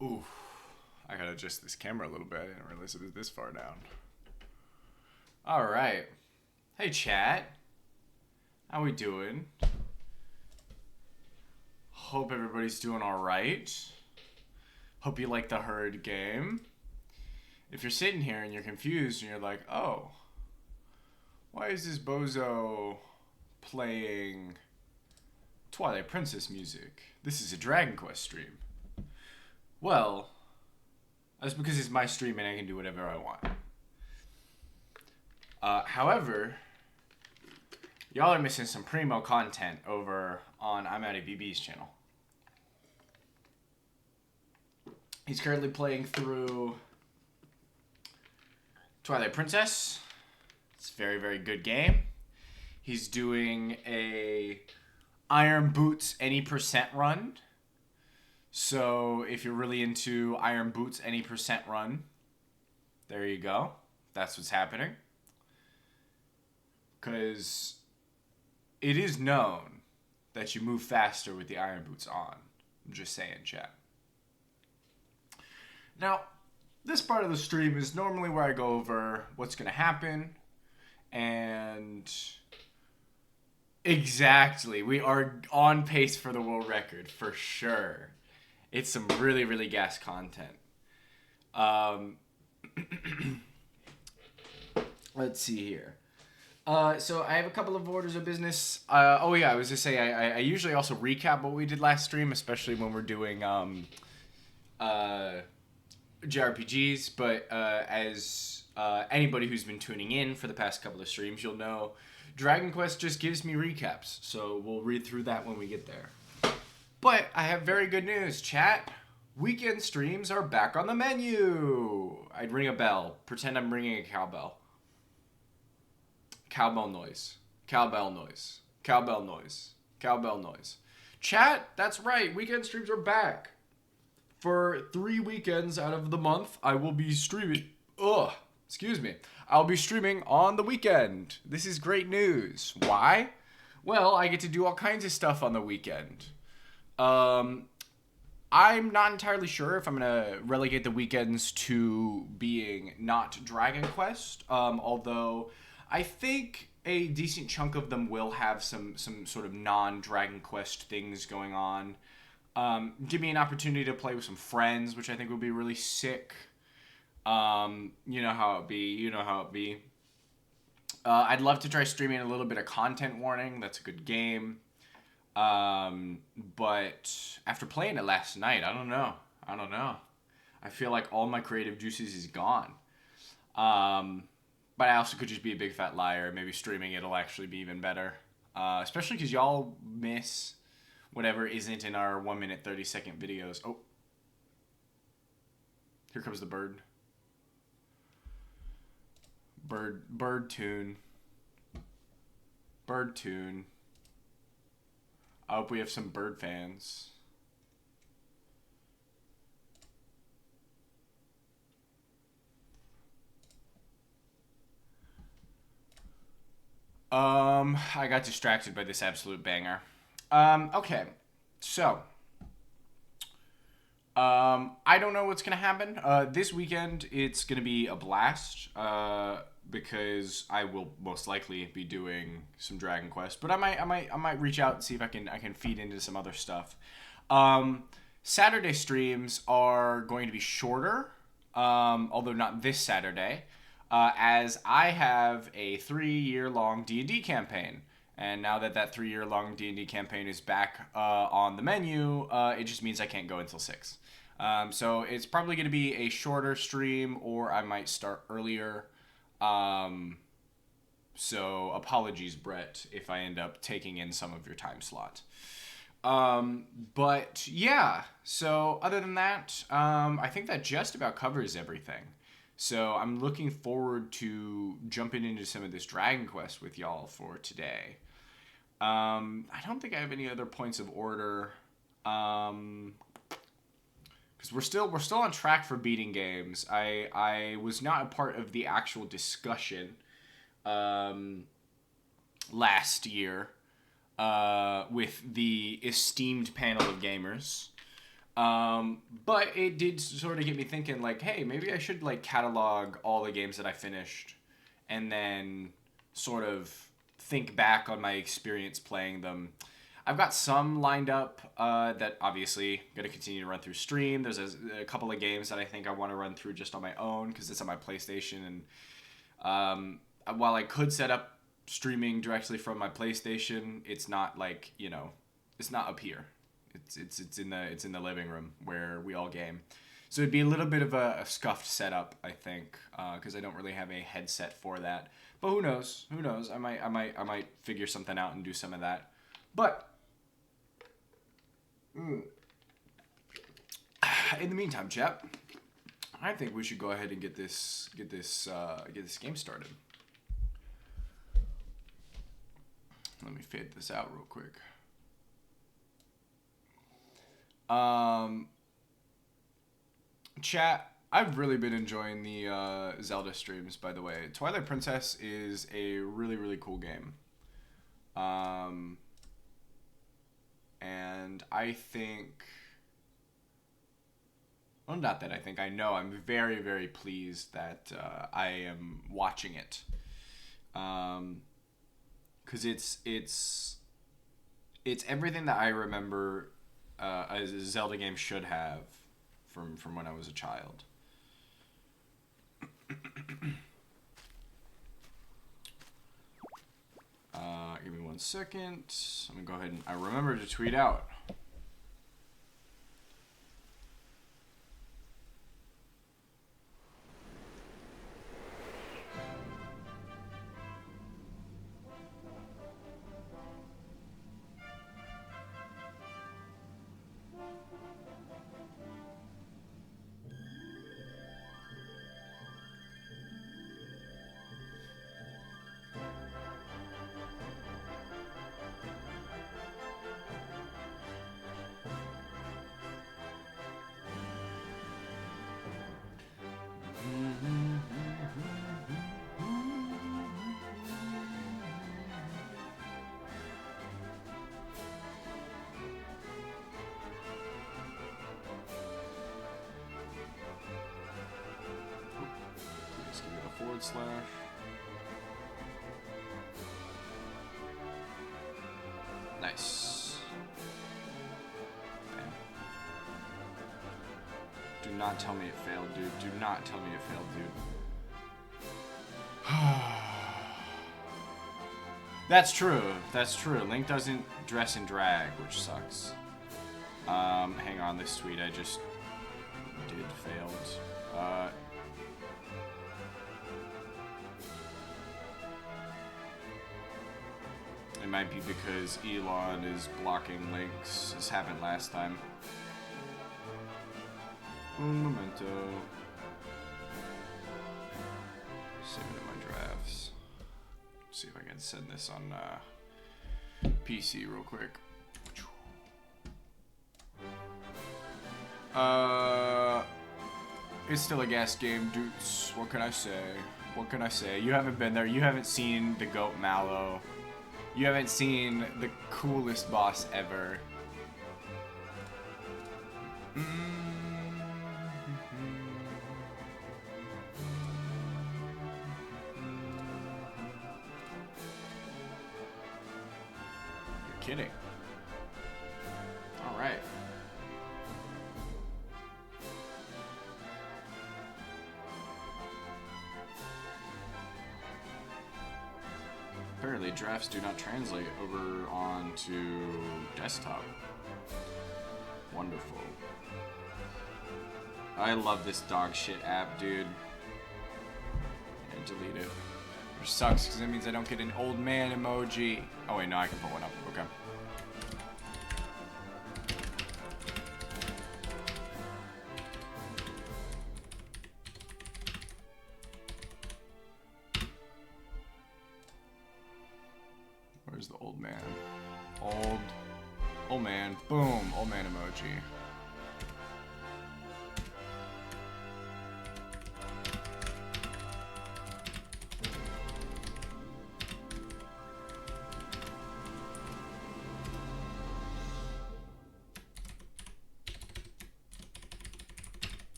Ooh, I gotta adjust this camera a little bit. I didn't realize it was this far down. All right. Hey, chat. How we doing? Hope everybody's doing all right. Hope you like the herd game. If you're sitting here and you're confused and you're like, oh, why is this bozo playing Twilight Princess music? This is a Dragon Quest stream. Well, that's because it's my stream and I can do whatever I want. However, y'all are missing some primo content over on I'm Out of BB's channel. He's currently playing through Twilight Princess. It's a very, very good game. He's doing a Iron Boots any percent run. So if you're really into Iron Boots any percent run, there you go. That's what's happening. Because it is known that you move faster with the Iron Boots on. I'm just saying, chat. Now, this part of the stream is normally where I go over what's going to happen. And exactly, we are on pace for the world record, for sure. It's some really, really gas content. Let's see here. So I have a couple of orders of business. I was just say I usually also recap what we did last stream, especially when we're doing JRPGs. But as anybody who's been tuning in for the past couple of streams, you'll know Dragon Quest just gives me recaps. So we'll read through that when we get there. But I have very good news, chat. Weekend streams are back on the menu. I'd ring a bell. Pretend I'm ringing a cowbell. Cowbell noise. Cowbell noise. Cowbell noise. Cowbell noise. Chat, that's right. Weekend streams are back. For 3 weekends out of the month, I will be streaming. I'll be streaming on the weekend. This is great news. Why? Well, I get to do all kinds of stuff on the weekend. I'm not entirely sure if I'm going to relegate the weekends to being not Dragon Quest, although I think a decent chunk of them will have some sort of non-Dragon Quest things going on. Give me an opportunity to play with some friends, which I think would be really sick. You know how it be. I'd love to try streaming a little bit of Content Warning. That's a good game. But after playing it last night, I don't know. I feel like all my creative juices is gone. But I also could just be a big fat liar. Maybe streaming it'll actually be even better. Especially because y'all miss whatever isn't in our 1 minute 30-second videos. Oh. Here comes the bird. Bird tune. Bird tune. I hope we have some bird fans. I got distracted by this absolute banger. Okay. So, I don't know what's gonna happen. This weekend it's gonna be a blast. Because I will most likely be doing some Dragon Quest, but I might reach out and see if I can feed into some other stuff. Saturday streams are going to be shorter, although not this Saturday, as I have a 3-year-long D&D campaign. And now that 3-year-long D&D campaign is back on the menu, it just means I can't go until 6. So it's probably going to be a shorter stream, or I might start earlier. So apologies, Brett, if I end up taking in some of your time slot. But yeah, so other than that, I think that just about covers everything. So I'm looking forward to jumping into some of this Dragon Quest with y'all for today. I don't think I have any other points of order. Because we're still on track for beating games. I was not a part of the actual discussion last year with the esteemed panel of gamers. But it did sort of get me thinking, like, hey, maybe I should like catalog all the games that I finished, and then sort of think back on my experience playing them. I've got some lined up that obviously going to continue to run through stream. There's a couple of games that I think I want to run through just on my own because it's on my PlayStation. And while I could set up streaming directly from my PlayStation, it's not like, you know, it's not up here. It's in the living room where we all game. So it'd be a little bit of a scuffed setup, I think, because I don't really have a headset for that. But who knows? Who knows? I might figure something out and do some of that. But in the meantime, chap, I think we should go ahead and get this game started. Let me fade this out real quick. Chat, I've really been enjoying the Zelda streams, by the way. Twilight Princess is a really, really cool game. And I think... Well, not that I think. I know. I'm very, very pleased that I am watching it. Because it's everything that I remember a Zelda game should have from when I was a child. Give me 1 second. I'm gonna go ahead and I remember to tweet out. // Nice. Bam. Do not tell me it failed, dude. Do not tell me it failed, dude. That's true. That's true. Link doesn't dress in drag, which sucks. Hang on, this tweet I just did failed. It might be because Elon is blocking links. This happened last time. Un momento. Save it in my drafts. See if I can send this on PC real quick. It's still a gas game, dudes. What can I say? What can I say? You haven't been there. You haven't seen the goat Mallow. You haven't seen the coolest boss ever. You're kidding. All right. Apparently, drafts do not translate over onto desktop. Wonderful. I love this dog shit app, dude. And delete it. Which sucks, because that means I don't get an old man emoji. Oh wait, no, I can put one up. Okay. Where's the old man? Old man. Boom. Old man emoji.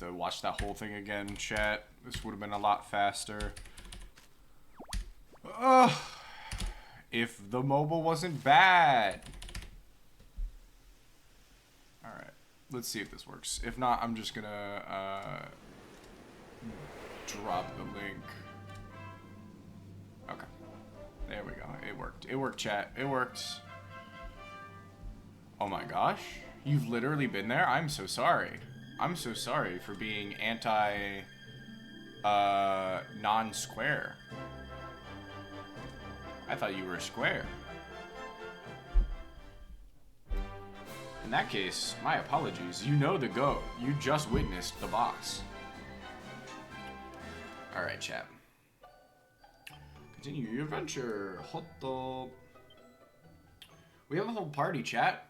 to watch that whole thing again, chat. This would have been a lot faster. If the mobile wasn't bad. Alright, let's see if this works. If not, I'm just gonna drop the link. Okay. There we go. It worked. It worked, chat. It worked. Oh my gosh. You've literally been there? I'm so sorry. I'm so sorry for being non-square. I thought you were a square. In that case, my apologies. You know the GOAT. You just witnessed the boss. Alright, chat. Continue your adventure. Hoto. We have a whole party, chat.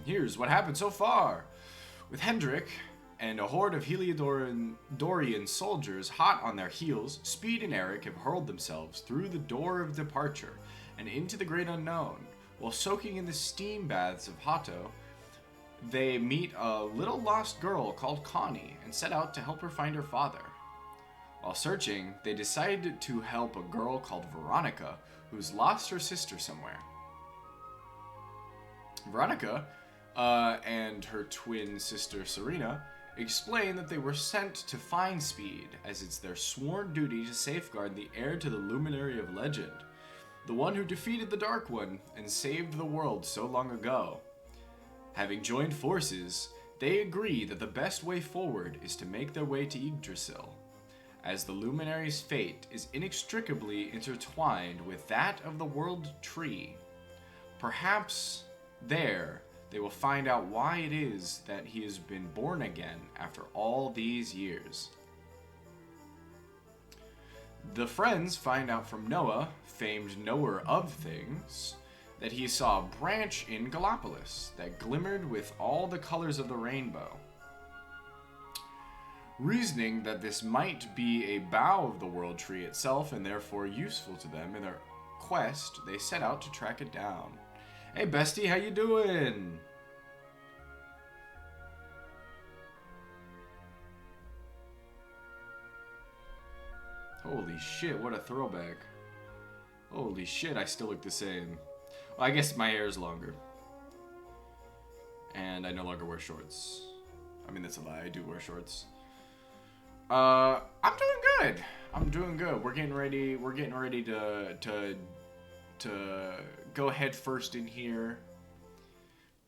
Here's what happened so far. With Hendrik and a horde of Heliodorian soldiers hot on their heels, Speed and Eric have hurled themselves through the door of departure and into the great unknown. While soaking in the steam baths of Hato, they meet a little lost girl called Connie and set out to help her find her father. While searching, they decide to help a girl called Veronica, who's lost her sister somewhere. Veronica and her twin sister Serena explain that they were sent to find Speed, as it's their sworn duty to safeguard the heir to the Luminary of Legend, the one who defeated the Dark One and saved the world so long ago. Having joined forces, they agree that the best way forward is to make their way to Yggdrasil, as the Luminary's fate is inextricably intertwined with that of the World Tree. Perhaps there, they will find out why it is that he has been born again after all these years. The friends find out from Noah, famed knower of things, that he saw a branch in Gallipolis that glimmered with all the colors of the rainbow. Reasoning that this might be a bough of the World Tree itself and therefore useful to them in their quest, they set out to track it down. Hey bestie, how you doing? Holy shit, what a throwback. Holy shit, I still look the same. Well, I guess my hair is longer. And I no longer wear shorts. I mean, that's a lie, I do wear shorts. I'm doing good. I'm doing good. We're getting ready to go head first in here.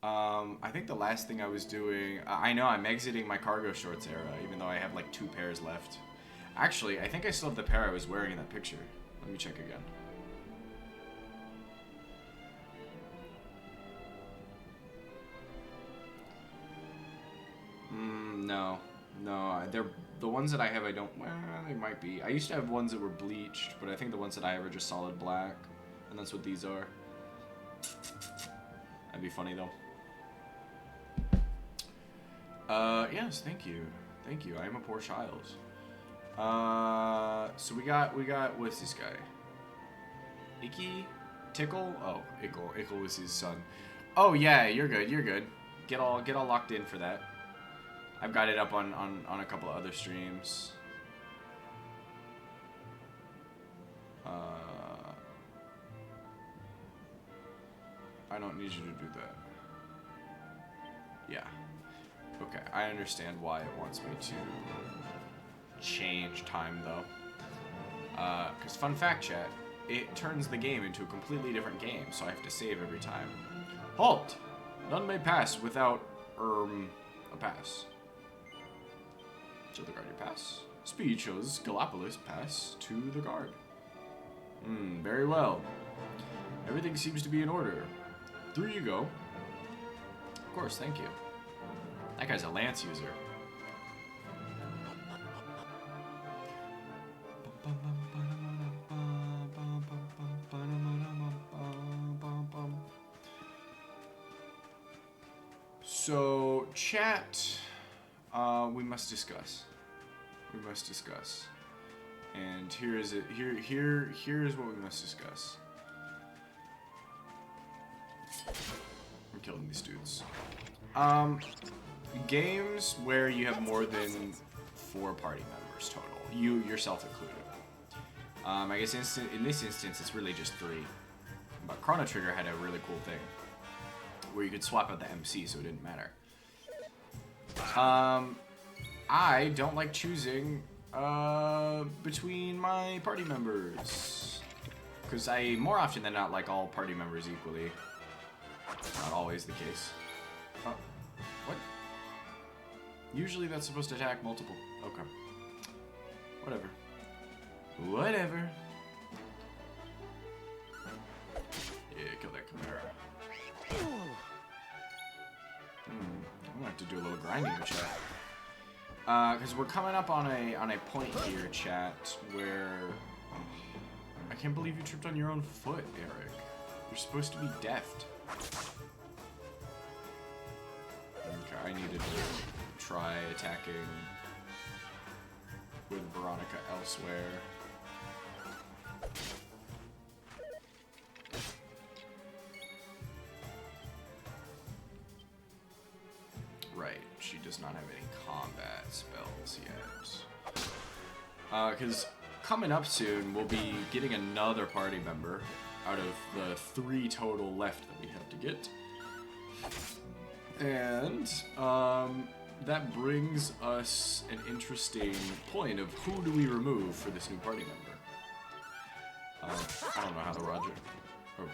I think the last thing I was doing, I know I'm exiting my cargo shorts era, even though I have like 2 pairs left. Actually, I think I still have the pair I was wearing in that picture. Let me check again. No, they're the ones that I have. I don't. Well, they might be. I used to have ones that were bleached, but I think the ones that I have are just solid black, and that's what these are. That'd be funny though. Yes, thank you. I am a poor child. So we got what's this guy? Icky? Tickle? Oh, Ickle. Ickle was his son. Oh yeah, you're good. Get all locked in for that. I've got it up on a couple of other streams. I don't need you to do that. Yeah. Okay, I understand why it wants me to change time though. Because fun fact, chat, it turns the game into a completely different game, so I have to save every time. Halt! None may pass without, a pass. Show the guard your pass. Speed shows Gallipolis pass to the guard. Very well. Everything seems to be in order. Through you go. Of course, thank you. That guy's a lance user. So, chat, we must discuss. And here is it. Here is what we must discuss. I'm killing these dudes. games where you have more than 4 party members total, you yourself included. I guess in this instance, it's really just 3. But Chrono Trigger had a really cool thing where you could swap out the MC, so it didn't matter. I don't like choosing between my party members, because I more often than not like all party members equally. Not always the case. Oh, what? Usually that's supposed to attack multiple. Okay. Whatever. Whatever. Yeah, kill that Chimera. I'm gonna have to do a little grinding in chat. Because we're coming up on a point here, chat, where I can't believe you tripped on your own foot, Eric. You're supposed to be deft. Okay, I needed to try attacking with Veronica elsewhere. Right, she does not have any combat spells yet. Because coming up soon, we'll be getting another party member out of the 3 total left that we have to get. And that brings us an interesting point of who do we remove for this new party member. I don't know how the Roger... Okay,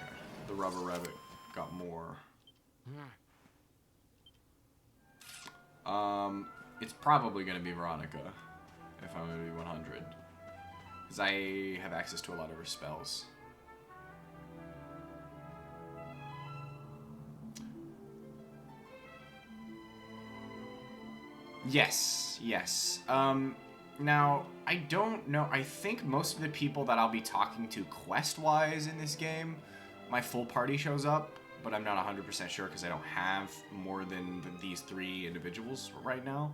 the Rubber Rabbit got more. It's probably going to be Veronica, if I'm going to be 100. Because I have access to a lot of her spells. Yes, yes. Now, I don't know. I think most of the people that I'll be talking to quest-wise in this game, my full party shows up, but I'm not 100% sure because I don't have more than these 3 individuals right now.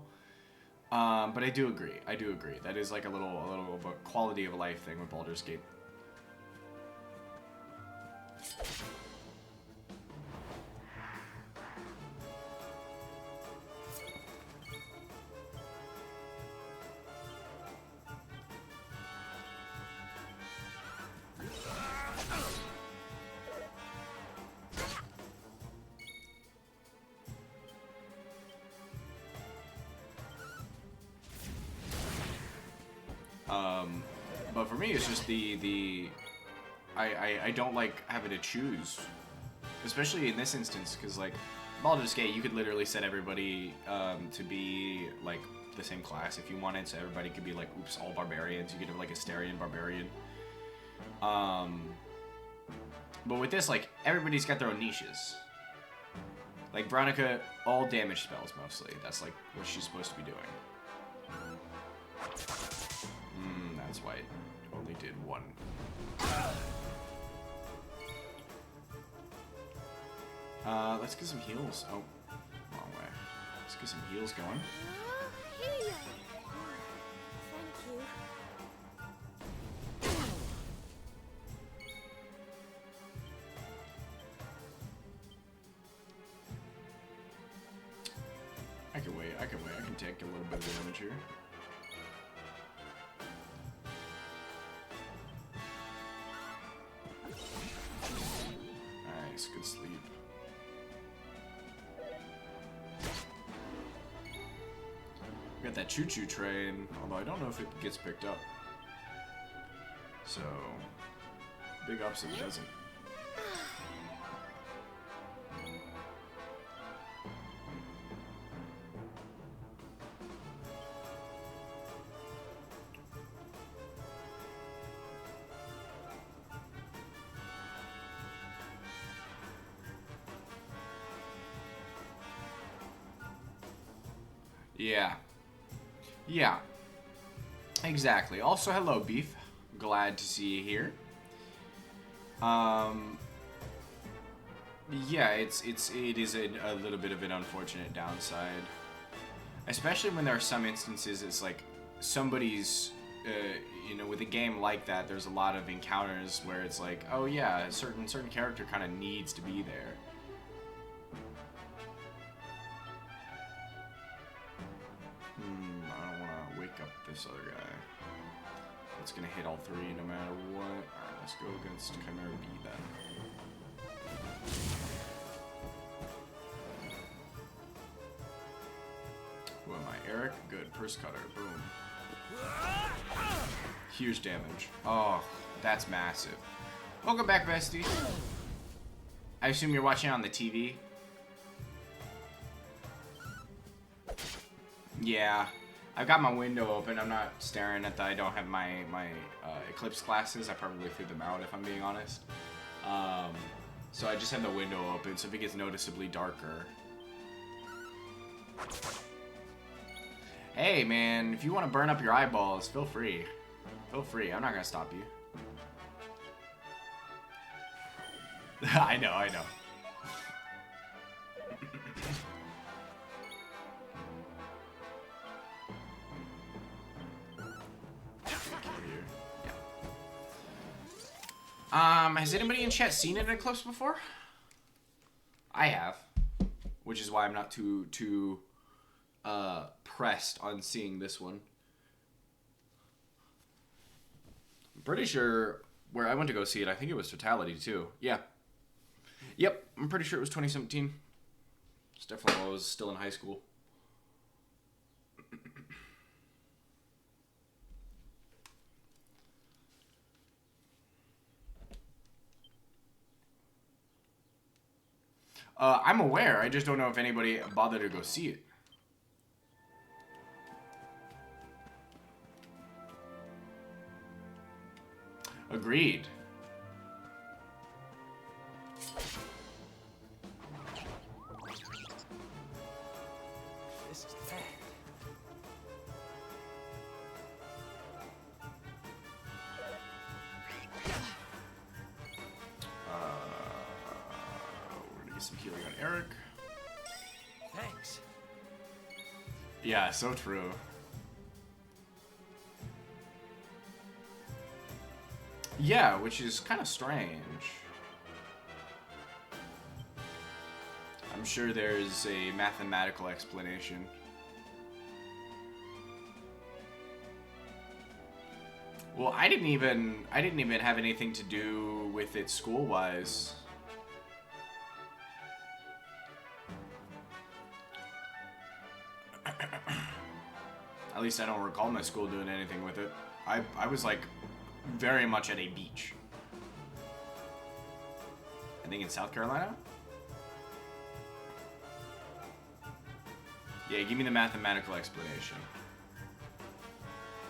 But I do agree. I do agree. That is like a little of a quality of life thing with Baldur's Gate. But for me, it's just I don't like having to choose, especially in this instance, because like Baldur's Gate, you could literally set everybody to be like the same class if you wanted, so everybody could be like, oops, all barbarians. You could have like a Asterian barbarian. But with this, like everybody's got their own niches. Like Veronica, all damage spells mostly. That's like what she's supposed to be doing. That's why it only did 1. Let's get some heals. Oh, wrong way. Let's get some heals going. Thank you. I can wait. I can wait. I can take a little bit of damage here. Nice, good sleep. We got that choo-choo train, although I don't know if it gets picked up. So, big ups if it doesn't. Yeah. Yeah. Exactly. Also, hello, Beef. Glad to see you here. Yeah, it is a little bit of an unfortunate downside. Especially when there are some instances it's like somebody's, you know, with a game like that, there's a lot of encounters where it's like, oh yeah, a certain character kind of needs to be there. this other guy. It's gonna hit all three no matter what. Alright, let's go against Chimera B then. Who am I? Eric? Good. Purse cutter. Boom. Huge damage. Oh, that's massive. Welcome back, bestie. I assume you're watching on the TV? Yeah. I've got my window open. I'm not staring at I don't have my Eclipse glasses. I probably threw them out if I'm being honest. So I just have the window open, so if it gets noticeably darker. Hey man, if you want to burn up your eyeballs, feel free. Feel free. I'm not gonna stop you. I know, I know. Has anybody in chat seen an eclipse before? I have, which is why I'm not too pressed on seeing this one. I'm pretty sure where I went to go see it, I think it was Totality too. Yeah. Yep, I'm pretty sure it was 2017. It's definitely while I was still in high school. I'm aware. I just don't know if anybody bothered to go see it. Agreed. This is bad. We're gonna get some healing on Eric. Thanks. Yeah, so true. Yeah, which is kind of strange. I'm sure there's a mathematical explanation. Well, I didn't even have anything to do with it school-wise. At least I don't recall my school doing anything with it. I was like very much at a beach. I think in South Carolina? Yeah, give me the mathematical explanation.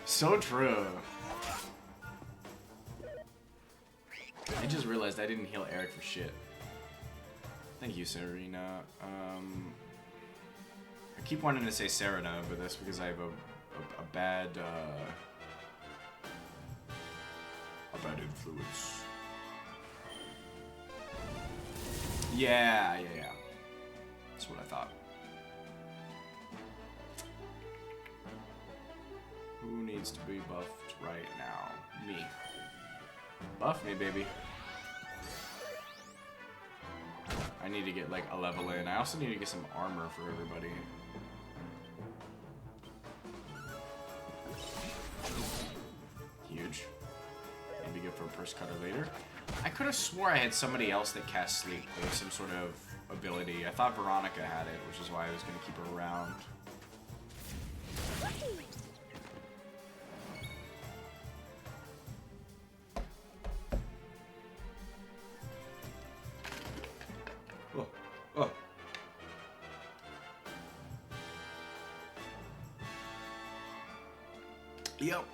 So true. I just realized I didn't heal Eric for shit. Thank you, Serena. I keep wanting to say Serena, but that's because I have a bad influence. Yeah. That's what I thought. Who needs to be buffed right now? Me. Buff me, baby. I need to get like a level in. I also need to get some armor for everybody. Huge. Maybe good for a purse cutter later. I could have swore I had somebody else that cast sleep with some sort of ability. I thought Veronica had it, which is why I was going to keep her around. Oh. Yep.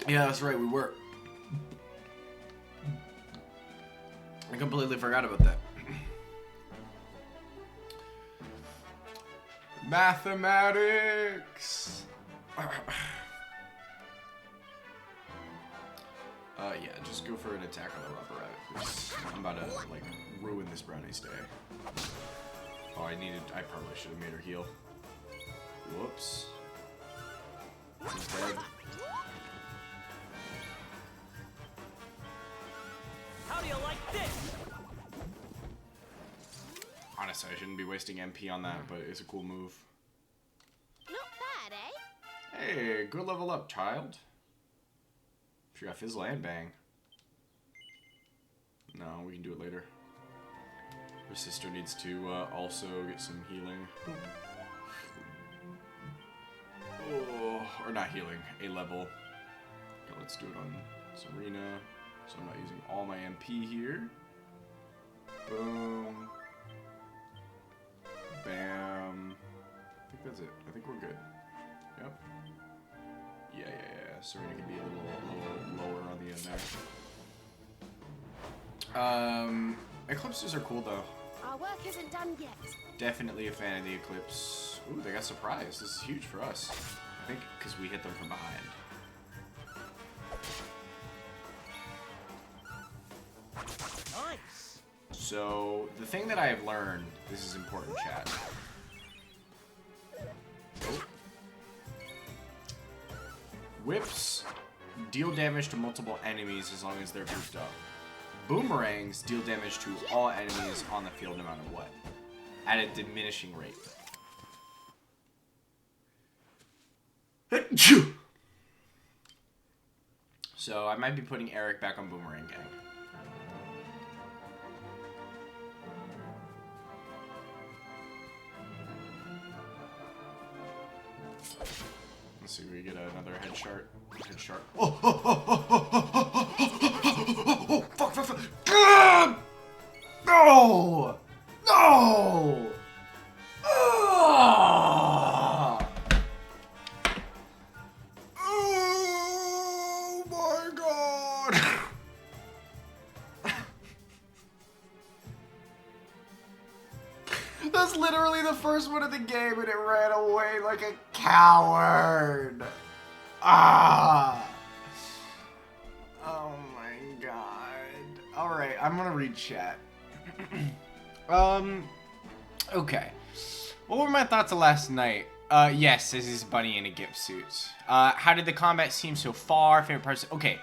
Yeah, that's right, we were. I completely forgot about that. Mathematics! Yeah, just go for an attack on the rubber rabbit, because I'm about to, like, ruin this brownie's day. Oh, I probably should have made her heal. Whoops. She's dead. How do you like this? Honestly, I shouldn't be wasting MP on that, but it's a cool move. Not bad, eh? Hey, go level up, child. If you got Fizzle and Bang. No, we can do it later. Her sister needs to also get some healing. Oh, or not healing, a level. Okay, let's do it on Serena. So I'm not using all my MP here. Boom. Bam. I think that's it. I think we're good. Yep. Yeah. Serena can be a little lower on the end there. Eclipses are cool though. Our work isn't done yet. Definitely a fan of the Eclipse. Ooh, they got surprised. This is huge for us. I think because we hit them from behind. Nice. So, the thing that I have learned, this is important, chat. Oh. Whips deal damage to multiple enemies as long as they're grouped up. Boomerangs deal damage to all enemies on the field no matter what, at a diminishing rate. So I might be putting Eric back on Boomerang Gang. Let's see if we get another head shark. Oh, fuck. No! No! Ah! Oh my god! That's literally the first one of the game and it ran away like a coward. Ah! Oh my god. Alright, I'm gonna read chat. Okay. What were my thoughts of last night? Yes, this is Bunny in a GIF suit. How did the combat seem so far? Favorite parts? Okay.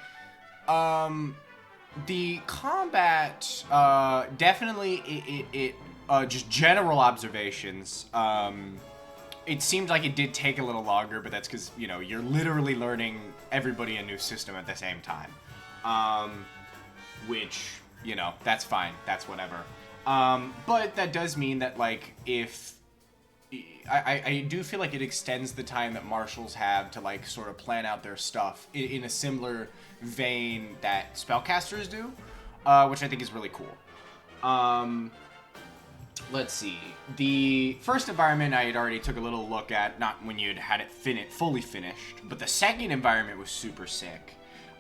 The combat, definitely, just general observations. It seemed like it did take a little longer, but that's because, you know, you're literally learning everybody a new system at the same time. Which, you know, that's fine. That's whatever. But that does mean that, like, if... I do feel like it extends the time that marshals have to, like, sort of plan out their stuff in a similar vein that spellcasters do, which I think is really cool. Let's see. The first environment I had already took a little look at, not when you'd had it fully finished, but the second environment was super sick.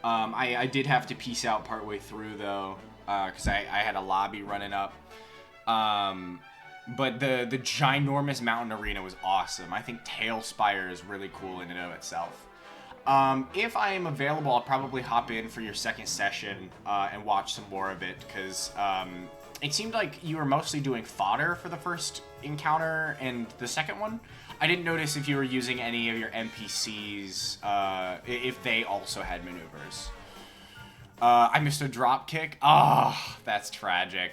I did have to peace out partway through, though, because I had a lobby running up. But the ginormous mountain arena was awesome. I think Tailspire is really cool in and of itself. If I am available, I'll probably hop in for your second session and watch some more of it, because it seemed like you were mostly doing fodder for the first encounter and the second one. I didn't notice if you were using any of your NPCs, if they also had maneuvers. I missed a drop kick. Ah, oh, that's tragic.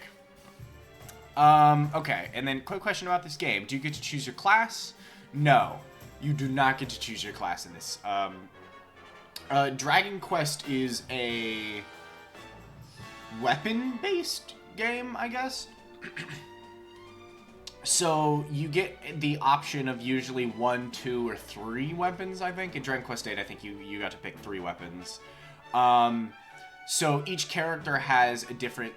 Okay, and then quick question about this game. Do you get to choose your class? No, you do not get to choose your class in this. Dragon Quest is a weapon-based game, I guess. So you get the option of usually 1, 2, or 3 weapons, I think. In Dragon Quest 8, I think you got to pick 3 weapons. So each character has a different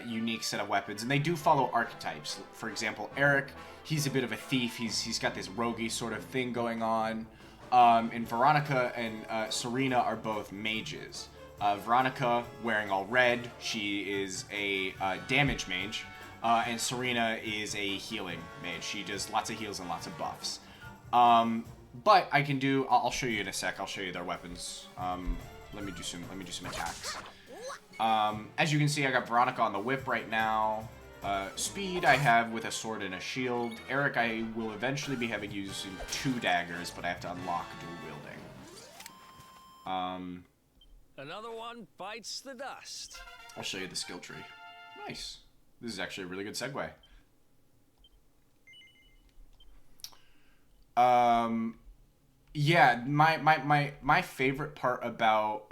unique set of weapons, and they do follow archetypes. For example, Eric, he's a bit of a thief. He's got this roguey sort of thing going on. And Veronica and Serena are both mages. Veronica, wearing all red, she is a damage mage. And Serena is a healing mage. She does lots of heals and lots of buffs. But I can do... I'll show you in a sec. I'll show you their weapons. Let me do some attacks. As you can see, I got Veronica on the whip right now. Speed I have with a sword and a shield. Eric I will eventually be having using 2 daggers, but I have to unlock dual wielding. Another one bites the dust. I'll show you the skill tree. Nice. This is actually a really good segue. Yeah, my favorite part about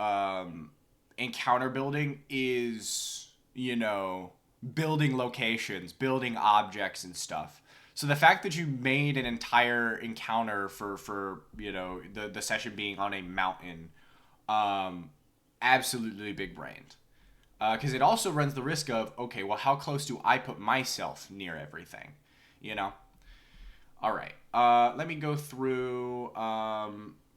encounter building is, you know, building locations, building objects and stuff. So the fact that you made an entire encounter for you know, the session being on a mountain, um, absolutely big brained. Because it also runs the risk of, okay, well, how close do I put myself near everything? You know? All right. Let me go through.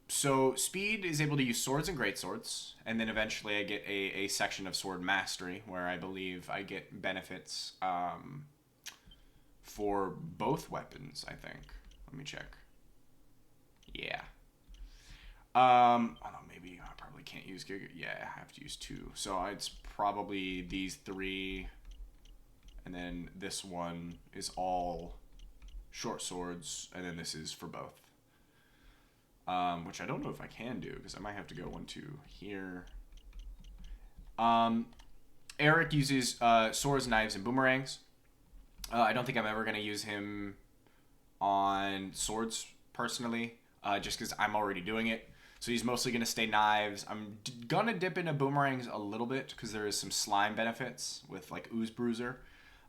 So speed is able to use swords and greatswords, and then eventually I get a section of sword mastery where I believe I get benefits for both weapons. I think. Let me check. Yeah. Oh no, maybe I probably can't use Giga. Yeah, I have to use two. So it's probably these three, and then this one is all short swords, and then this is for both. Which I don't know if I can do, because I might have to go 1, 2 here. Eric uses swords, knives, and boomerangs. I don't think I'm ever going to use him on swords, personally, just because I'm already doing it. So he's mostly going to stay knives. I'm going to dip into boomerangs a little bit, because there is some slime benefits with, like, Ooze Bruiser.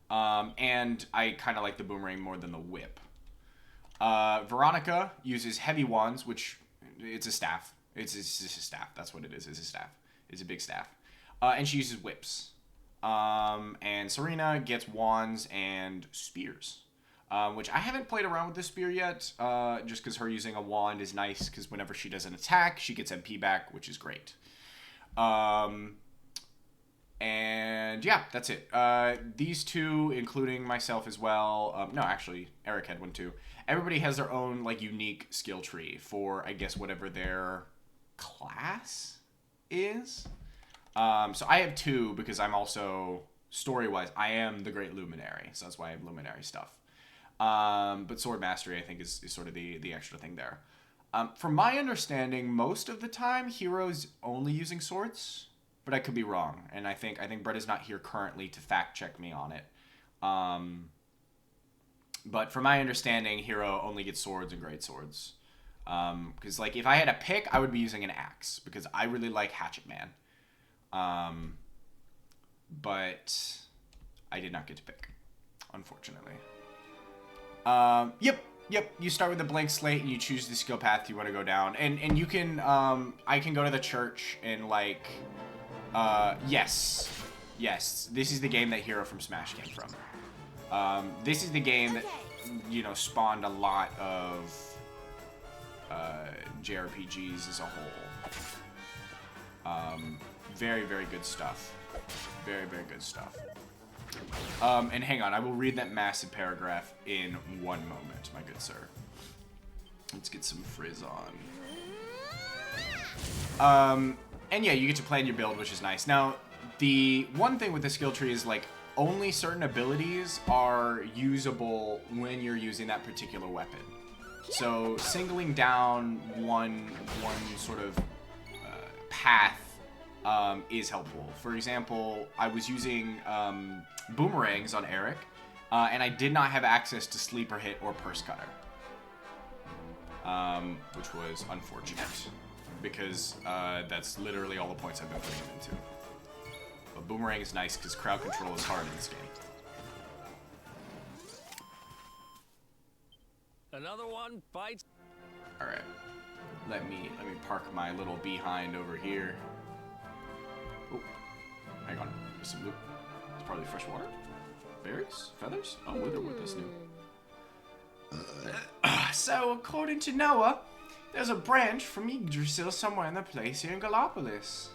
And I kind of like the boomerang more than the whip. Veronica uses heavy wands, which it's a staff. It's just a staff. That's what it is. It's a staff. It's a big staff. And she uses whips. And Serena gets wands and spears. Which I haven't played around with this spear yet, just because her using a wand is nice, because whenever she does an attack, she gets MP back, which is great. And yeah, that's it. These two, including myself as well. No, actually, Eric had one too. Everybody has their own, like, unique skill tree for, I guess, whatever their class is. So I have two, because I'm also, story-wise, I am the Great Luminary. So that's why I have Luminary stuff. But Sword Mastery, I think, is sort of the extra thing there. From my understanding, most of the time, Hero's only using swords. But I could be wrong, and I think Brett is not here currently to fact check me on it. But from my understanding, Hero only gets swords and great swords. Because like if I had a pick, I would be using an axe because I really like Hatchet Man. But I did not get to pick, unfortunately. Yep. You start with a blank slate and you choose the skill path you want to go down, and you can I can go to the church and like. Yes. This is the game that Hero from Smash came from. This is the game that, you know, spawned a lot of JRPGs as a whole. Very, very good stuff. Very, very good stuff. And hang on, I will read that massive paragraph in one moment, my good sir. Let's get some frizz on. And yeah, you get to plan your build, which is nice. Now, the one thing with the skill tree is, like, only certain abilities are usable when you're using that particular weapon. So, singling down one sort of path is helpful. For example, I was using boomerangs on Eric, and I did not have access to Sleeper Hit or Purse Cutter, which was unfortunate. Because that's literally all the points I've been putting him into. But Boomerang is nice because crowd control is hard in this game. Another one bites. All right, let me park my little behind over here. Oh, hang on, there's some loot. It's probably fresh water, berries, feathers. Oh, witherwood, that's new. So according to Noah, there's a branch from Yggdrasil somewhere in the place here in Gallopolis.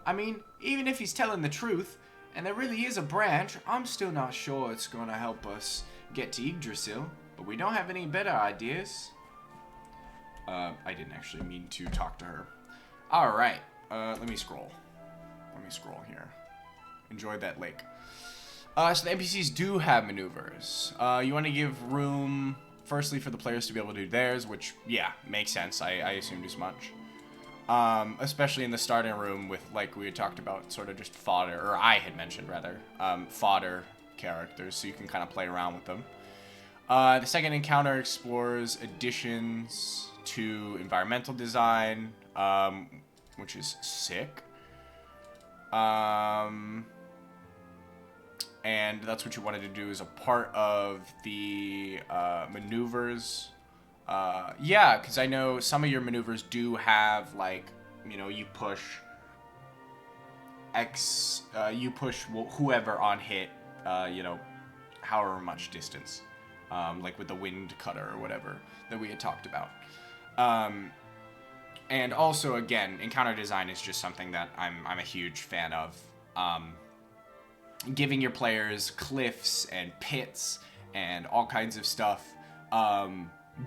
I mean, even if he's telling the truth, and there really is a branch, I'm still not sure it's gonna help us get to Yggdrasil. But we don't have any better ideas. I didn't actually mean to talk to her. Alright, let me scroll. Here. Enjoy that lake. So the NPCs do have maneuvers. You want to give room... Firstly, for the players to be able to do theirs, which, yeah, makes sense. I assumed as much. Especially in the starting room with, like we had talked about, sort of just fodder, or I had mentioned, rather, fodder characters, so you can kind of play around with them. The second encounter explores additions to environmental design, which is sick. And that's what you wanted to do as a part of the maneuvers. Yeah, because I know some of your maneuvers do have, like, you know, you push X, you push whoever on hit, you know, however much distance, like with the wind cutter or whatever that we had talked about. And also, again, encounter design is just something that I'm a huge fan of. Giving your players cliffs and pits and all kinds of stuff,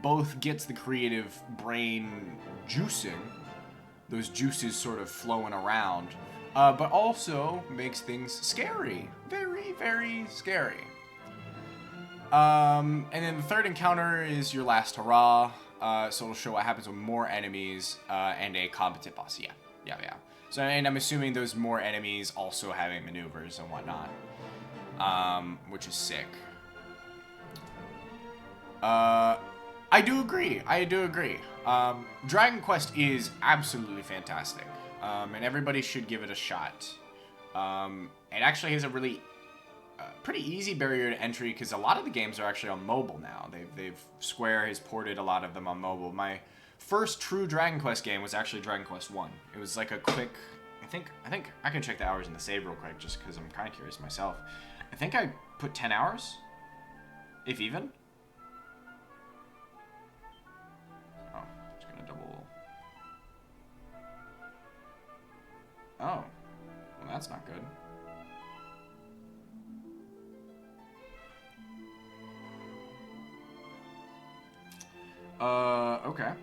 both gets the creative brain juicing, those juices sort of flowing around, but also makes things scary. Very, very scary. And then the third encounter is your last hurrah, so it'll show what happens with more enemies and a competent boss. Yeah. So, and I'm assuming those more enemies also having maneuvers and whatnot, which is sick. I do agree. Dragon Quest is absolutely fantastic, and everybody should give it a shot. It actually has a really pretty easy barrier to entry because a lot of the games are actually on mobile now. Square has ported a lot of them on mobile. My first true Dragon Quest game was actually Dragon Quest 1. It was like a quick, I think I can check the hours in the save real quick just because I'm kind of curious myself. I think I put 10 hours, if even. Oh, just gonna double. Oh, well, that's not good. Okay.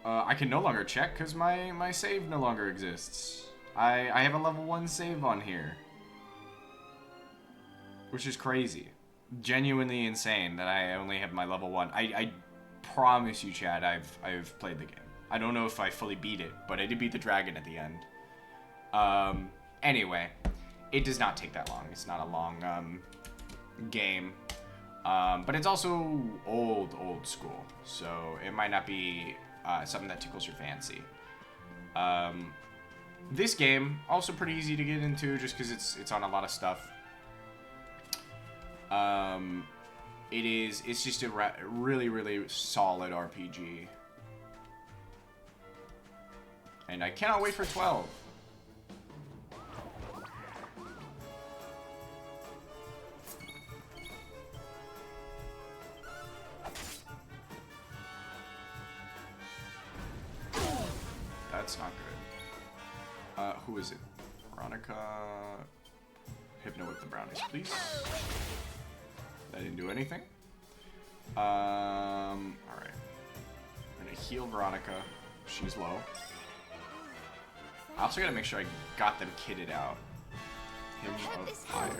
I can no longer check because my save no longer exists. I have a level 1 save on here. Which is crazy. Genuinely insane that I only have my level 1. I promise you, Chad, I've played the game. I don't know if I fully beat it, but I did beat the dragon at the end. Anyway, it does not take that long. It's not a long game. But it's also old school, so it might not be something that tickles your fancy. This game, also pretty easy to get into just because it's on a lot of stuff. It's just a really, really solid RPG. And I cannot wait for 12. That's not good. Who is it? Veronica. Hypno with the brownies, please. That didn't do anything. Alright. I'm gonna heal Veronica. She's low. I also gotta make sure I got them kitted out. Hymn of Fire.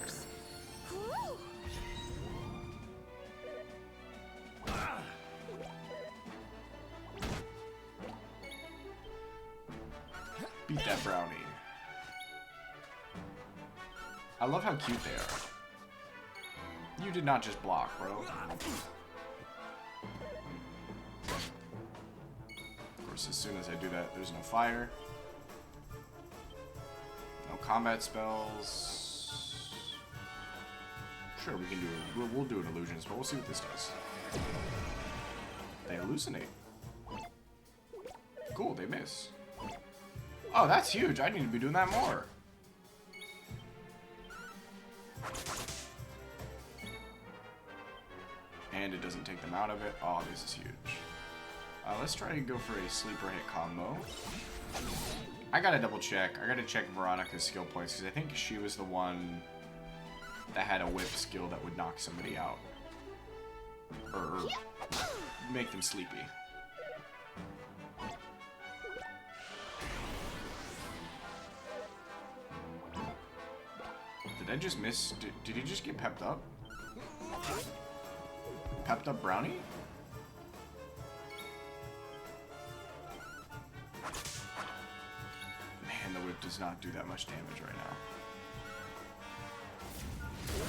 Beat that brownie. I love how cute they are. You did not just block, bro. Of course, as soon as I do that, there's no fire. No combat spells. Sure, we can do. We'll do an illusions, but we'll see what this does. They hallucinate. Cool, they miss. Oh, that's huge. I need to be doing that more. And it doesn't take them out of it. Oh, this is huge. Let's try to go for a sleeper hit combo. I gotta double check. I gotta check Veronica's skill points because I think she was the one that had a whip skill that would knock somebody out. Or make them sleepy. Did I just miss? Did he just get pepped up? Pepped up brownie? Man, the whip does not do that much damage right now.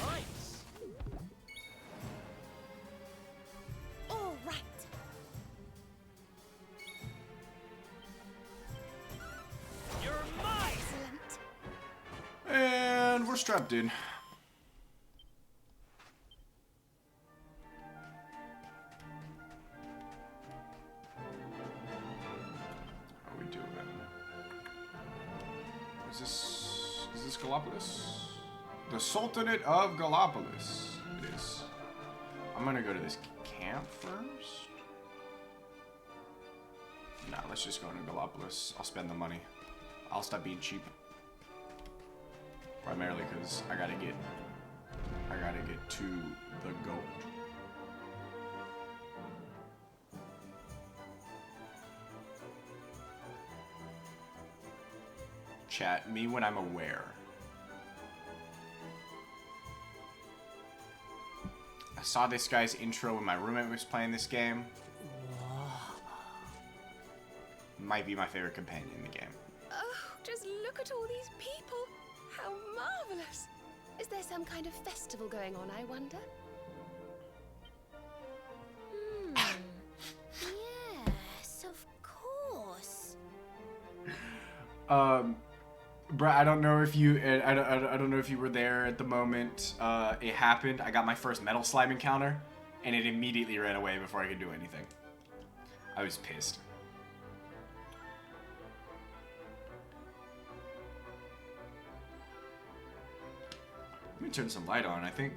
Nice. First trap, dude. How we doing? Is this Gallipolis? The Sultanate of Gallipolis. It is. I'm gonna go to this camp first. Nah, let's just go into Gallipolis. I'll spend the money. I'll stop being cheap. Primarily because I gotta get to the gold. Chat me when I'm aware. I saw this guy's intro when my roommate was playing this game. Might be my favorite companion in the game. Oh, just look at all these people. How marvelous. Is there some kind of festival going on, I wonder? Yes, of course. Bruh, I don't know if you, I don't know if you were there at the moment it happened. I got my first metal slime encounter, and it immediately ran away before I could do anything. I was pissed. Let me turn some light on. I think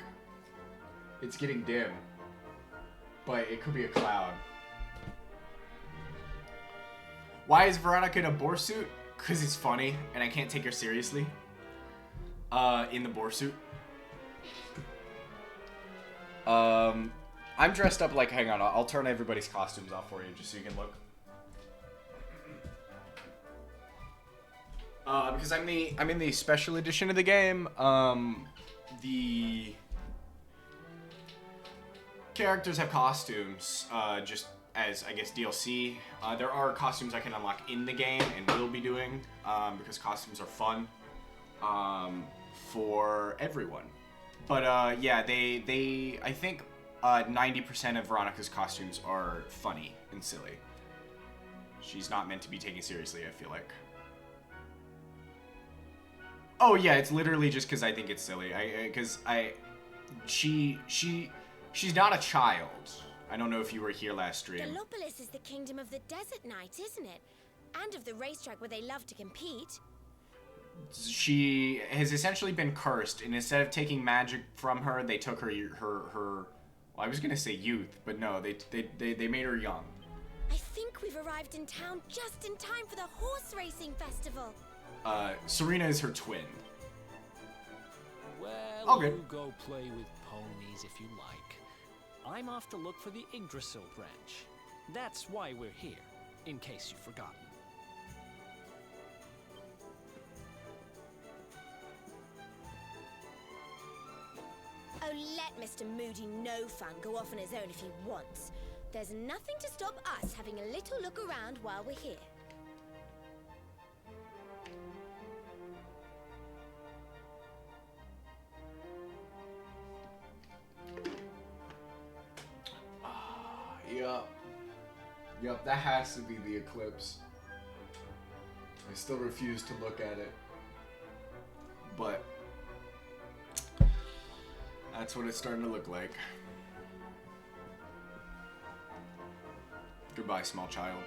it's getting dim, but it could be a cloud. Why is Veronica in a boar suit? Because it's funny, and I can't take her seriously. In the boar suit. I'm dressed up like, hang on, I'll turn everybody's costumes off for you, just so you can look. Because I'm in the special edition of the game. The characters have costumes, just as, I guess, DLC. There are costumes I can unlock in the game and will be doing, because costumes are fun, for everyone. But, yeah, I think, 90% of Veronica's costumes are funny and silly. She's not meant to be taken seriously, I feel like. Oh, yeah, it's literally just because I think it's silly. She's not a child. I don't know if you were here last stream. Gallipolis is the kingdom of the desert knight, isn't it? And of the racetrack where they love to compete. She has essentially been cursed, and instead of taking magic from her, they took her well, I was gonna say youth, but no, they made her young. I think we've arrived in town just in time for the horse racing festival. Serena is her twin. Well, you go play with ponies if you like. I'm off to look for the Yggdrasil branch. That's why we're here, in case you've forgotten. Oh, let Mr. Moody No Fun go off on his own if he wants. There's nothing to stop us having a little look around while we're here. Yup, that has to be the eclipse. I still refuse to look at it. But that's what it's starting to look like. Goodbye, small child.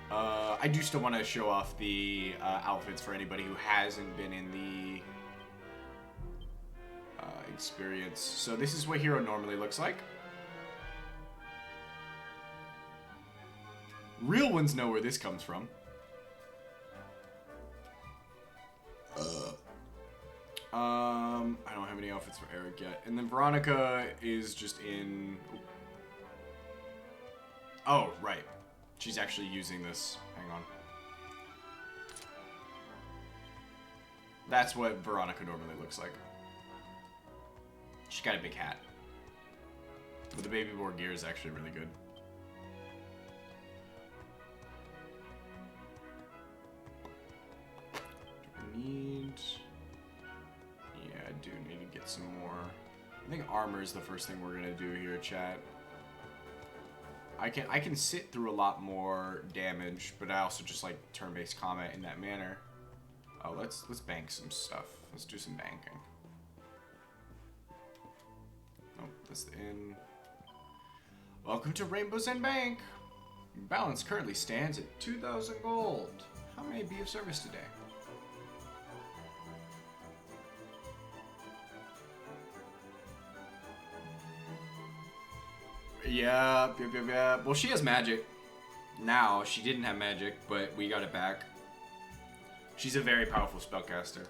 I do still want to show off the outfits for anybody who hasn't been in the experience. So this is what Hero normally looks like. Real ones know where this comes from. I don't have any outfits for Eric yet. And then Veronica is just in... Oh, right. She's actually using this. Hang on. That's what Veronica normally looks like. She's got a big hat. But the baby boar gear is actually really good. Yeah, I do need to get some more. I think armor is the first thing we're gonna do here, chat. I can sit through a lot more damage, but I also just like turn-based combat in that manner. Oh, let's bank some stuff. Let's do some banking. Oh, that's the inn. Welcome to Rainbow's End Bank. Your balance currently stands at 2,000 gold. How may I be of service today? Yep. Well, she has magic. Now, she didn't have magic, but we got it back. She's a very powerful spellcaster.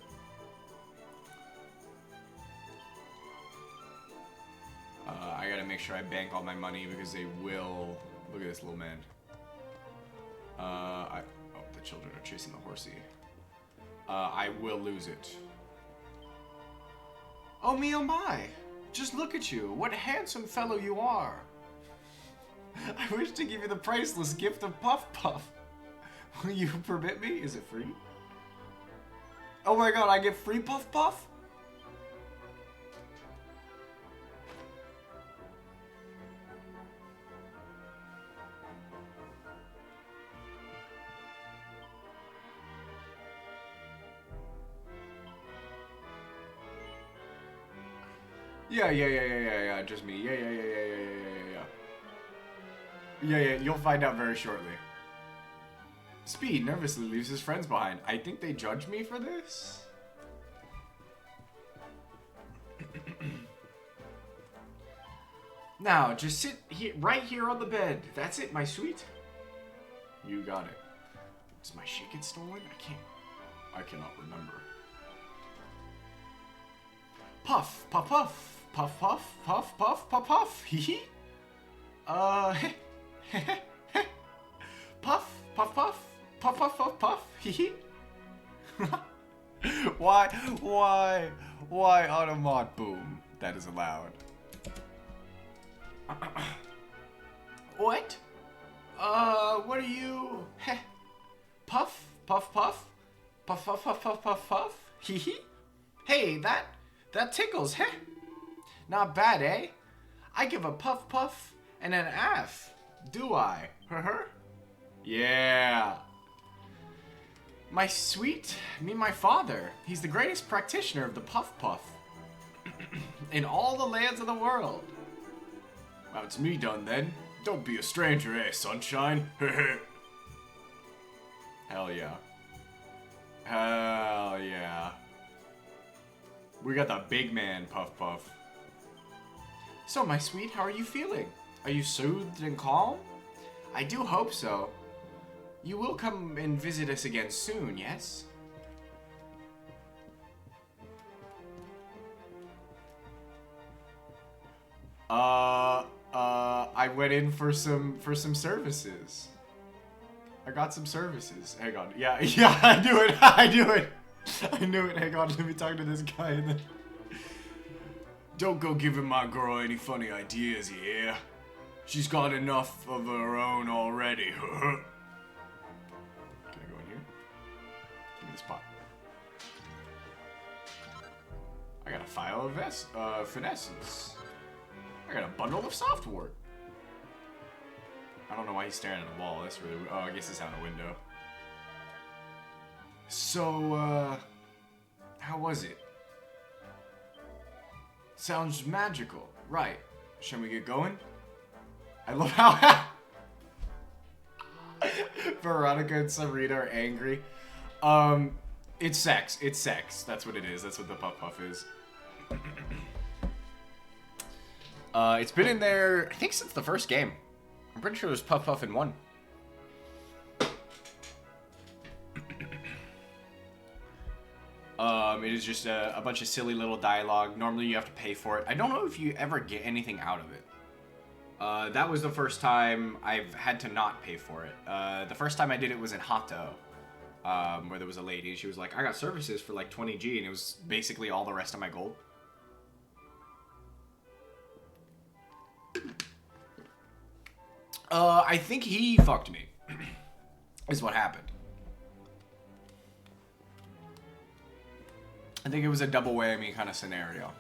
I gotta make sure I bank all my money because they will... Look at this little man. Oh, the children are chasing the horsey. I will lose it. Oh me, oh my! Just look at you. What a handsome fellow you are. I wish to give you the priceless gift of Puff Puff. Will you permit me? Is it free? Oh my god, I get free Puff Puff? Yeah, just me. Yeah, you'll find out very shortly. Speed nervously leaves his friends behind. I think they judge me for this? Now, just sit here, right here on the bed. That's it, my sweet. You got it. Does my shit get stolen? I cannot remember. Puff, puff, puff. Puff, puff, puff, puff, puff, puff. Hee hee. Puff, puff, puff. Puff, puff, puff, puff. Hee hee. Why Automod boom? That is allowed. What? What are you? Heh. Puff, puff, puff. Puff, puff, puff, puff, puff, puff. Hee hee. Hey, that tickles, heh? Not bad, eh? I give a puff puff and an aff, do I? Yeah. My sweet, meet my father. He's the greatest practitioner of the puff puff in all the lands of the world. Well, it's me done then. Don't be a stranger, eh, sunshine? Hell yeah. Hell yeah. We got the big man puff puff. So, my sweet, how are you feeling? Are you soothed and calm? I do hope so. You will come and visit us again soon, yes? I went in for some services. I got some services. Hang on. Yeah, I knew it. I knew it. Hang on, let me talk to this guy and then... Don't go giving my girl any funny ideas, yeah? She's got enough of her own already. Can I go in here? Give me this pot. I got a file of finesses. I got a bundle of software. I don't know why he's staring at the wall. That's really... Oh, I guess it's out a window. So, how was it? Sounds magical. Right. Shall we get going? I love how... Veronica and Serena are angry. It's sex. It's sex. That's what it is. That's what the Puff Puff is. It's been in there, I think, since the first game. I'm pretty sure there's Puff Puff in 1. It is just a bunch of silly little dialogue. Normally you have to pay for it. I don't know if you ever get anything out of it. That was the first time I've had to not pay for it. The first time I did it was in Hato, where there was a lady and she was like, I got services for like 20G, and it was basically all the rest of my gold. I think he fucked me, is what happened. I think it was a double whammy kind of scenario.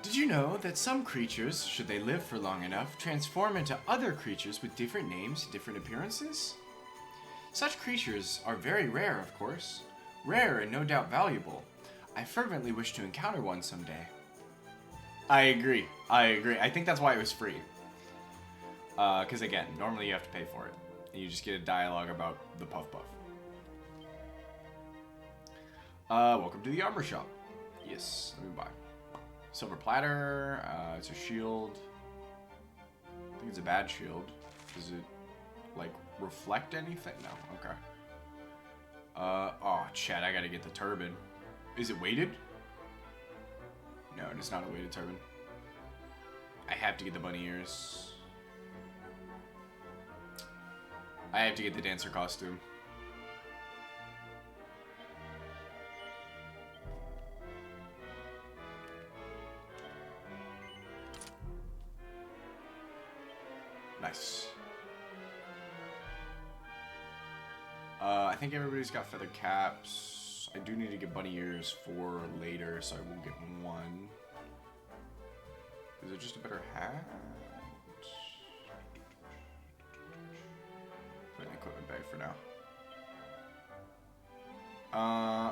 Did you know that some creatures, should they live for long enough, transform into other creatures with different names, different appearances? Such creatures are very rare, of course. Rare and no doubt valuable. I fervently wish to encounter one someday. I agree. I think that's why it was free. Because again, normally you have to pay for it. And you just get a dialogue about the Puff Puff. Welcome to the armor shop. Yes, let me buy. Silver platter. It's a shield. I think it's a bad shield. Does it, like, reflect anything? No, okay. Oh, Chad, I gotta get the turban. Is it weighted? No, it is not a weighted turban. I have to get the bunny ears. I have to get the dancer costume. Nice. I think everybody's got feather caps. I do need to get bunny ears for later, so I will get one. Is it just a better hat? Put in the equipment bag for now.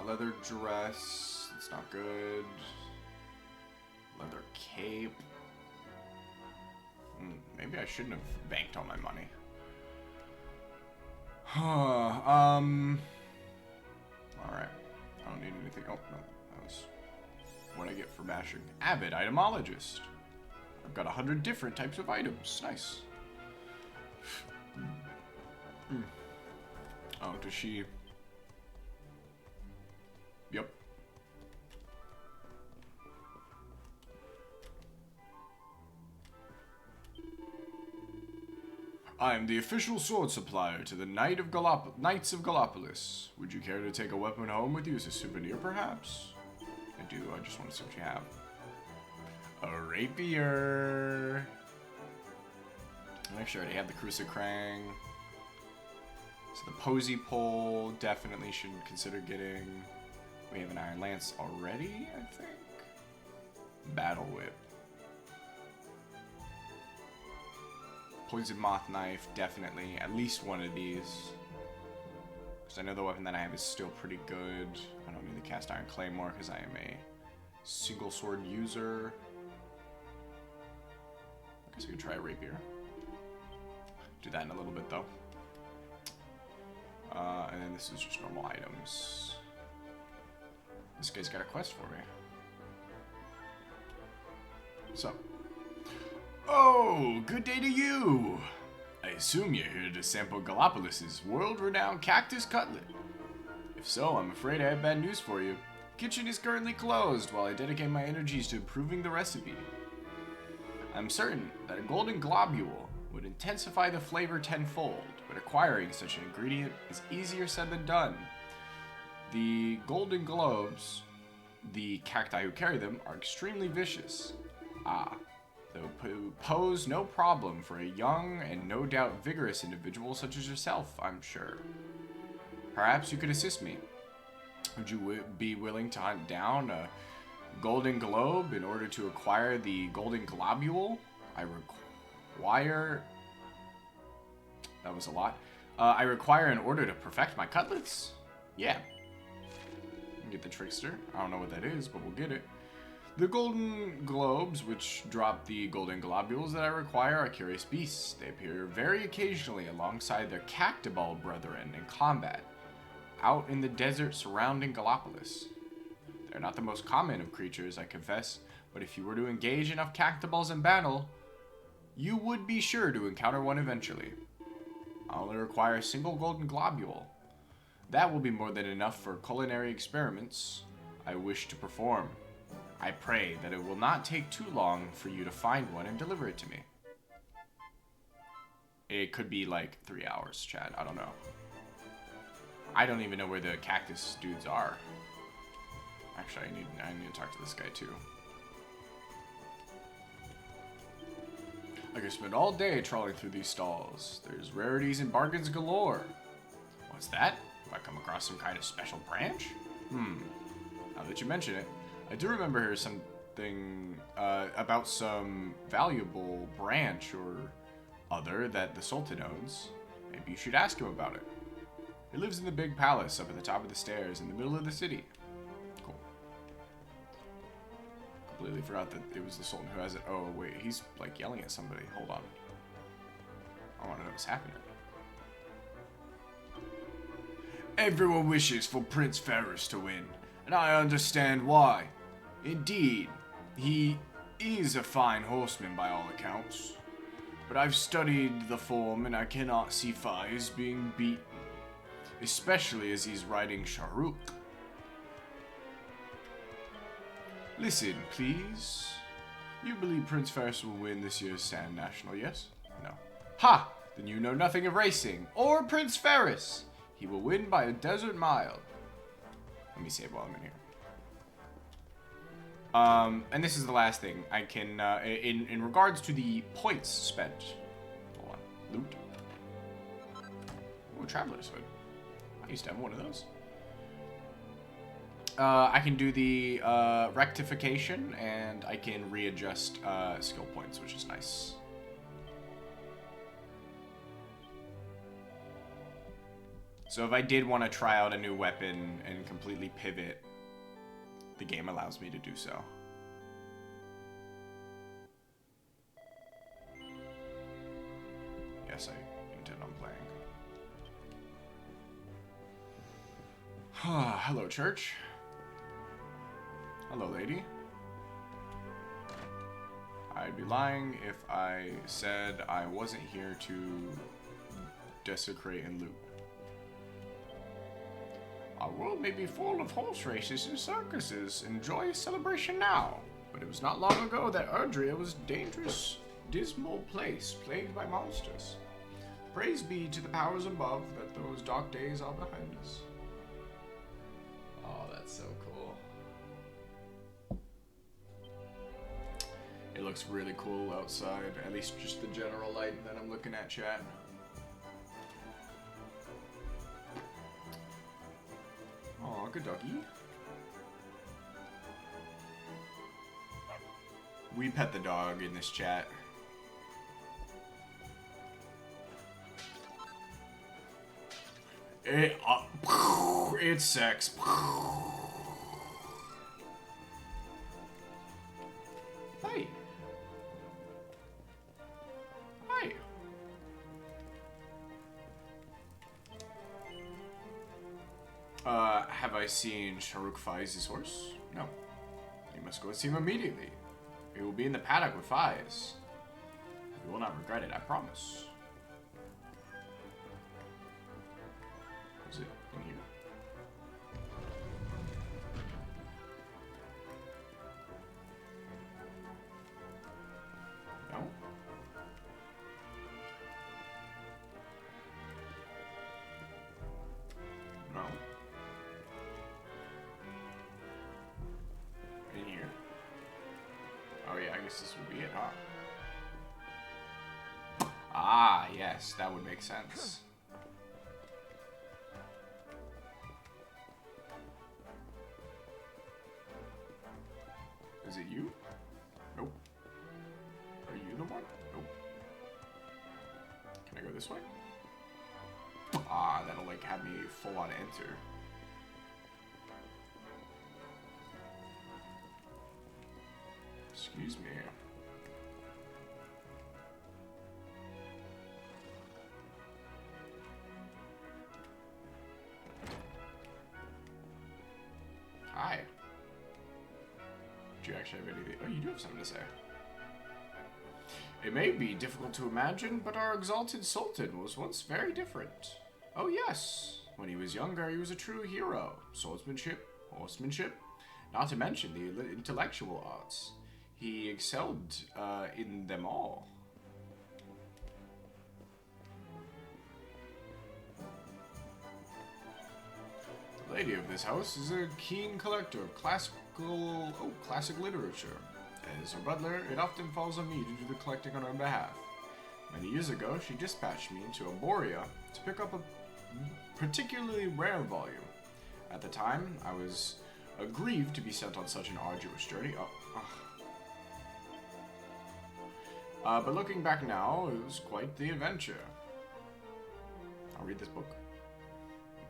Leather dress. That's not good. Leather cape. Maybe I shouldn't have banked all my money. Alright. I don't need anything. Oh, no. That was what I get for bashing. Avid itemologist. I've got 100 different types of items. Nice. Oh, does she... Yep. I am the official sword supplier to the Knights of Gallopolis. Would you care to take a weapon home with you as a souvenir, perhaps? I do. I just want to see what you have. A rapier. Make sure I already have the crucifrang. So the posy pole, definitely should consider getting. We have an iron lance already, I think. Battle whip. Poison moth knife, definitely. At least one of these. Because I know the weapon that I have is still pretty good. I don't need the cast iron claymore because I am a single sword user. I guess we could try a rapier. Do that in a little bit though. And then this is just normal items. This guy's got a quest for me. So. Oh, good day to you! I assume you're here to sample Gallopolis' world-renowned cactus cutlet. If so, I'm afraid I have bad news for you. The kitchen is currently closed while I dedicate my energies to improving the recipe. I'm certain that a golden globule would intensify the flavor tenfold, but acquiring such an ingredient is easier said than done. The golden globes, the cacti who carry them, are extremely vicious. Though pose no problem for a young and no doubt vigorous individual such as yourself, I'm sure. Perhaps you could assist me. Would you be willing to hunt down a golden globe in order to acquire the golden globule? I require... That was a lot. I require in order to perfect my cutlets? Yeah. Get the trickster. I don't know what that is, but we'll get it. The golden globes, which drop the golden globules that I require, are curious beasts. They appear very occasionally alongside their cactiball brethren in combat, out in the desert surrounding Gallopolis. They're not the most common of creatures, I confess, but if you were to engage enough cactiballs in battle, you would be sure to encounter one eventually. I only require a single golden globule. That will be more than enough for culinary experiments I wish to perform. I pray that it will not take too long for you to find one and deliver it to me. It could be like 3 hours, Chad. I don't know. I don't even know where the cactus dudes are. Actually, I need to talk to this guy too. I could spend all day trawling through these stalls. There's rarities and bargains galore. What's that? Have I come across some kind of special branch? Now that you mention it, I do remember hearing something about some valuable branch or other that the Sultan owns. Maybe you should ask him about it. He lives in the big palace up at the top of the stairs in the middle of the city. Cool. Completely forgot that it was the Sultan who has it. Oh, wait, he's like yelling at somebody. Hold on. I want to know what's happening. Everyone wishes for Prince Ferris to win, and I understand why. Indeed, he is a fine horseman by all accounts. But I've studied the form and I cannot see Faiz being beaten. Especially as he's riding Shahrukh. Listen, please. You believe Prince Ferris will win this year's Sand National, yes? No. Ha! Then you know nothing of racing, or Prince Ferris. He will win by a desert mile. Let me save while I'm in here. And this is the last thing. I can, in regards to the points spent. Hold on. Loot. Ooh, Traveler's Hood. I used to have one of those. I can do the rectification, and I can readjust skill points, which is nice. So if I did want to try out a new weapon and completely pivot, the game allows me to do so. Yes, I intend on playing. Hello, church. Hello, lady. I'd be lying if I said I wasn't here to desecrate and loot. Our world may be full of horse races and circuses. Enjoy a celebration now. But it was not long ago that Erdrea was a dangerous, dismal place plagued by monsters. Praise be to the powers above that those dark days are behind us. Oh, that's so cool. It looks really cool outside, at least just the general light that I'm looking at, chat. Aw, good doggy. We pet the dog in this chat. It's sex. Hey. Hi. Have I seen Shahrukh Faiz's horse? No. You must go see him immediately. He will be in the paddock with Faiz. You will not regret it, I promise. Is it in here? No? No? In here? Oh yeah, I guess this would be it, huh? Ah, yes, that would make sense. Is it you? Nope. Are you the one? Nope. Can I go this way? Ah, that'll like have me full on enter. Excuse me. Hi. Do you actually have anything? Oh, you do have something to say. It may be difficult to imagine, but our exalted Sultan was once very different. Oh yes, when he was younger, he was a true hero. Swordsmanship, horsemanship, not to mention the intellectual arts. He excelled in them all. The lady of this house is a keen collector of classic literature. As her butler, it often falls on me to do the collecting on her behalf. Many years ago, she dispatched me to Aboria to pick up a particularly rare volume. At the time, I was aggrieved to be sent on such an arduous journey. But looking back now, it was quite the adventure. I'll read this book.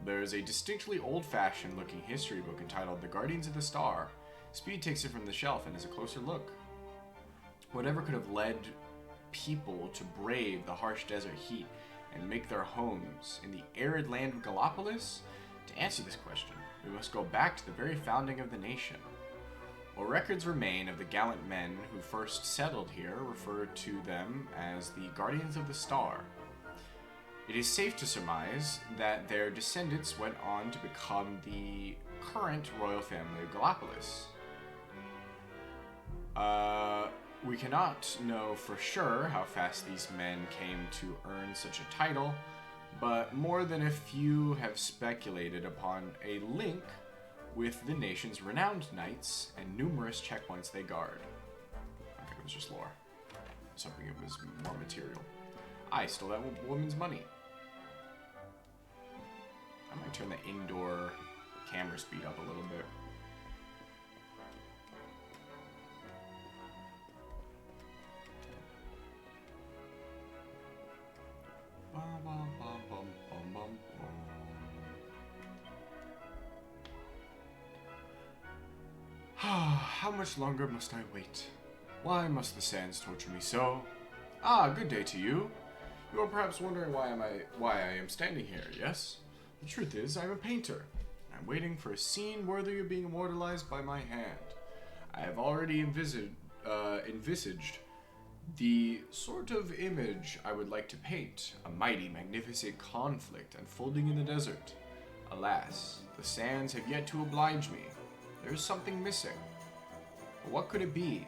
there is a distinctly old-fashioned looking history book entitled The Guardians of the Star. Speed takes it from the shelf and has a closer look. Whatever could have led people to brave the harsh desert heat and make their homes in the arid land of Gallipolis? To answer this question, we must go back to the very founding of the nation. What records remain of the gallant men who first settled here refer to them as the Guardians of the Star. It is safe to surmise that their descendants went on to become the current royal family of Gallipolis. We cannot know for sure how fast these men came to earn such a title, but more than a few have speculated upon a link with the nation's renowned knights and numerous checkpoints they guard. Okay, it was just lore. I was hoping it was more material. I stole that woman's money. I might turn the indoor camera speed up a little bit. How much longer must I wait? Why must the sands torture me so? Ah, good day to you. You are perhaps wondering why I am standing here, yes? The truth is, I am a painter. I'm waiting for a scene worthy of being immortalized by my hand. I have already envisaged the sort of image I would like to paint, a mighty, magnificent conflict unfolding in the desert. Alas, the sands have yet to oblige me. There is something missing. But what could it be?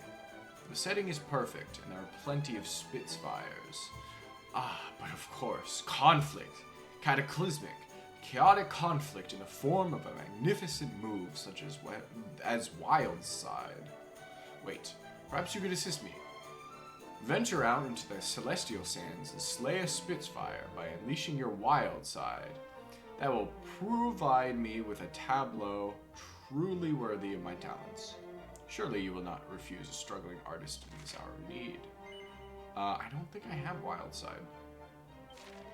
The setting is perfect, and there are plenty of spitfires. Ah, but of course, conflict, cataclysmic, chaotic conflict in the form of a magnificent move such as Wildside. Wait, perhaps you could assist me. Venture out into the celestial sands and slay a Spitfire by unleashing your wild side. That will provide me with a tableau truly worthy of my talents. Surely you will not refuse a struggling artist in this hour of need. I don't think I have wild side.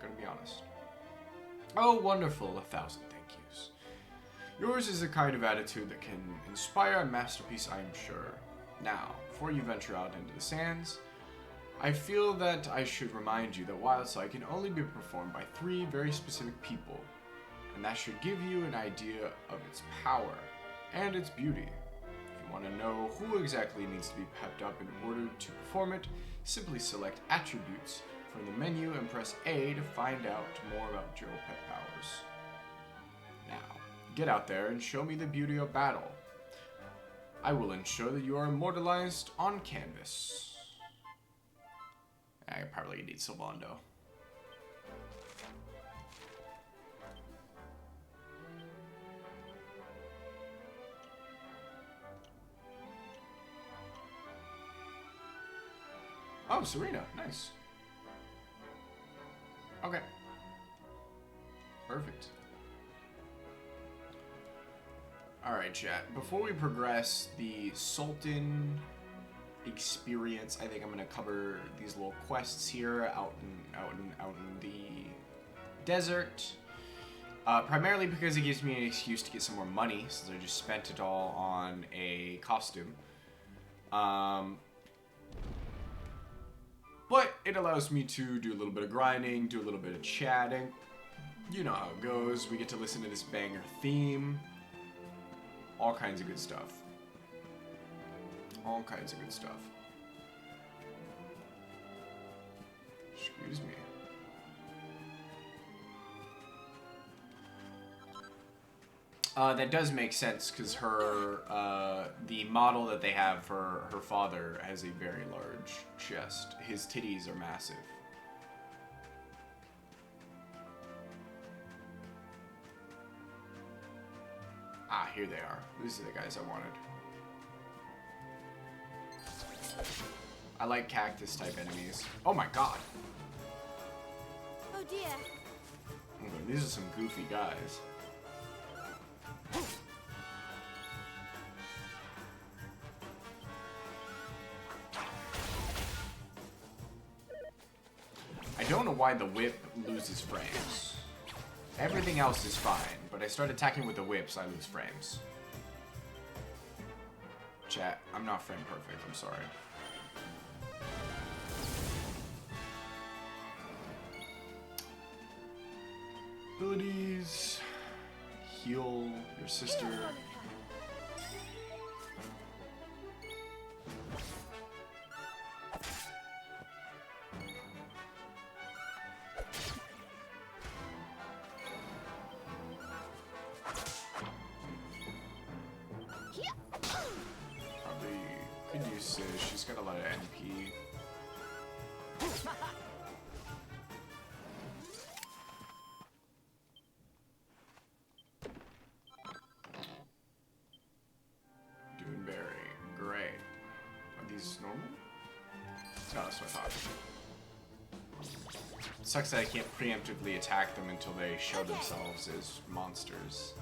Gonna be honest. Oh, wonderful, 1,000 thank yous. Yours is the kind of attitude that can inspire a masterpiece, I am sure. Now, before you venture out into the sands, I feel that I should remind you that Wildside can only be performed by 3 very specific people, and that should give you an idea of its power and its beauty. If you want to know who exactly needs to be pepped up in order to perform it, simply select Attributes from the menu and press A to find out more about your pet powers. Now, get out there and show me the beauty of battle. I will ensure that you are immortalized on canvas. I probably need Sylvando. Oh, Serena. Nice. Okay. Perfect. Alright, chat. Before we progress the Sultan experience, I think I'm going to cover these little quests here out in the desert. Primarily because it gives me an excuse to get some more money, since I just spent it all on a costume. But it allows me to do a little bit of grinding, do a little bit of chatting. You know how it goes. We get to listen to this banger theme. All kinds of good stuff. All kinds of good stuff. Excuse me. That does make sense, because the model that they have for her father has a very large chest. His titties are massive. Ah, here they are. These are the guys I wanted. I like cactus type enemies. Oh my god. Oh dear. Okay, these are some goofy guys. I don't know why the whip loses frames. Everything else is fine, but I start attacking with the whips, I lose frames. Chat, I'm not frame perfect, I'm sorry. Abilities. Heal your sister. Probably could use Sis. She's got a lot of NP. Great. Are these normal? No, that's what I thought. Sucks that I can't preemptively attack them until they show themselves as monsters.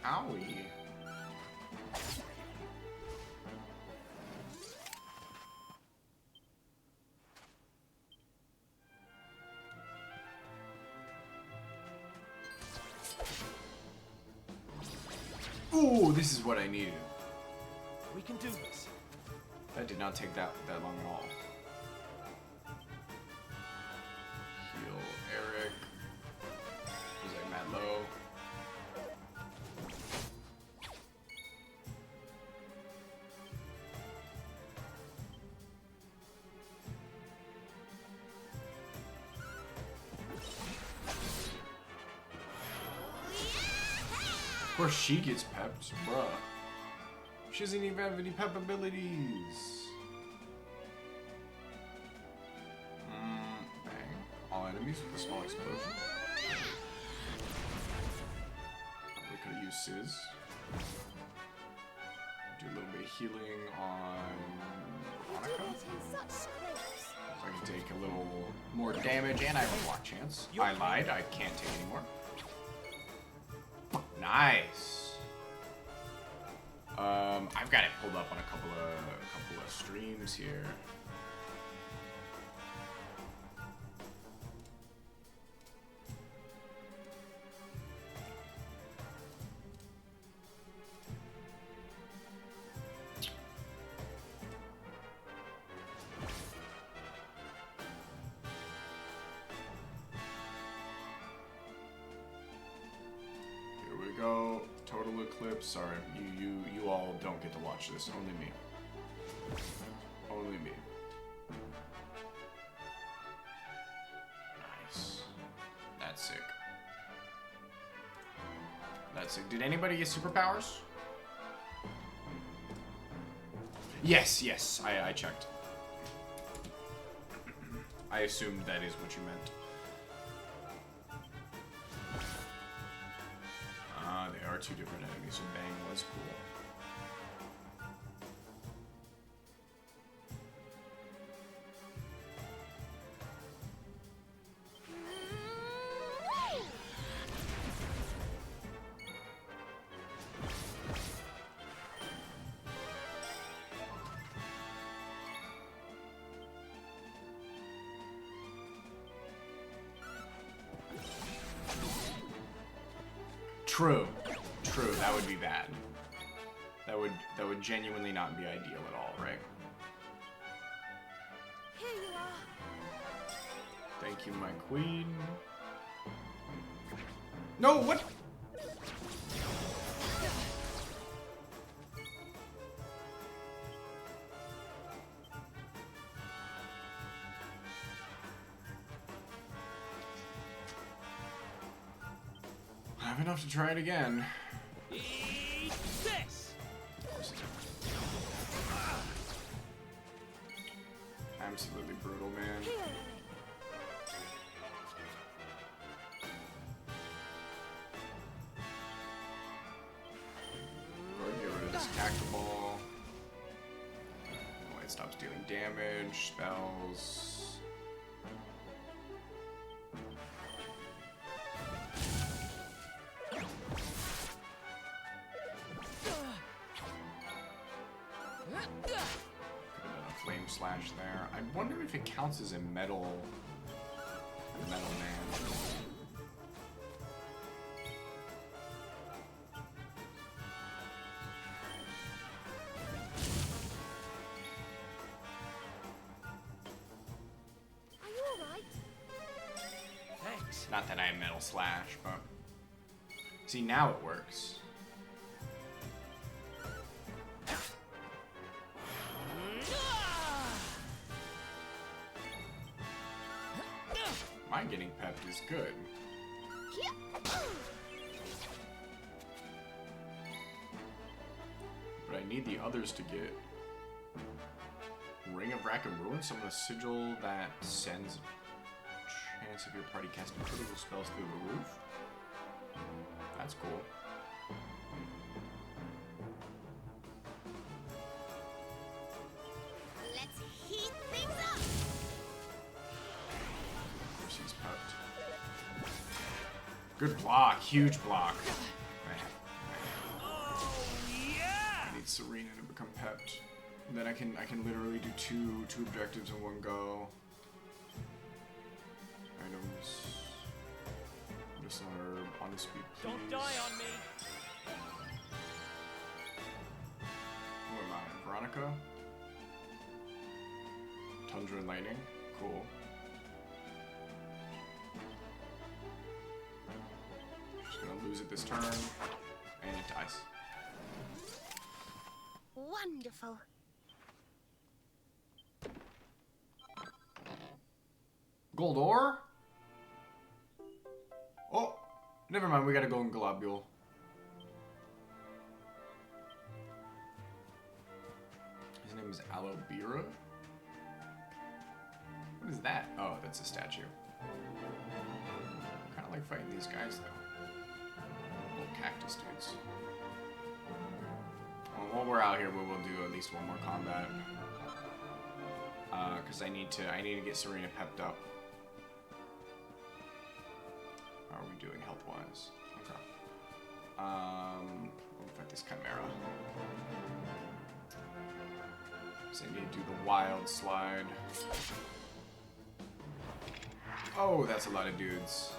Owie. Ooh, this is what I needed. We can do this. That did not take that long at all. Heal Eric. Was I mad low? Of course she gets pepped, bruh. She doesn't even have any pep abilities. Bang. All enemies with a small explosion. We could have used Sis. Do a little bit of healing on Monica. So I can take a little more damage and I have a block chance. I lied, I can't take any more. Nice. I've got it pulled up on a couple of streams here. Go total eclipse. Sorry, you all don't get to watch this. Only me. Only me. Nice. That's sick. That's sick. Did anybody get superpowers? Yes. I checked. I assumed that is what you meant. They are two different enemies, so Bang was cool. True, that would be bad. That would genuinely not be ideal at all, right? Here you are. Thank you, my queen. No, what? I have enough to try it again. Eat this! Absolutely brutal, man. attack the ball. Oh, it stops dealing damage. Spells. Could have done a flame slash there. I wonder if it counts as a metal man. Are you alright? Thanks. Not that I metal slash, but see, now it works. My getting pepped is good. But I need the others to get Ring of Rack and Ruin. Summon a sigil that sends a chance of your party casting critical spells through the roof. That's cool. Let's heat things up. She's pepped. Good block, huge block. I need Serena to become pepped. And then I can literally do two objectives in one go. Items. Just on the speed, please. Don't die on me. Who am I? Veronica? Tundra and Lightning. Cool. Just gonna lose it this turn. And it dies. Wonderful. Gold ore? Oh! Never mind, we got a golden globule. His name is Aloe Vera? What is that? Oh, that's a statue. Kinda like fighting these guys, though. Little cactus dudes. Well, while we're out here, we will do at least one more combat. Because I need to get Serena pepped up. How are we doing health-wise? Okay. We'll fight this Chimera. So I need to do the wild slide. Oh, that's a lot of dudes.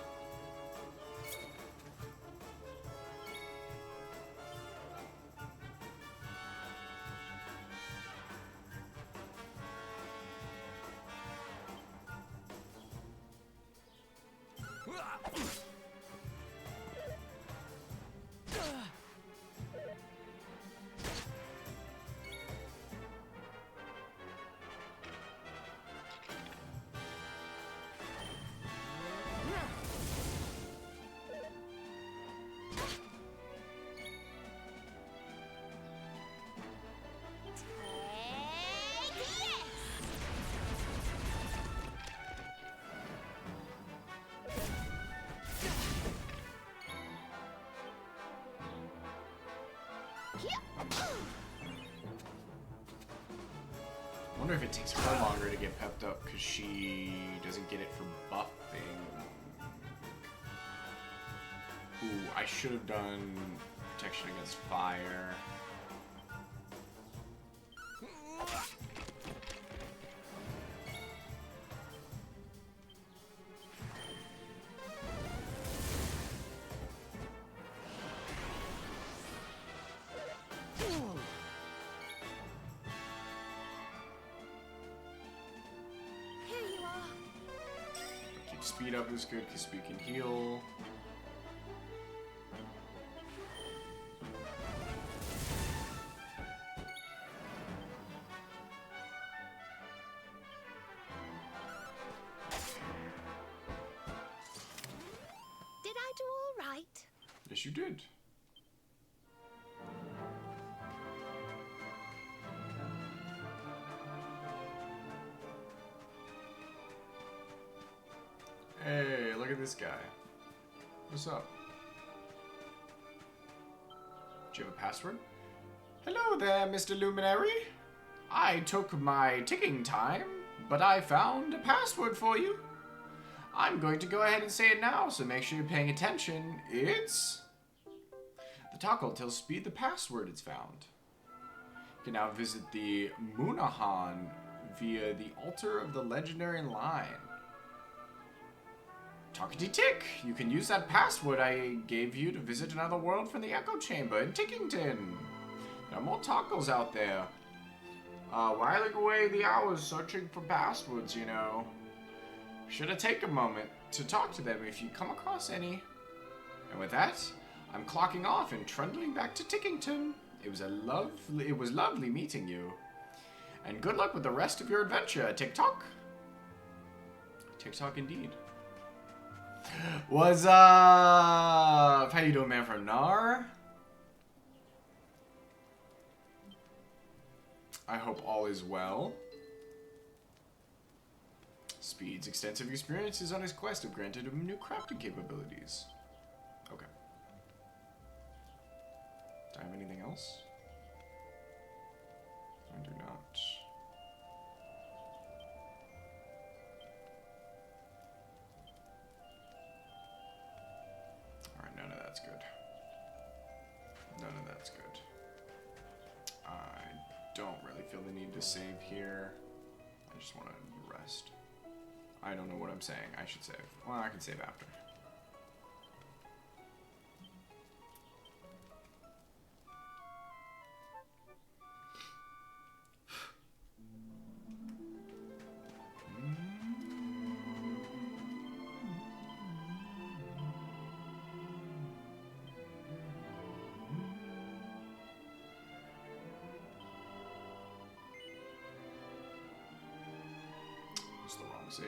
I wonder if it takes her longer to get pepped up because she doesn't get it for buffing. Ooh, I should have done protection against fire. Speed up is good because we can heal. Did I do all right? Yes, you did. Hey, look at this guy. What's up? Do you have a password? Hello there, Mr. Luminary. I took my ticking time, but I found a password for you. I'm going to go ahead and say it now, so make sure you're paying attention. It's... The toggle tells Speed the password it's found. You can now visit the Munahan via the altar of the legendary line. Talkity Tick, you can use that password I gave you to visit another world from the Echo Chamber in Tickington. There are more toggles out there. Whiling away the hours searching for passwords, you know. Should I take a moment to talk to them if you come across any? And with that, I'm clocking off and trundling back to Tickington. It was lovely meeting you. And good luck with the rest of your adventure, TikTok. TikTok indeed. What's up? How you doing, man from Nar? I hope all is well. Speed's extensive experiences on his quest have granted him new crafting capabilities. Okay. Do I have anything else? I do not. Alright, none of that's good. None of that's good. I don't really feel the need to save here. I just want to rest. I don't know what I'm saying. I should save. Well, I can save after. It's the wrong save.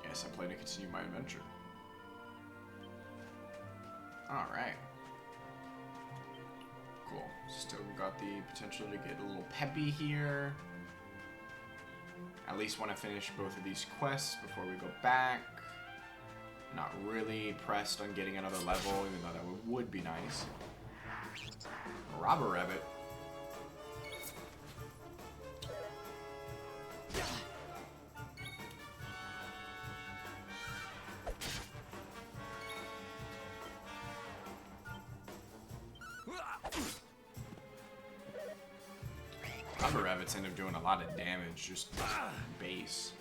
Yes, I'm planning to continue my adventure. Alright. Cool. Still got the potential to get a little peppy here. At least want to finish both of these quests before we go back. Not really pressed on getting another level, even though that would be nice. Robber Rabbit. Robber Rabbits end up doing a lot of damage, just base.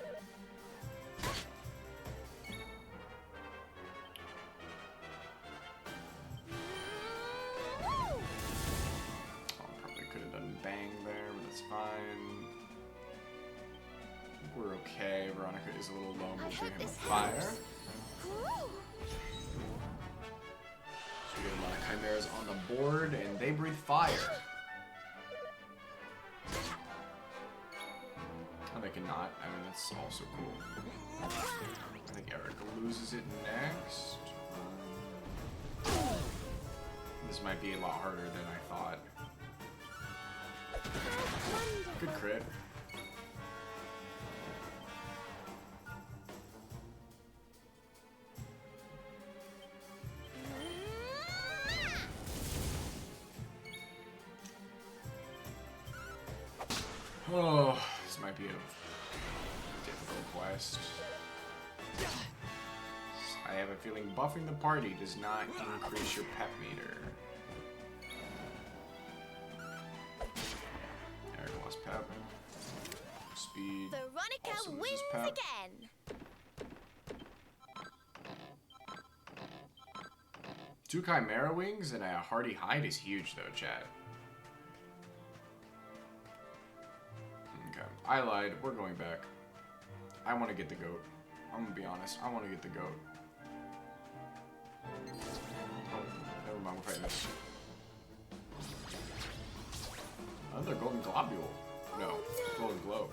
Oh, probably could have done bang there, but that's fine. I think we're okay. Veronica is a little low, but we'll do him with fire. So we get a lot of chimeras on the board, and they breathe fire. They cannot. I mean, that's also cool. I think Erica loses it next. This might be a lot harder than I thought. Good crit. Oh, this might be a difficult quest. I have a feeling buffing the party does not increase your pep meter. Eric lost pep. Speed. Veronica wins again. Two Chimera Wings and a Hardy Hide is huge though, chat. Okay, I lied. We're going back. I want to get the goat. I'm gonna be honest. I want to get the goat. Oh, never mind. We're fighting this. Another golden globule. No, golden globe.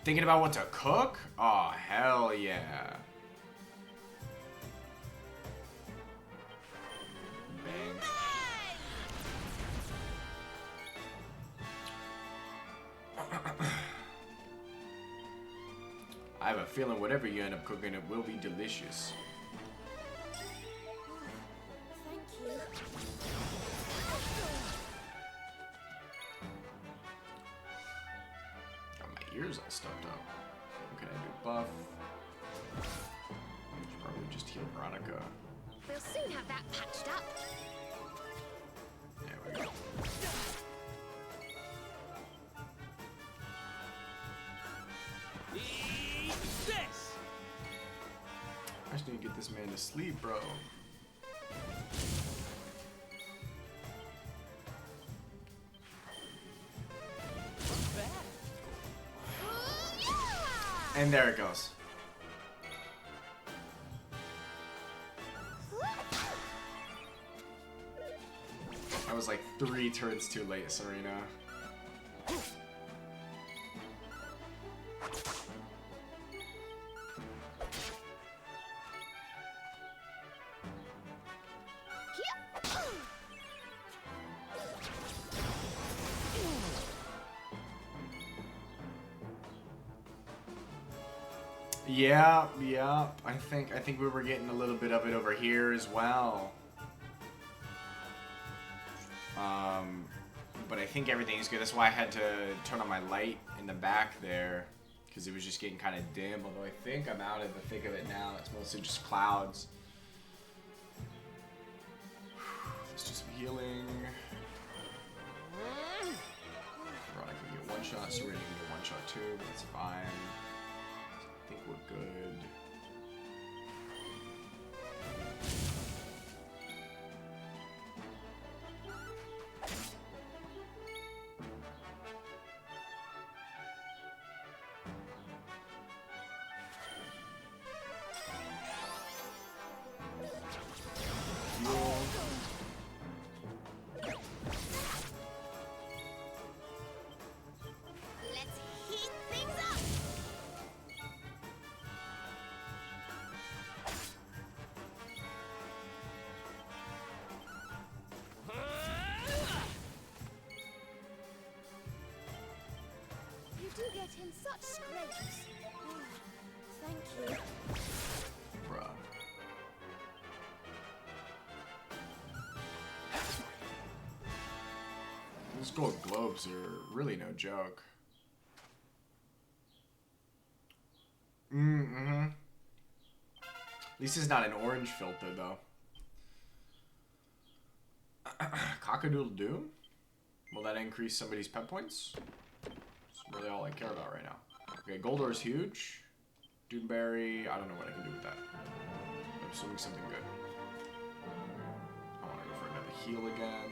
Thinking about what to cook? Oh, hell yeah. Bang. I have a feeling whatever you end up cooking, it will be delicious. Thank you. Got my ears all stuffed up. What can I do? Buff. Should probably just heal Veronica. We'll soon have that patched up. There we go. Eat this! I just need to get this man to sleep, bro. Not bad. And there it goes. I was like 3 turns too late, Serena. Yeah. I think we were getting a little bit of it over here as well. But I think everything's good. That's why I had to turn on my light in the back there, because it was just getting kind of dim. Although I think I'm out of the thick of it now. It's mostly just clouds. Let's do some healing. Veronica can get one shot. Serena can get one shot too. But that's fine. I think we're good. Let's heat things up. You do get in such scrapes. Oh, thank you. Bruh. Those gold globes are really no joke. Mm-hmm. At least it's not an orange filter, though. Cockadoodle Doom? Will that increase somebody's pet points? That's really all I care about right now. Okay, Goldor is huge. Doomberry, I don't know what I can do with that. I'm assuming something good. I want to go for another heal again.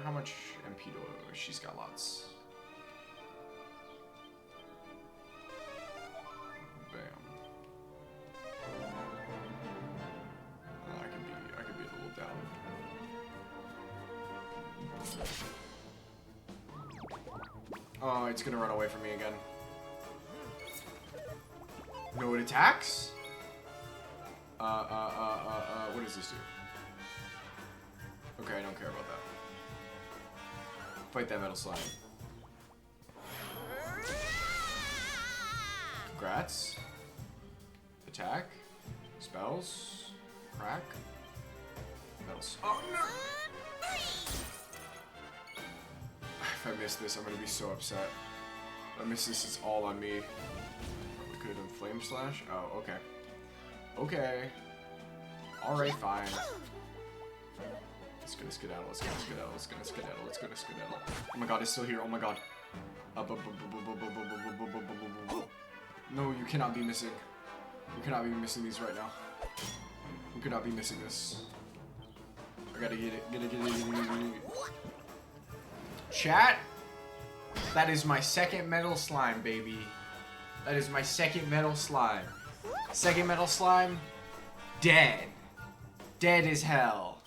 How much MP do she's got lots. Bam. I could be a little down. Oh, it's gonna run away from me again. No, it attacks? What does this do? Okay, I don't care about that. Fight that metal slime. Congrats. Attack. Spells. Crack. Metals. Oh no! If I miss this, I'm gonna be so upset. If I miss this, it's all on me. Probably could have done Flame Slash. Oh, okay. Okay. Alright, fine. Let's gonna skedaddle, let's gonna skedaddle, let's gonna skedaddle, let's gonna skedaddle. Oh my god, it's still here, oh my god. No, you cannot be missing. You cannot be missing these right now. You cannot be missing this. I gotta get it, get it. Chat? That is my second metal slime, baby. That is my second metal slime. Second metal slime, dead. Dead as hell.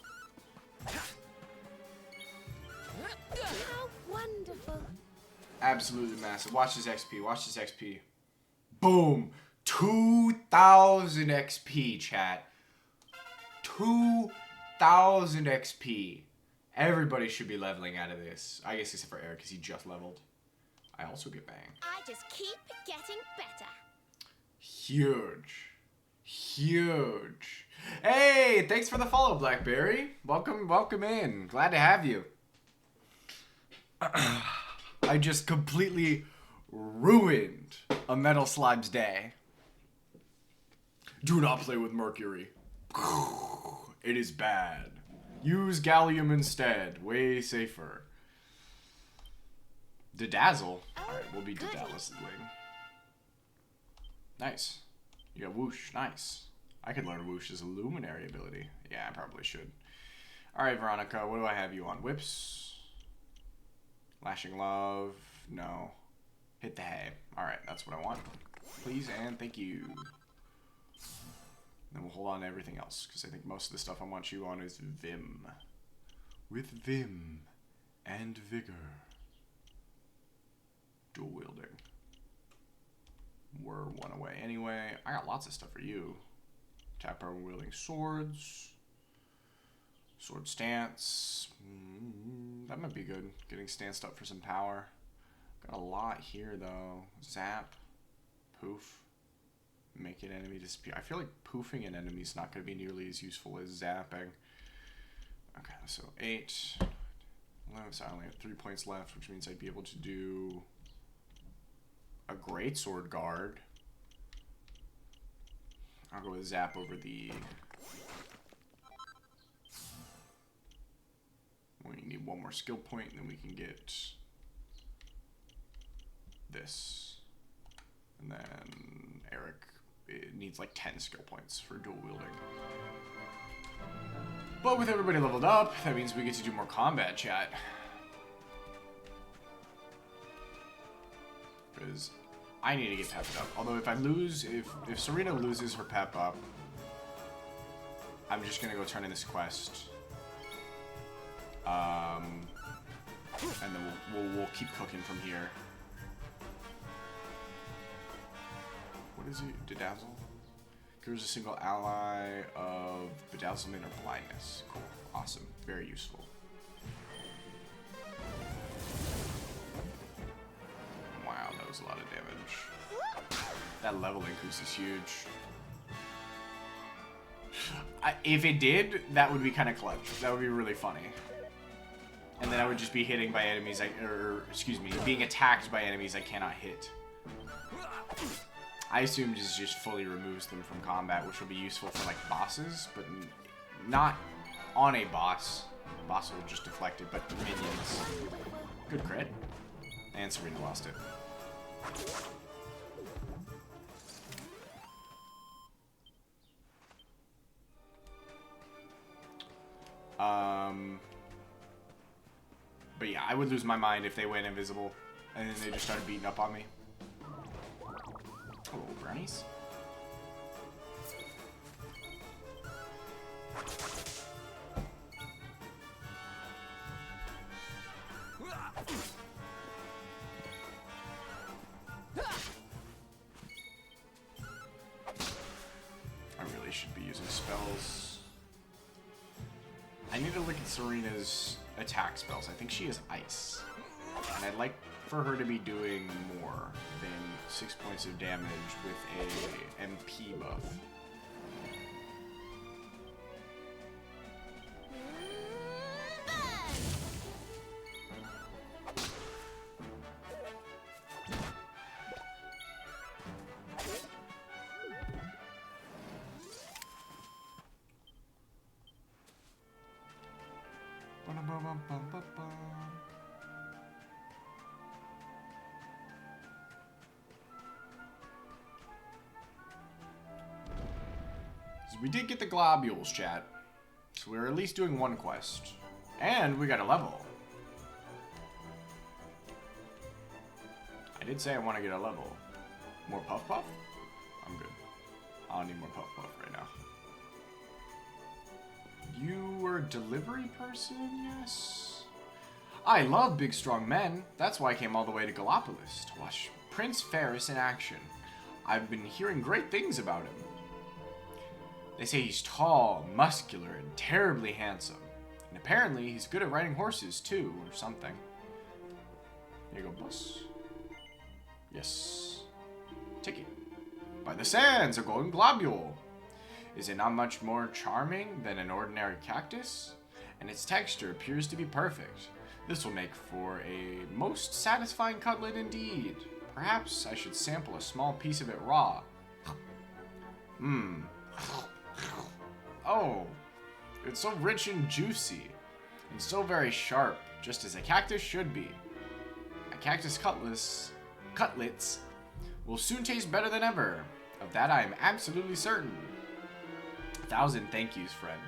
How wonderful. Absolutely massive. Watch this XP. Watch this XP. Boom. 2,000 XP, chat. 2,000 XP. Everybody should be leveling out of this. I guess except for Eric, because he just leveled. I also get bang. I just keep getting better. Huge. Huge. Hey, thanks for the follow, Blackberry. Welcome in. Glad to have you. I just completely ruined a Metal Slime's day. Do not play with mercury. It is bad. Use gallium instead. Way safer. Dazzle. Alright, we'll be dazzling. Nice. You got whoosh. Nice. I could learn whoosh as a luminary ability. Yeah, I probably should. Alright, Veronica, what do I have you on? Whips? Lashing love? No. Hit the hay. Alright, that's what I want. Please and thank you. Then we'll hold on to everything else, because I think most of the stuff I want you on is Vim. With Vim and Vigor. Dual wielding. We're one away anyway. I got lots of stuff for you. Tap power wielding swords. Sword stance. That might be good. Getting stanced up for some power. Got a lot here though. Zap. Poof. Make an enemy disappear. I feel like poofing an enemy is not going to be nearly as useful as zapping. Okay, so 8. 11, so I only have 3 points left, which means I'd be able to do a great sword guard. I'll go with zap over the... We need one more skill point, and then we can get this. And then Eric, it needs like 10 skill points for dual wielding. But with everybody leveled up, that means we get to do more combat, chat. Because I need to get pepped up. Although if I lose, if Serena loses her pep up, I'm just gonna go turn in this quest. And then we'll keep cooking from here. What is it? Dazzle? Cures a single ally of bedazzlement or blindness. Cool. Awesome. Very useful. Wow, that was a lot of damage. That level increase is huge. If it did, that would be kind of clutch. That would be really funny. And then I would just be hitting by enemies, being attacked by enemies I cannot hit. I assume this just fully removes them from combat, which will be useful for like bosses, but not on a boss. Boss will just deflect it, but minions. Good crit. And Serena lost it. But yeah, I would lose my mind if they went invisible and then they just started beating up on me. Hello, brownies. I really should be using spells. I need to look at Serena's attack spells. I think she has ice. And I'd like for her to be doing more than 6 points of damage with a MP buff. We did get the globules, chat. So we're at least doing one quest. And we got a level. I did say I want to get a level. More Puff Puff? I'm good. I don't need more Puff Puff right now. You were a delivery person? Yes. I love big strong men. That's why I came all the way to Gallipolis to watch Prince Ferris in action. I've been hearing great things about him. They say he's tall, muscular, and terribly handsome. And apparently he's good at riding horses too, or something. Here you go, boss. Yes. Ticket. By the sands, a golden globule. Is it not much more charming than an ordinary cactus? And its texture appears to be perfect. This will make for a most satisfying cutlet indeed. Perhaps I should sample a small piece of it raw. Mmm. Oh, it's so rich and juicy, and so very sharp, just as a cactus should be. A cactus cutlets will soon taste better than ever. Of that I am absolutely certain. 1,000 thank yous, friend.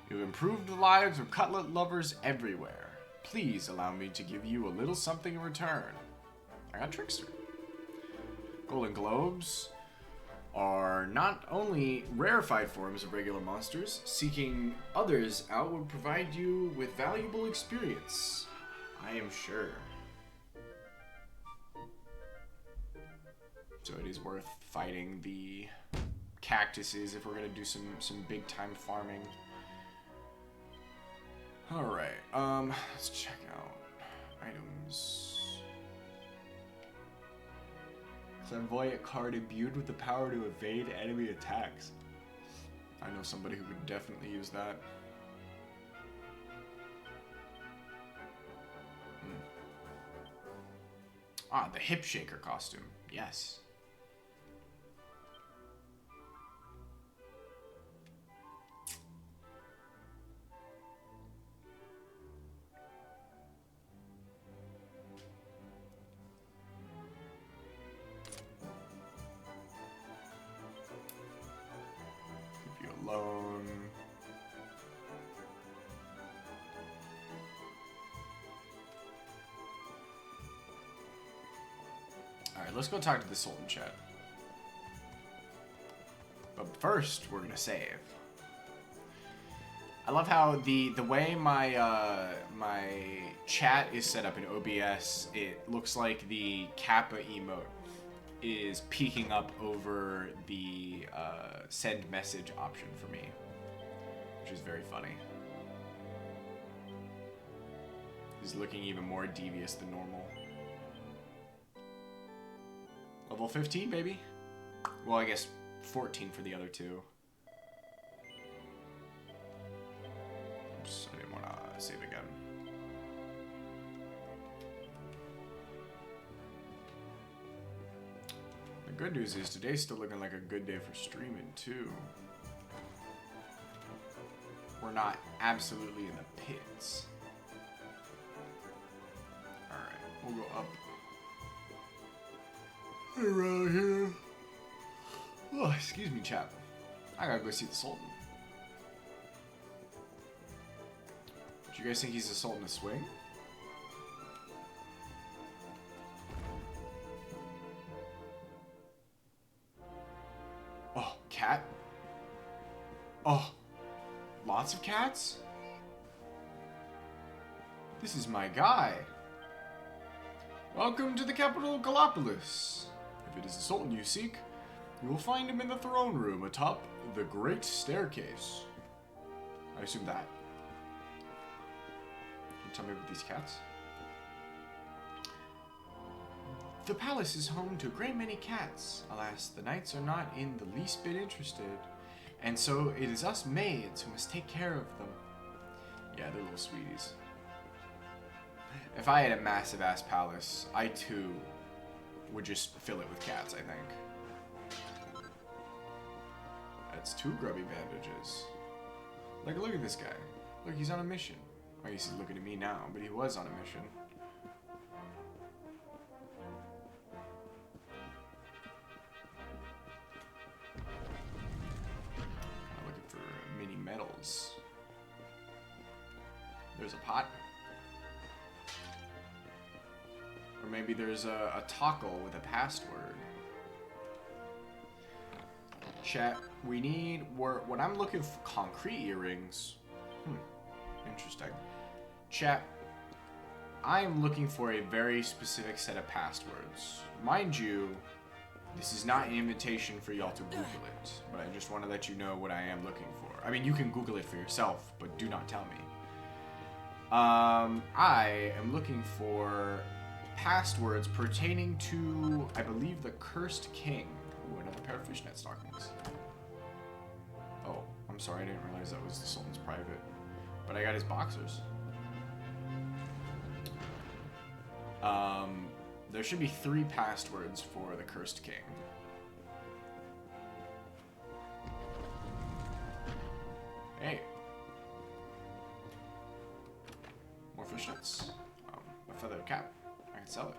You've improved the lives of cutlet lovers everywhere. Please allow me to give you a little something in return. I got Trickster. Golden Globes are not only rarefied forms of regular monsters, seeking others out would provide you with valuable experience. I am sure. So it is worth fighting the cactuses if we're gonna do some big time farming. Alright, let's check out items. Flamboyant card imbued with the power to evade enemy attacks. I know somebody who could definitely use that. Ah, the hip shaker costume. Yes. Alone. Alright, let's go talk to the Sultan chat. But first, we're gonna save. I love how the way my my chat is set up in OBS, it looks like the Kappa emote is peeking up over the send message option for me, which is very funny. He's looking even more devious than normal. Level 15, baby. Well, I guess 14 for the other two. Oops, I didn't want to save again. The good news is today's still looking like a good day for streaming too. We're not absolutely in the pits. Alright, we'll go up. Around here. Oh, excuse me, chap. I gotta go see the Sultan. Do you guys think he's the Sultan of Swing? Oh, cat? Oh, lots of cats? This is my guy. Welcome to the capital of Gallipolis. If it is the Sultan you seek, you will find him in the throne room atop the Great Staircase. I assume that. Can you tell me about these cats? The palace is home to a great many cats. Alas, the knights are not in the least bit interested, and so it is us maids who must take care of them. Yeah, they're little sweeties. If I had a massive ass palace, I too would just fill it with cats, I think. That's 2 grubby bandages. Like, look at this guy. Look, he's on a mission. I guess he's looking at me now, but he was on a mission. Kinda looking for mini medals. There's a pot. Or maybe there's a toggle with a password. Chat, we need, when I'm looking for concrete earrings. Interesting. Chat, I am looking for a very specific set of passwords. Mind you, this is not an invitation for y'all to Google it, but I just want to let you know what I am looking for. I mean, you can Google it for yourself, but do not tell me. I am looking for passwords pertaining to, I believe, the Cursed King. Ooh, another pair of fishnet stockings. Oh, I'm sorry, I didn't realize that was the Sultan's private. But I got his boxers. There should be 3 passwords for the Cursed King. Hey. More fishnets. A feathered cap. I can sell it.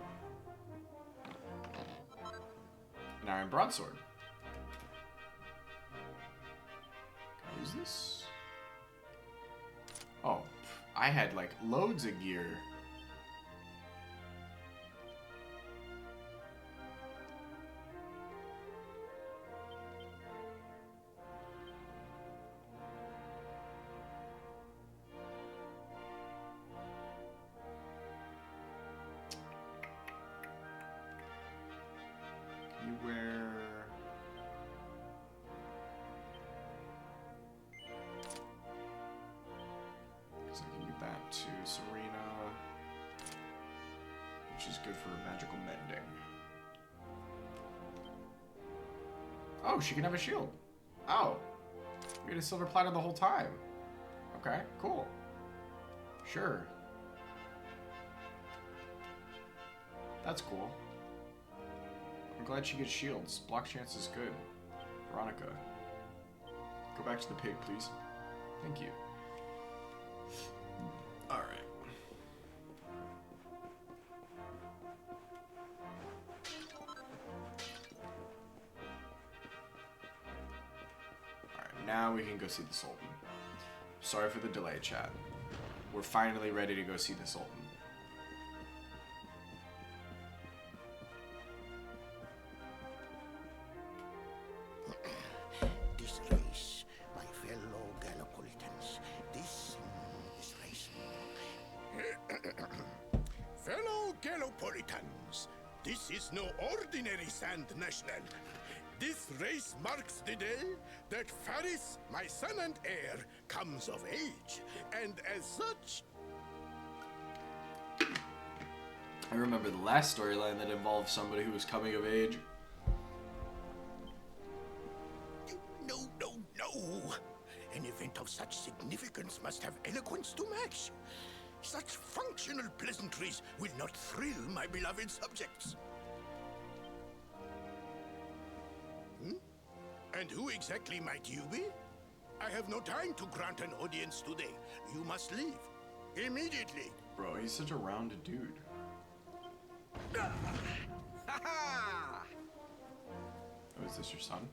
An iron broadsword. Can I use this? Oh, I had like loads of gear. You wear... Because I can give that to Serena, which is good for magical mending. Oh, she can have a shield. Oh. We had a silver platter the whole time. Okay, cool. Sure. That's cool. I'm glad she gets shields. Block chance is good. Veronica. Go back to the pig, please. Thank you. Alright. Alright, now we can go see the Sultan. Sorry for the delay, chat. We're finally ready to go see the Sultan. This race, my fellow Gallipolitans, this race. Fellow Gallipolitans, this is no ordinary Sand National. This race marks the day that Faris, my son and heir, comes of age, and as such... I remember the last storyline that involved somebody who was coming of age. No. An event of such significance must have eloquence to match. Such functional pleasantries will not thrill my beloved subjects. And who exactly might you be? I have no time to grant an audience today. You must leave. Immediately. Bro, he's such a rounded dude. Oh, is this your son?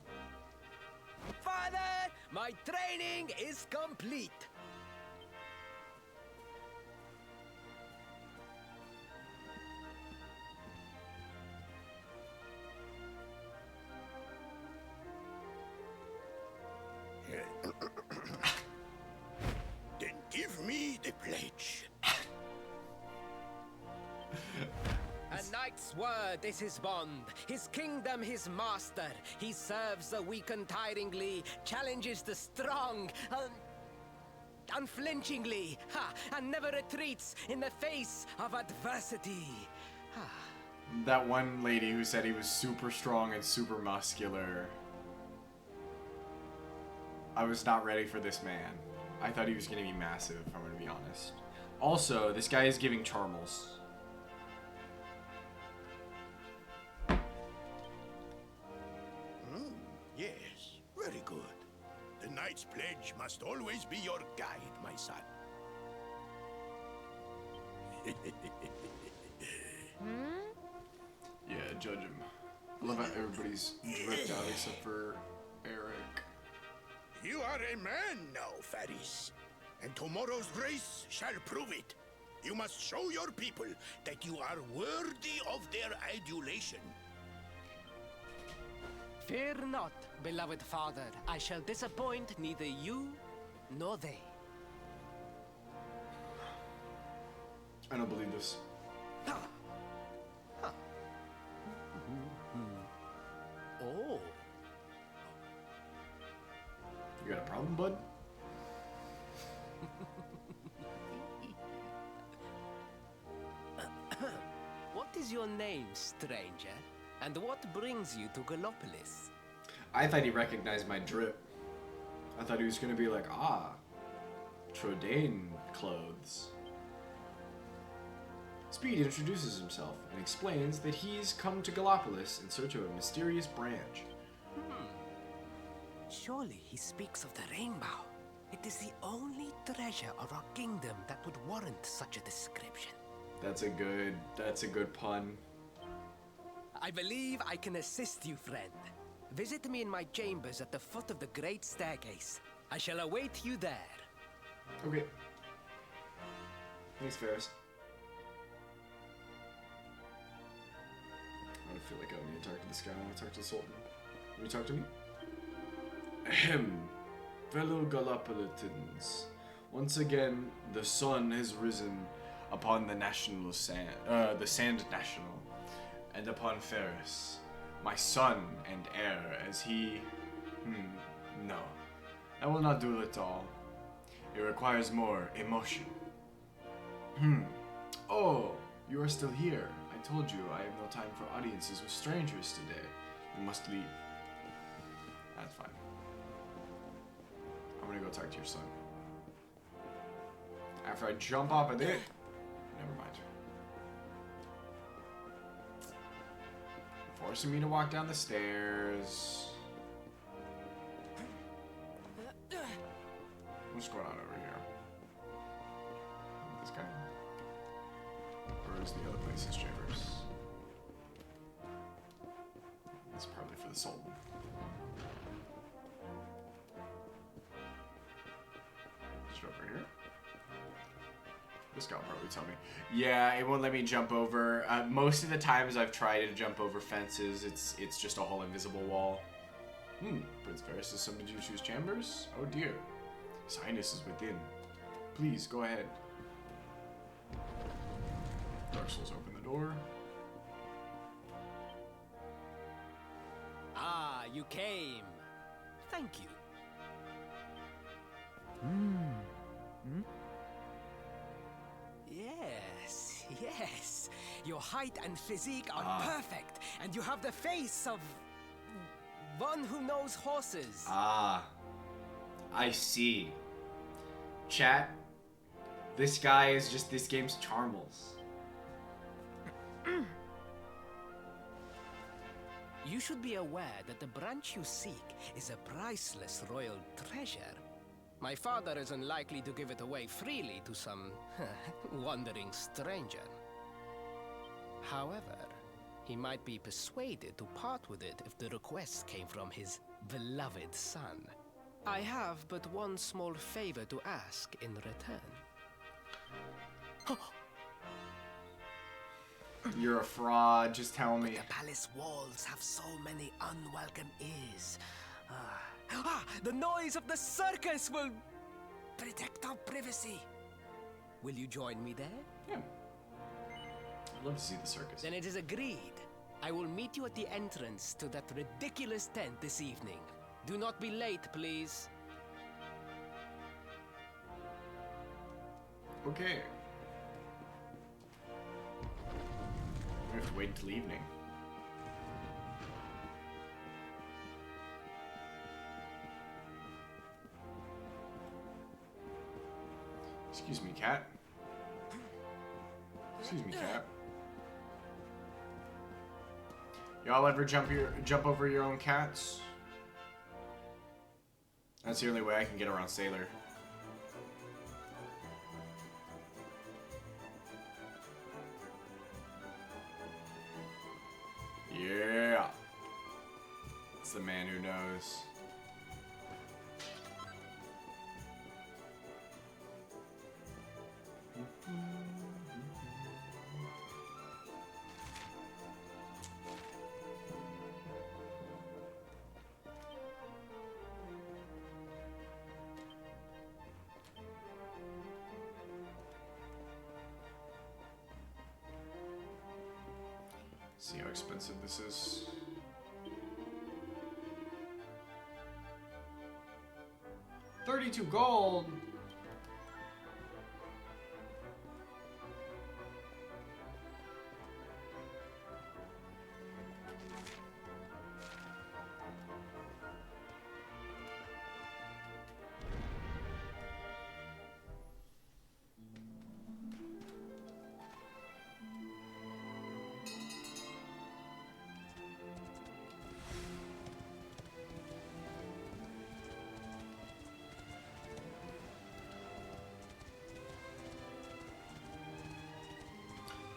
Father, my training is complete. Then give me the pledge. A knight's word is his bond, his kingdom his master. He serves the weak untiringly, challenges the strong, unflinchingly, and never retreats in the face of adversity. That one lady who said he was super strong and super muscular. I was not ready for this man. I thought he was going to be massive, if I'm going to be honest. Also, this guy is giving Charmels. Yes, very good. The knight's pledge must always be your guide, my son. Yeah, judge him. I love how everybody's dripped out except for Eric. You are a man now, Faris. And tomorrow's race shall prove it. You must show your people that you are worthy of their adulation. Fear not, beloved father. I shall disappoint neither you nor they. I don't believe this. bud? What is your name, stranger? And what brings you to Gallopolis? I thought he recognized my drip. I thought he was gonna be like, ah, Trodain clothes. Speed introduces himself and explains that he's come to Gallopolis in search of a mysterious branch. Surely he speaks of the rainbow. It is the only treasure of our kingdom that would warrant such a description. That's a good pun. I believe I can assist you, friend. Visit me in my chambers at the foot of the great staircase. I shall await you there. Okay. Thanks, Ferris. I feel like I need to talk to this guy. I want to talk to the Sultan. Will you talk to me? Ahem. Fellow Gallopolitans. Once again, the sun has risen upon the national sand, the Sand National, and upon Ferris, my son and heir, as he... no. I will not do it all. It requires more emotion. Oh, you are still here. I told you I have no time for audiences with strangers today. You must leave. That's fine. I'm gonna go talk to your son. After I jump off of it... Never mind. Forcing me to walk down the stairs. What's going on over here? This guy? Or is the other place's chambers? It's probably for the Sultan. Just over here. This guy will probably tell me. Yeah, it won't let me jump over. Most of the times I've tried to jump over fences, it's just a whole invisible wall. Prince Ferris has summoned you to his chambers? Oh dear. His Highness is within. Please, go ahead. Dark Souls, open the door. Ah, you came. Thank you. Yes. Your height and physique are perfect, and you have the face of one who knows horses. Ah, I see. Chat, this guy is just this game's Charmels. You should be aware that the branch you seek is a priceless royal treasure. My father is unlikely to give it away freely to some wandering stranger. However, he might be persuaded to part with it if the request came from his beloved son. I have but one small favor to ask in return. You're a fraud, just tell me. The palace walls have so many unwelcome ears. The noise of the circus will protect our privacy. Will you join me there? Yeah. I'd love to see the circus. Then it is agreed. I will meet you at the entrance to that ridiculous tent this evening. Do not be late, please. Okay. We have to wait until evening. Excuse me, cat. Excuse me, cat. Y'all ever jump over your own cats? That's the only way I can get around Sailor. Yeah. It's the man who knows. See how expensive this is. 32 gold.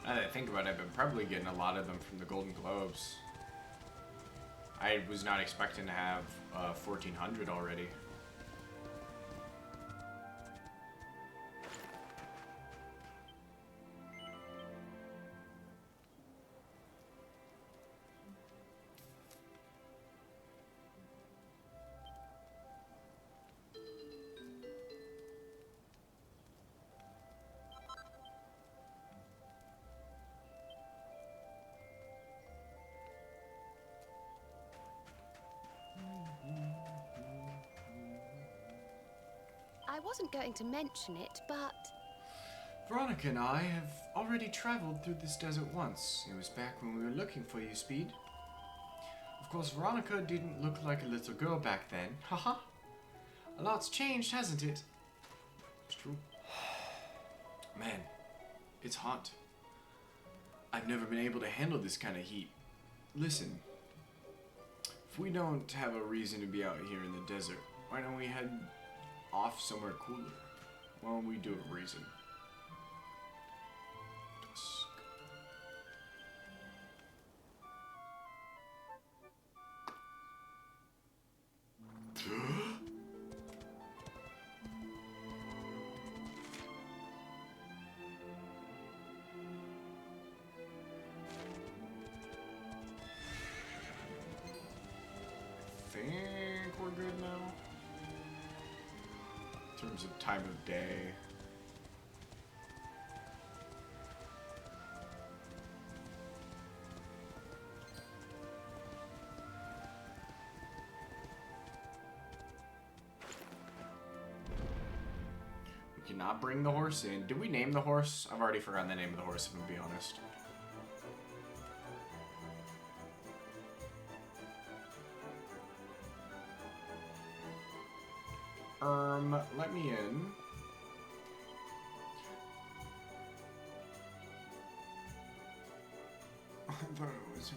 Now that I think about it, I've been probably getting a lot of them from the Golden Globes. I was not expecting to have 1,400 already. I wasn't going to mention it, but Veronica and I have already traveled through this desert once. It was back when we were looking for you, Speed. Of course, Veronica didn't look like a little girl back then. Haha. A lot's changed, hasn't it? It's true. Man, it's hot. I've never been able to handle this kind of heat. Listen, if we don't have a reason to be out here in the desert, why don't we head off somewhere cooler? Why don't we do a reason? Dusk. I think we're good now. In terms of time of day. We cannot bring the horse in. Did we name the horse? I've already forgotten the name of the horse, if I'm gonna be honest. Let me in. I thought it was...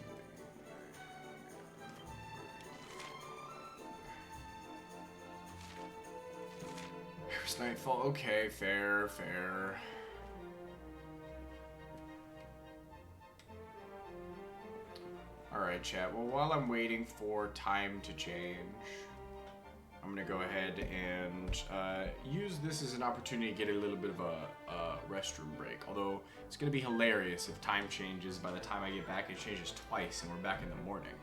Here's nightfall. Okay, fair, fair. Alright, chat. Well, while I'm waiting for time to change, I'm gonna go ahead and use this as an opportunity to get a little bit of a restroom break. Although it's gonna be hilarious if time changes. By the time I get back, it changes twice, and we're back in the morning.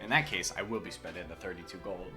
In that case, I will be spending the 32 gold.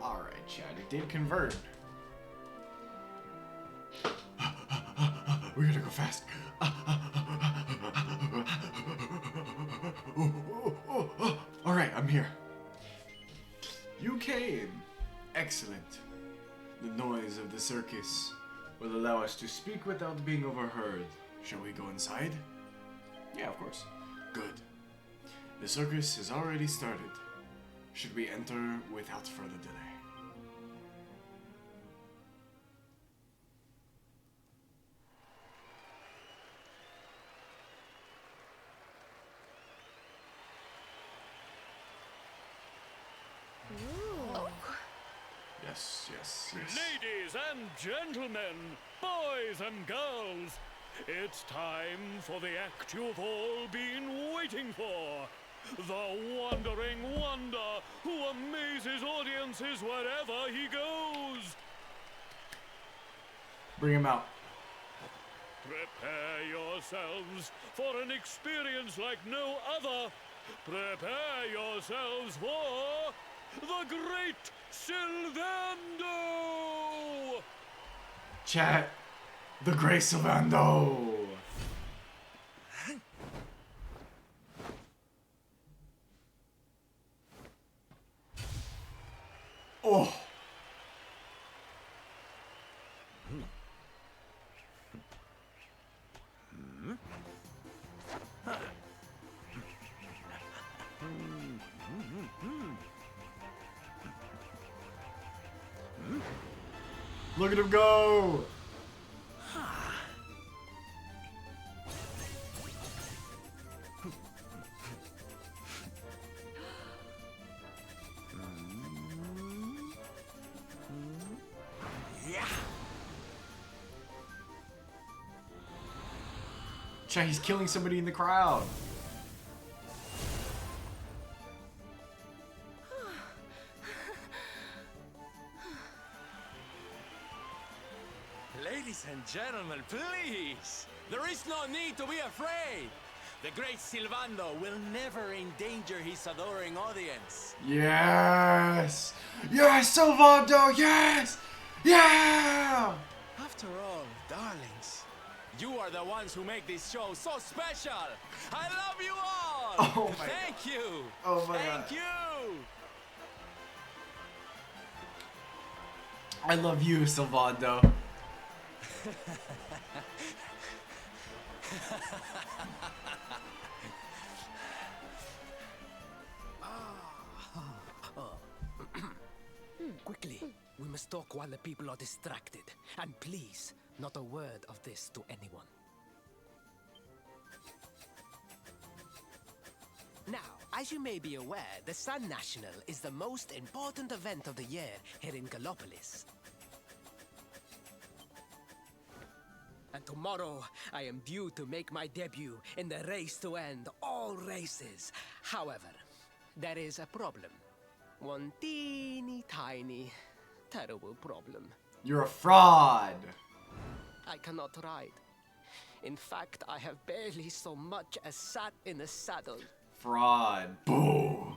Alright, Chad, it did convert. We gotta go fast. Alright, I'm here. You came. Excellent. The noise of the circus will allow us to speak without being overheard. Shall we go inside? Yeah, of course. Good. The circus has already started. Should we enter without further delay? Yes, yes, yes. Ladies and gentlemen, boys and girls, it's time for the act you've all been waiting for. The Wandering Wonder, who amazes audiences wherever he goes. Bring him out. Prepare yourselves for an experience like no other. Prepare yourselves for the Great Sylvando! Chat. The Great Sylvando. Oh. Look at him go! Chat, he's killing somebody in the crowd. Ladies and gentlemen, please! There is no need to be afraid! The great Sylvando will never endanger his adoring audience. Yes! Yes, Sylvando! Yes! Yeah! After all, darlings, you are the ones who make this show so special! I love you all! Oh my Thank you! Oh my Thank God. you! I love you, Sylvando. Quickly, we must talk while the people are distracted. And please, not a word of this to anyone. Now, as you may be aware, the Sun National is the most important event of the year here in Gallopolis. And tomorrow, I am due to make my debut in the race to end all races. However, there is a problem. One teeny tiny, terrible problem. You're a fraud. I cannot ride. In fact, I have barely so much as sat in a saddle. Fraud. Boom.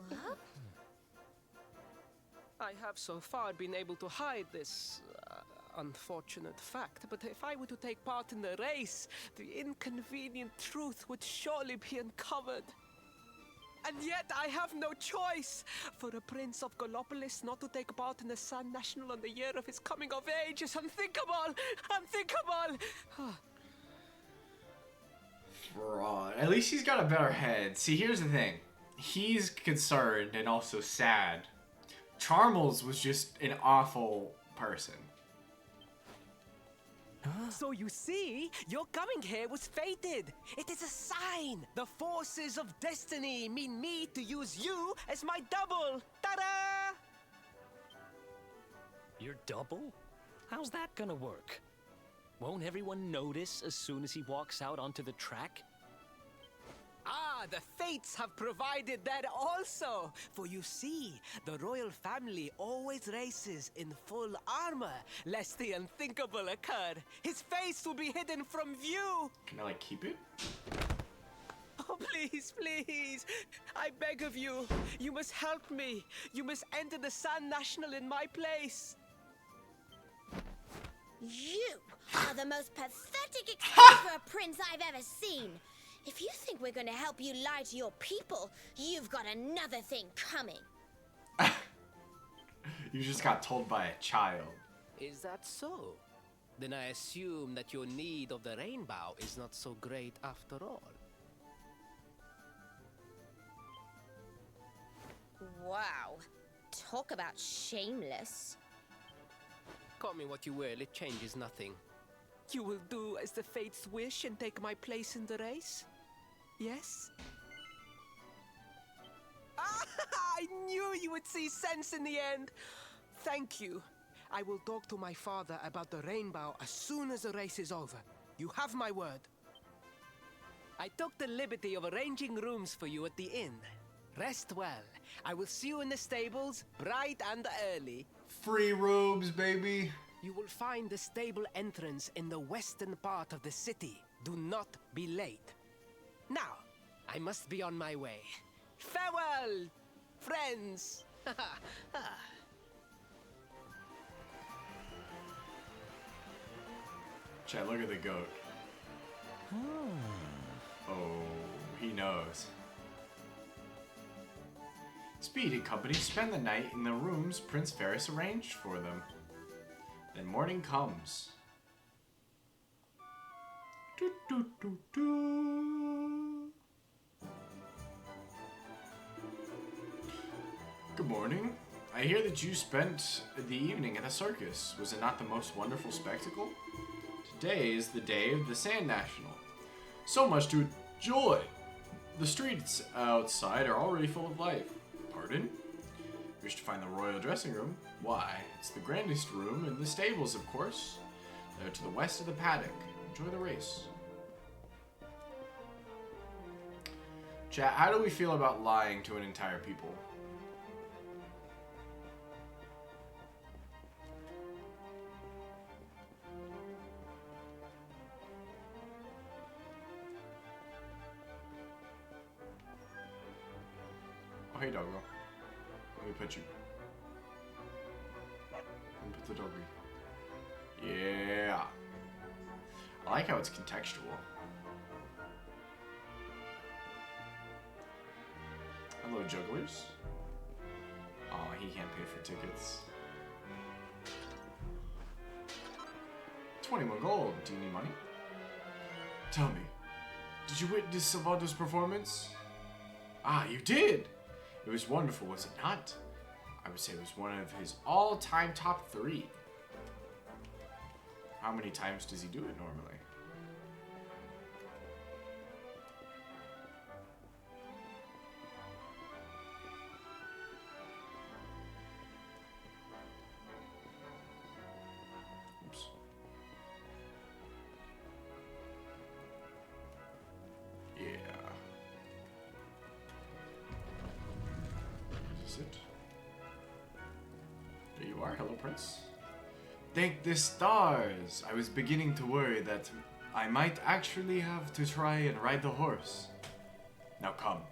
What? I have so far been able to hide this unfortunate fact, but if I were to take part in the race, the inconvenient truth would surely be uncovered. And yet I have no choice. For a prince of Gallopolis not to take part in the Sun National on the year of his coming of age is unthinkable! Unthinkable! Fraud. At least he's got a better head. See, here's the thing. He's concerned and also sad. Charmels was just an awful person. So you see, your coming here was fated. It is a sign. The forces of destiny mean me to use you as my double. Ta-da! Your double? How's that gonna work? Won't everyone notice as soon as he walks out onto the track? Ah, the fates have provided that also. For you see, the royal family always races in full armor, lest the unthinkable occur. His face will be hidden from view. Can I, like, keep it? Oh, Please, please, I beg of you. You must help me. You must enter the Sand National in my place. You are the most pathetic excuse for a prince I've ever seen. If you think we're going to help you lie to your people, you've got another thing coming. You just got told by a child. Is that so? Then I assume that your need of the rainbow is not so great after all. Wow. Talk about shameless. Call me what you will, it changes nothing. You will do as the fates wish and take my place in the race? Yes? I knew you would see sense in the end. Thank you. I will talk to my father about the rainbow as soon as the race is over. You have my word. I took the liberty of arranging rooms for you at the inn. Rest well. I will see you in the stables, bright and early. Free robes, baby. You will find the stable entrance in the western part of the city. Do not be late. Now, I must be on my way. Farewell, friends! Chat, look at the goat. Oh, he knows. Speed and company spend the night in the rooms Prince Ferris arranged for them. Then morning comes. Doo, doo, doo, doo. Good morning. I hear that you spent the evening at the circus. Was it not the most wonderful spectacle? Today is the day of the Sand National. So much to enjoy. The streets outside are already full of life. Pardon? Wish to find the royal dressing room? Why, it's the grandest room in the stables, of course. They're to the west of the paddock. Enjoy the race. Chat, how do we feel about lying to an entire people? Oh, hey, doggo. Let me put you. Let me put the doggy. Yeah. I like how it's contextual. Hello, jugglers. Oh, he can't pay for tickets. 21 gold. Do you need money? Tell me, did you witness Sylvando's performance? Ah, you did! It was wonderful, was it not? I would say it was one of his all-time top 3. How many times does he do it normally? Oops. Yeah. Is it? There you are. Hello, Prince. Thank the stars! I was beginning to worry that I might actually have to try and ride the horse. Now come.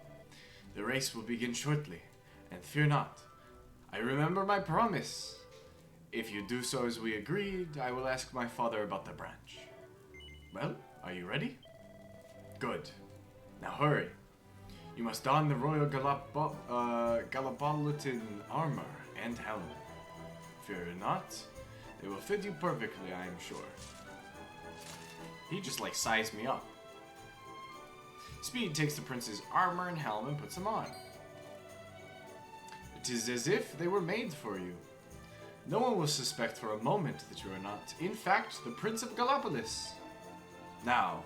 The race will begin shortly, and fear not. I remember my promise. If you do so as we agreed, I will ask my father about the branch. Well, are you ready? Good. Now hurry. You must don the royal Gallipolitan armor and helm. Fear not. They will fit you perfectly, I am sure. He just like sized me up. Speed takes the prince's armor and helm and puts them on. It is as if they were made for you. No one will suspect for a moment that you are not, in fact, the Prince of Gallipolis. Now,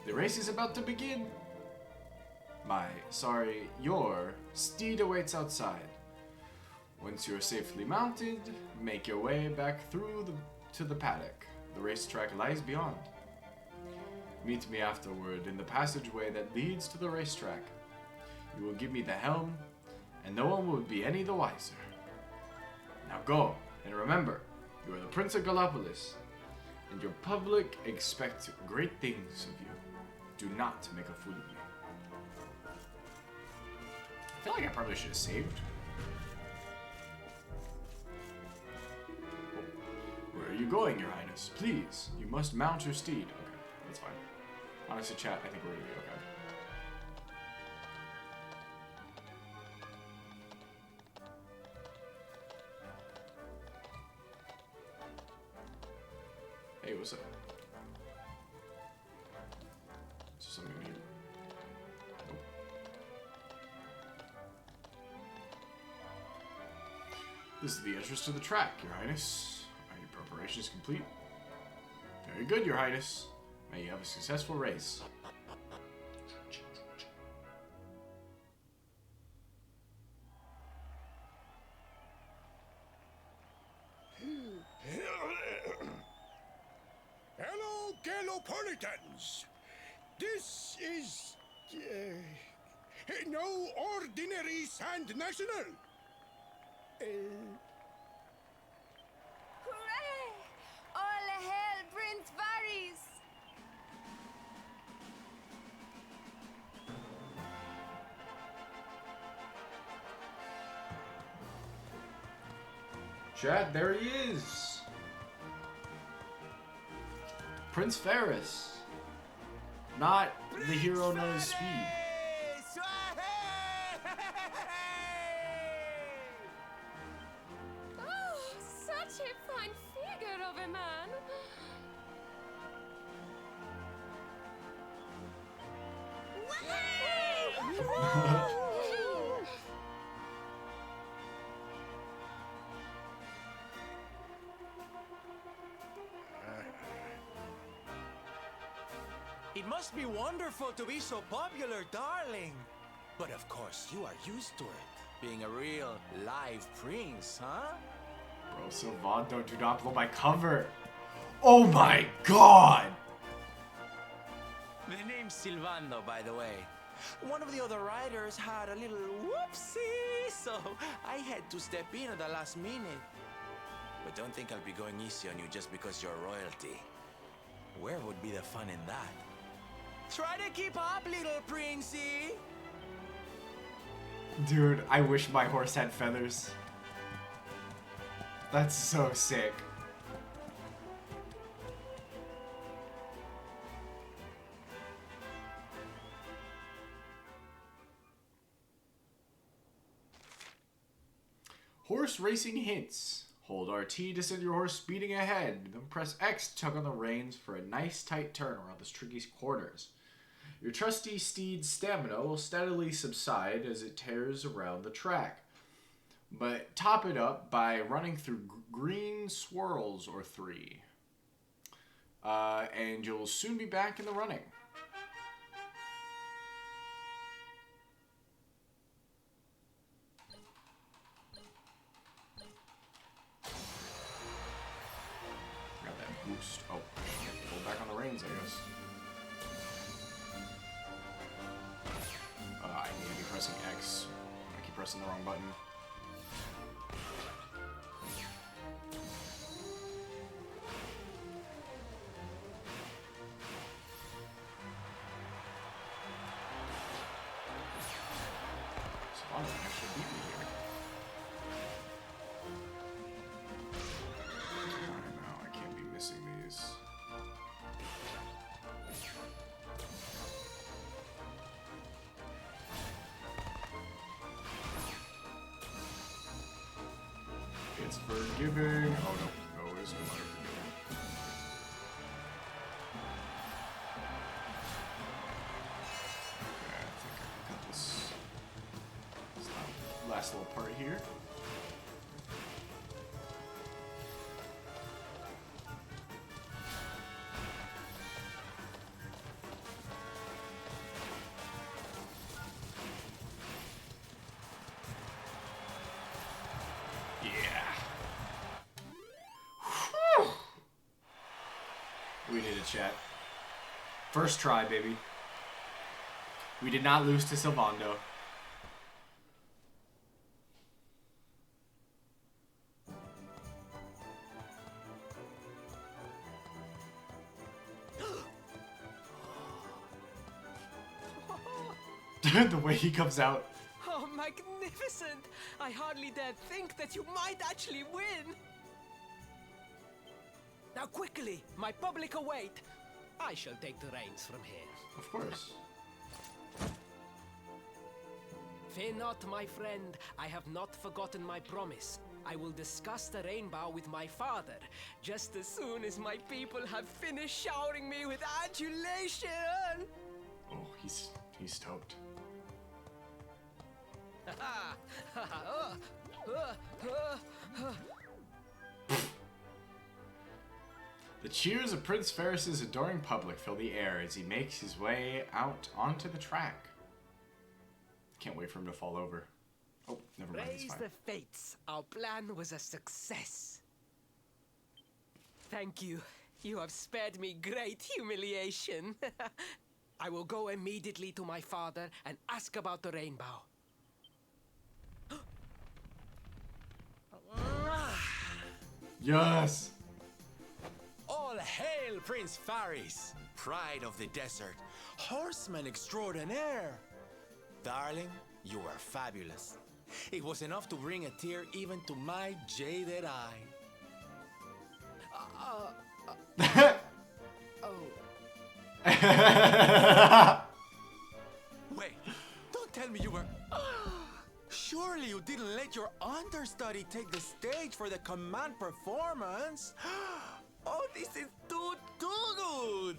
the race is about to begin. Your steed awaits outside. Once you are safely mounted, make your way back through to the paddock. The racetrack lies beyond. Meet me afterward in the passageway that leads to the racetrack. You will give me the helm, and no one will be any the wiser. Now go, and remember, you are the Prince of Gallipolis, and your public expect great things of you. Do not make a fool of me. feel like I probably should have saved. Where are you going, Your Highness? Please, you must mount your steed. Okay, that's fine. Honestly, chat, I think we're gonna be okay. Hey, what's up? Is there something new? Nope. This is the entrance to the track, Your Highness. Are your preparations complete? Very good, Your Highness. May you have a successful race. Hello, Galopolitans. This is no ordinary Sand National. Hooray! All hail Prince Varys! Chat, there he is! Prince Ferris. Not the hero known as Speed. Oh, such a fine figure of a man. It must be wonderful to be so popular, darling. But of course, you are used to it. Being a real live prince, huh? Bro, Sylvando, do not blow my cover. Oh my god! The name's Sylvando, by the way. One of the other riders had a little whoopsie, so I had to step in at the last minute. But don't think I'll be going easy on you just because you're royalty. Where would be the fun in that? Try to keep up, little princey. Dude, I wish my horse had feathers. That's so sick. Horse racing hints. Hold RT to send your horse speeding ahead. Then press X to tug on the reins for a nice tight turn around the tricky corners. Your trusty steed's stamina will steadily subside as it tears around the track. But top it up by running through green swirls or 3. And you'll soon be back in the running. Got that boost. Oh, pull back on the reins, I guess. I need to be pressing X. I keep pressing the wrong button. Sylvando actually beat me here. Alright, now I can't be missing these. It's forgiving. Oh no, no, it isn't forgiving. Okay, I think I can cut this last little part here. We did it, chat. First try, baby. We did not lose to Sylvando. The way he comes out. Oh, magnificent! I hardly dare think that you might actually win! Now quickly, my public await! I shall take the reins from here. Of course. Fear not, my friend. I have not forgotten my promise. I will discuss the rainbow with my father, just as soon as my people have finished showering me with adulation! Oh, he's stoked. The cheers of Prince Ferris's adoring public fill the air as he makes his way out onto the track. Can't wait for him to fall over. Oh, never mind, he's Praise fine. the fates. Our plan was a success. Thank you. You have spared me great humiliation. I will go immediately to my father and ask about the rainbow. Yes! All hail Prince Faris, pride of the desert, horseman extraordinaire. Darling, you are fabulous. It was enough to bring a tear even to my jaded eye. Wait, don't tell me you were... Surely you didn't let your understudy take the stage for the command performance? Oh, this is too good!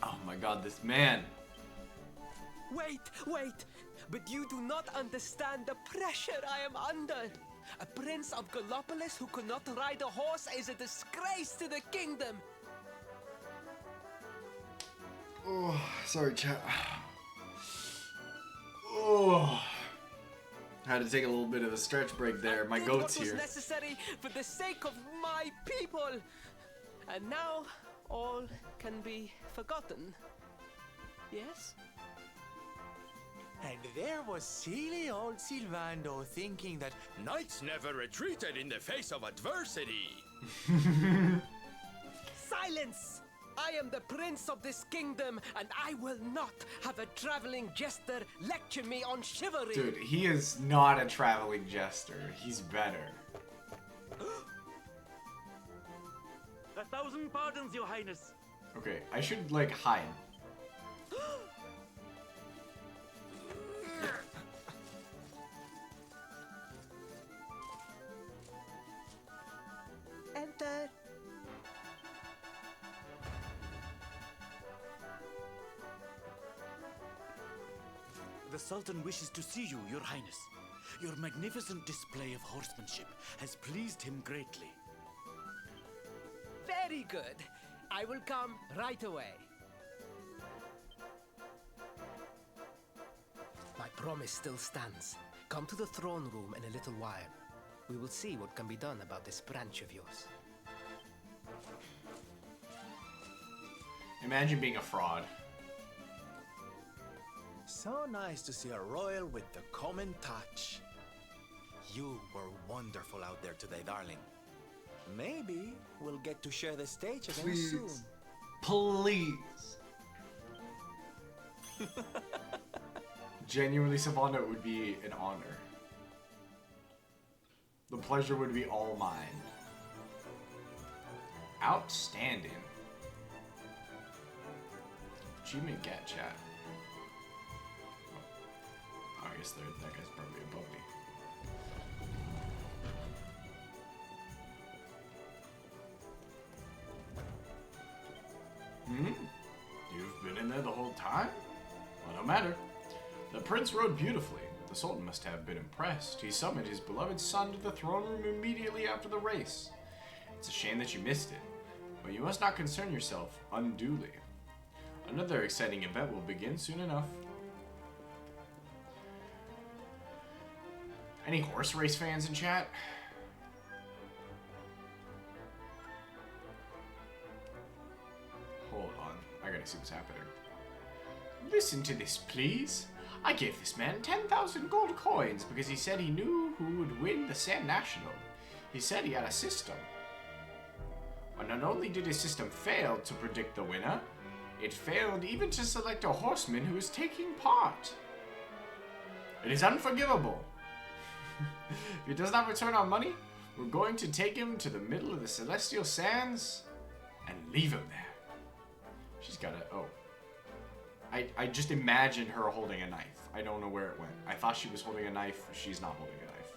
Oh my god, this man. Wait! But you do not understand the pressure I am under. A prince of Gallopolis who could not ride a horse is a disgrace to the kingdom. Oh, sorry, chat. Oh. Had to take a little bit of a stretch break there. My goat's What here. was necessary for the sake of my people. And now all can be forgotten. Yes? And there was silly old Sylvando thinking that knights never retreated in the face of adversity. Silence! I am the prince of this kingdom, and I will not have a traveling jester lecture me on chivalry. Dude, he is not a traveling jester. He's better. 1,000 pardons, your highness. Okay, I should, like, hide. Enter. The Sultan wishes to see you, your highness. Your magnificent display of horsemanship has pleased him greatly. Very good. I will come right away. My promise still stands. Come to the throne room in a little while. We will see what can be done about this branch of yours. Imagine being a fraud. So nice to see a royal with the common touch. You were wonderful out there today, darling. Maybe we'll get to share the stage again soon. Please. Genuinely, Sylvando, it would be an honor. The pleasure would be all mine. Outstanding. Achievement get chat. Oh, I guess that guy's probably above me. You've been in there the whole time? Well, no matter. The prince rode beautifully. The Sultan must have been impressed. He summoned his beloved son to the throne room immediately after the race. It's a shame that you missed it, but you must not concern yourself unduly. Another exciting event will begin soon enough. Any horse race fans in chat? Hold on, I gotta see what's happening. Listen to this, please. I gave this man 10,000 gold coins because he said he knew who would win the Sand National. He said he had a system. But not only did his system fail to predict the winner, it failed even to select a horseman who was taking part. It is unforgivable. If he does not return our money, we're going to take him to the middle of the celestial sands and leave him there. She's got a... Oh. I just imagined her holding a knife. I don't know where it went. I thought she was holding a knife. She's not holding a knife.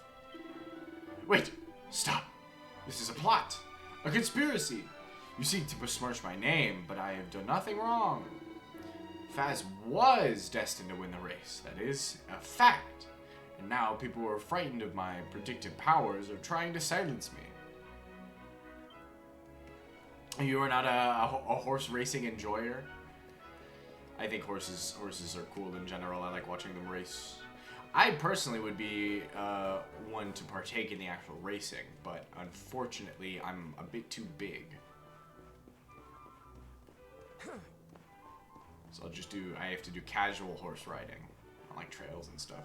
Wait! Stop! This is a plot. A conspiracy. You seek to besmirch my name, but I have done nothing wrong. Faz was destined to win the race. That is a fact. And now people who are frightened of my predictive powers are trying to silence me. You are not a horse racing enjoyer? I think horses are cool in general. I like watching them race. I personally would be one to partake in the actual racing, but unfortunately, I'm a bit too big. So I have to do casual horse riding on like trails and stuff.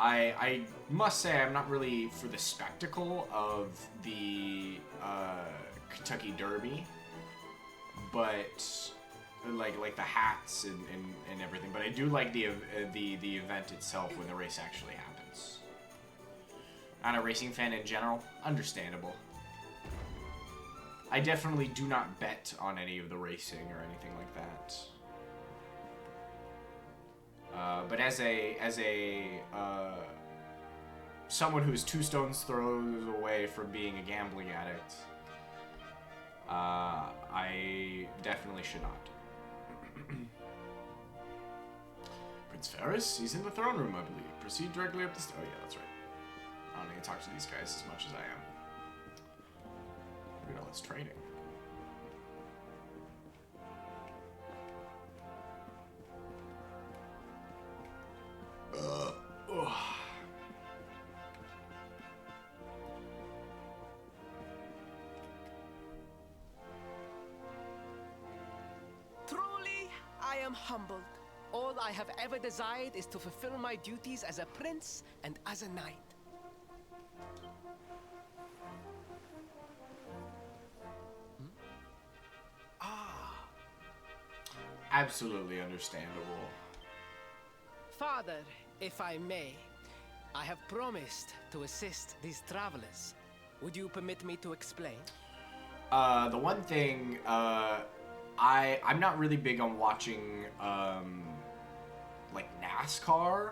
I must say I'm not really for the spectacle of the Kentucky Derby, but like the hats and everything. But I do like the event itself when the race actually happens. Not a racing fan in general, understandable. I definitely do not bet on any of the racing or anything like that. But as someone who's 2 stones throws away from being a gambling addict, I definitely should not. Prince Ferris, he's in the throne room, I believe. Proceed directly up the stairs. Oh yeah, that's right. I don't need to talk to these guys as much as I am. Look at all this training. Truly, I am humbled. All I have ever desired is to fulfill my duties as a prince and as a knight. Absolutely understandable. Father, if I may, I have promised to assist these travelers. Would you permit me to explain? The one thing, I'm not really big on watching, like NASCAR.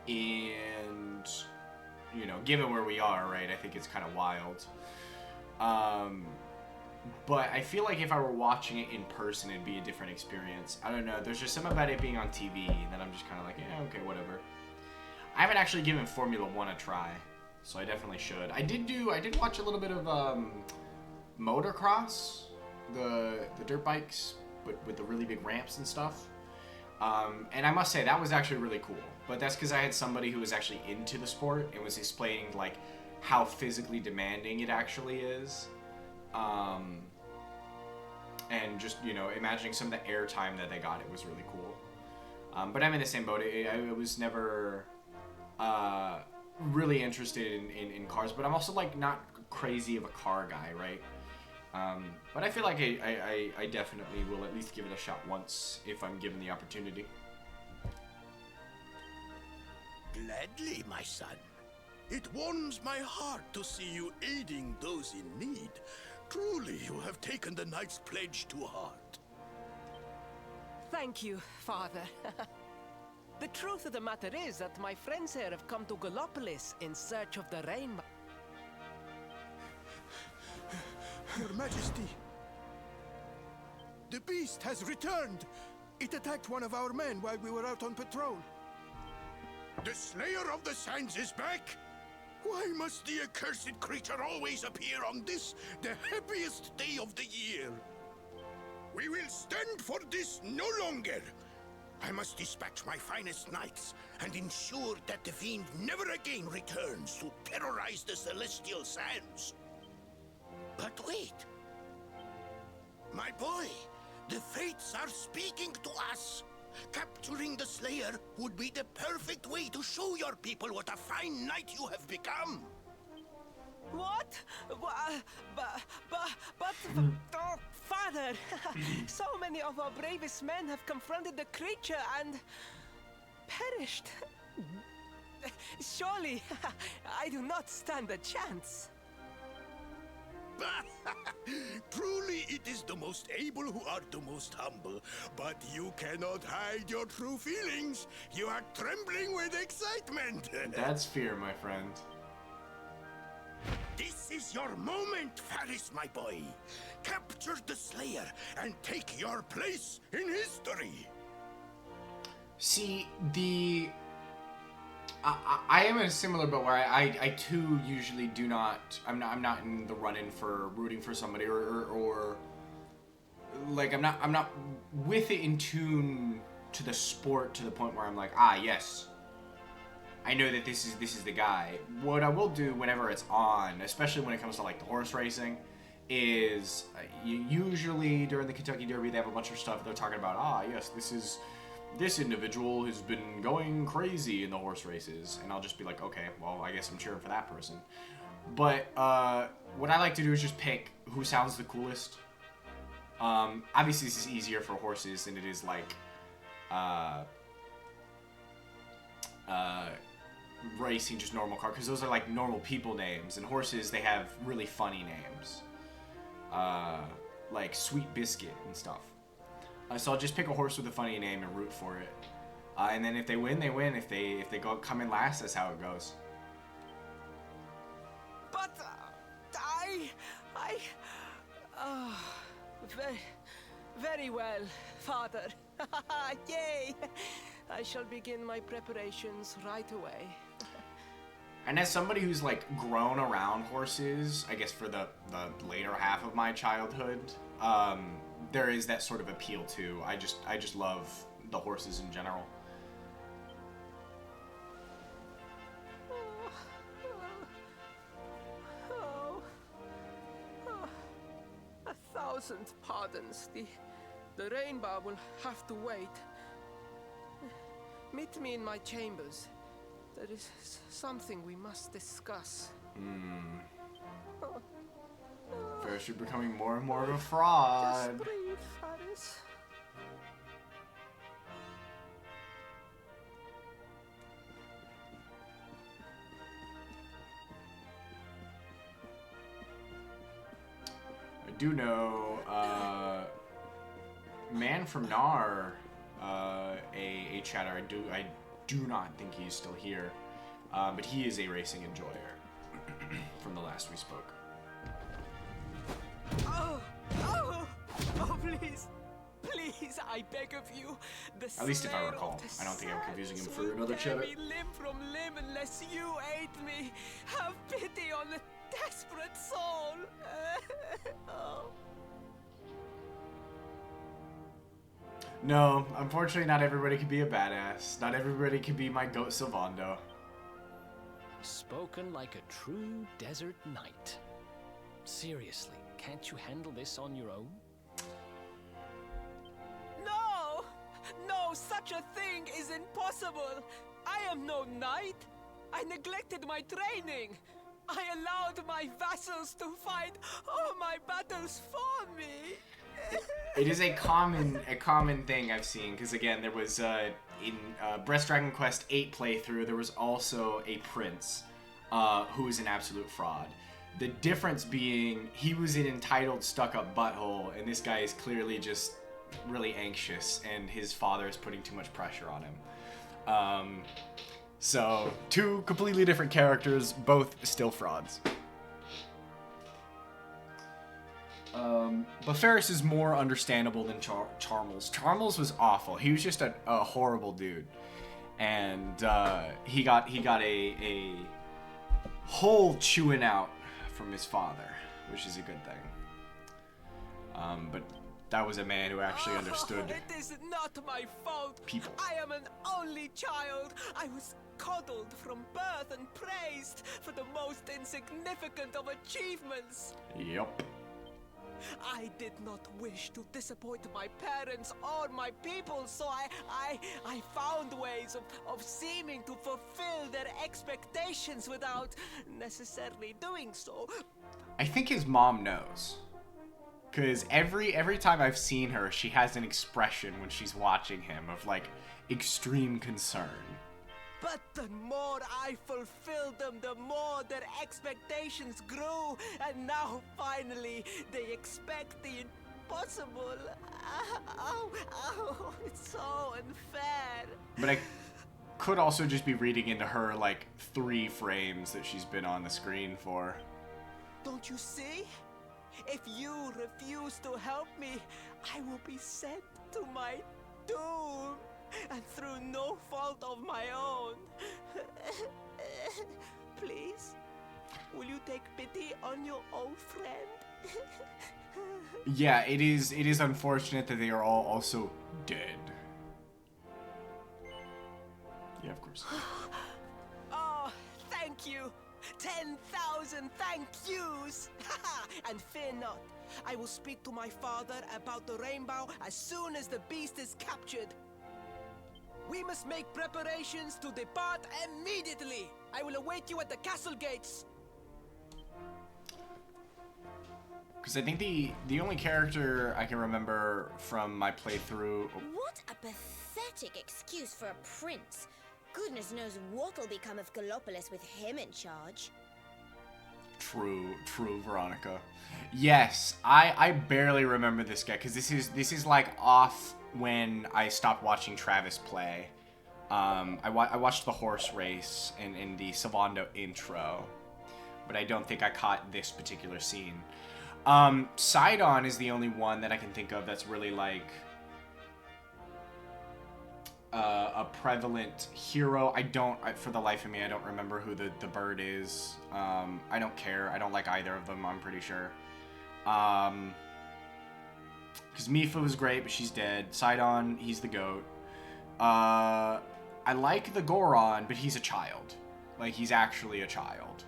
And, you know, given where we are, right, I think it's kind of wild. But I feel like if I were watching it in person, it'd be a different experience. I don't know. There's just something about it being on TV that I'm just kind of like, yeah, okay, whatever. I haven't actually given Formula 1 a try, so I definitely should. I did watch a little bit of motocross, the dirt bikes, but with the really big ramps and stuff. And I must say that was actually really cool. But that's because I had somebody who was actually into the sport and was explaining like how physically demanding it actually is. And just, you know, imagining some of the airtime that they got, it was really cool. But I'm in the same boat. I was never really interested in cars, but I'm also like not crazy of a car guy, right? But I feel like I definitely will at least give it a shot once if I'm given the opportunity. Gladly, my son. It warms my heart to see you aiding those in need. Truly, you have taken the knight's pledge to heart. Thank you, Father. The truth of the matter is that my friends here have come to Gallopolis in search of the rainbow. Your Majesty, the beast has returned. It attacked one of our men while we were out on patrol. The Slayer of the Sands is back? Why must the accursed creature always appear on this, the happiest day of the year? We will stand for this no longer. I must dispatch my finest knights and ensure that the fiend never again returns to terrorize the celestial sands. But wait. My boy, the fates are speaking to us. Capturing the Slayer would be the perfect way to show your people what a fine knight you have become. What? Oh, Father! So many of our bravest men have confronted the creature and perished. Surely, I do not stand a chance. Truly, it is the most able who are the most humble. But you cannot hide your true feelings. You are trembling with excitement. That's fear, my friend. This is your moment, Faris, my boy. Capture the Slayer and take your place in history. See, I am in a similar boat where I too usually do not. I'm not in the run-in for rooting for somebody or like I'm not with it in tune to the sport to the point where I'm like, yes, I know that this is the guy. What I will do whenever it's on, especially when it comes to like the horse racing, is usually during the Kentucky Derby they have a bunch of stuff they're talking about. Yes, this individual has been going crazy in the horse races, and I'll just be like, okay, well, I guess I'm cheering for that person. But what I like to do is just pick who sounds the coolest. Obviously, this is easier for horses than it is like racing just normal car, because those are like normal people names, and horses, they have really funny names, like Sweet Biscuit and stuff. So I'll just pick a horse with a funny name and root for it. And then if they win, they win. If they come in last, that's how it goes. But very well, Father. Yay! I shall begin my preparations right away. And as somebody who's like grown around horses, I guess for the later half of my childhood, there is that sort of appeal too. I just love the horses in general. A thousand pardons. The rainbow will have to wait. Meet me in my chambers. There is something we must discuss. Ferris, you're becoming more and more of a fraud. Just breathe, Faris. I do know, Man from Nar, a chatter. I do not think he's still here, but he is a racing enjoyer from the last we spoke. Oh, please, I beg of you. At least if I recall. I don't think I'm confusing him for another chatter. Tear me limb from limb unless you aid me. Have pity on the desperate soul. Oh. No, unfortunately, not everybody can be a badass. Not everybody can be my goat Sylvando. Spoken like a true desert knight. Seriously, can't you handle this on your own? No, such a thing is impossible. I am no knight. I neglected my training. I allowed my vassals to fight all my battles for me. It is a common thing I've seen, because again, there was in Breast Dragon Quest 8 playthrough, there was also a prince who was an absolute fraud. The difference being he was an entitled, stuck-up butthole, and this guy is clearly just really anxious, and his father is putting too much pressure on him. So, two completely different characters, both still frauds. But Ferris is more understandable than Charmels. Charmels was awful. He was just a horrible dude, and he got a whole chewing out from his father, which is a good thing. But that was a man who actually understood. It is not my fault. People. I am an only child. I was coddled from birth and praised for the most insignificant of achievements. Yup. I did not wish to disappoint my parents or my people, so I found ways of seeming to fulfill their expectations without necessarily doing so. I think his mom knows. Because every time I've seen her, she has an expression when she's watching him of, like, extreme concern. But the more I fulfilled them, the more their expectations grew. And now, finally, they expect the impossible. Oh, it's so unfair. But I could also just be reading into her, like, 3 frames that she's been on the screen for. Don't you see? If you refuse to help me, I will be sent to my doom. And through no fault of my own. Please, will you take pity on your old friend? Yeah, it is unfortunate that they are all also dead. Yeah, of course. Oh, thank you. 10,000 thank yous. And fear not, I will speak to my father about the rainbow as soon as the beast is captured. We must make preparations to depart immediately. I will await you at the castle gates. Because I think the only character I can remember from my playthrough... What a pathetic excuse for a prince. Goodness knows what'll become of Gallopolis with him in charge. True, Veronica. Yes, I barely remember this guy, because this is like off when I stopped watching Travis play. I watched the horse race in the Sylvando intro, but I don't think I caught this particular scene. Sidon is the only one that I can think of that's really like a prevalent hero. For the life of me, I don't remember who the bird is. I don't care. I don't like either of them, I'm pretty sure. Because Mifa was great, but she's dead. Sidon, he's the goat. I like the Goron, but he's a child. Like, he's actually a child.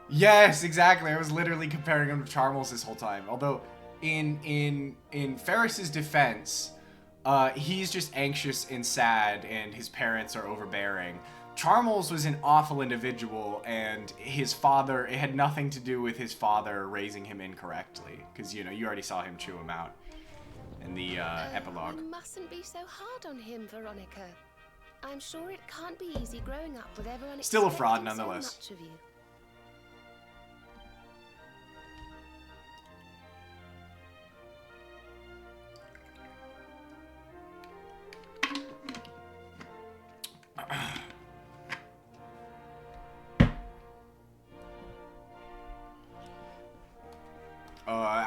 Yes, exactly. I was literally comparing him to Charmels this whole time. Although, in Ferris's defense, he's just anxious and sad, and his parents are overbearing. Charmels was an awful individual, and his father, it had nothing to do with his father raising him incorrectly. Because, you know, you already saw him chew him out in the epilogue. You mustn't be so hard on him, Veronica. I'm sure it can't be easy growing up with everyone Still a fraud, expecting nonetheless. so much of you.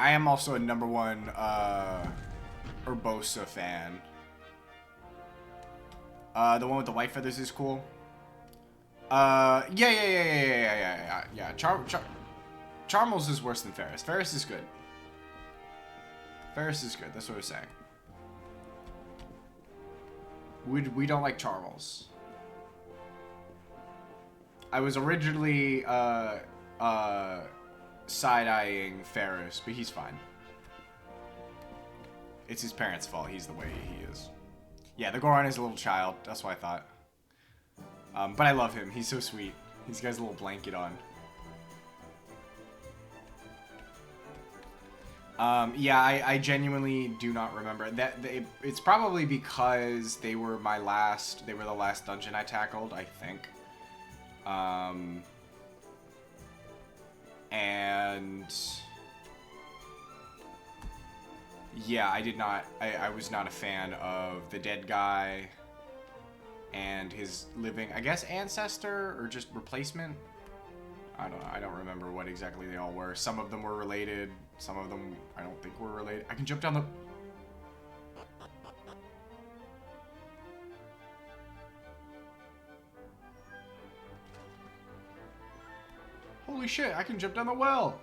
I am also a #1 Urbosa fan. The one with the white feathers is cool. Yeah. Charmels is worse than Ferris. Ferris is good. Ferris is good. That's what I was saying. We don't like Charmels. I was originally side-eyeing Ferris, but he's fine. It's his parents' fault. He's the way he is. Yeah, the Goron is a little child. That's what I thought. But I love him. He's so sweet. He's got his little blanket on. Yeah, I genuinely do not remember that. It's probably because they were the last dungeon I tackled, I think. And yeah, I was not a fan of the dead guy and his living, I guess, ancestor or just replacement. I don't know. I don't remember what exactly they all were. Some of them were related. Some of them I don't think were related. I can jump down the... Holy shit, I can jump down the well!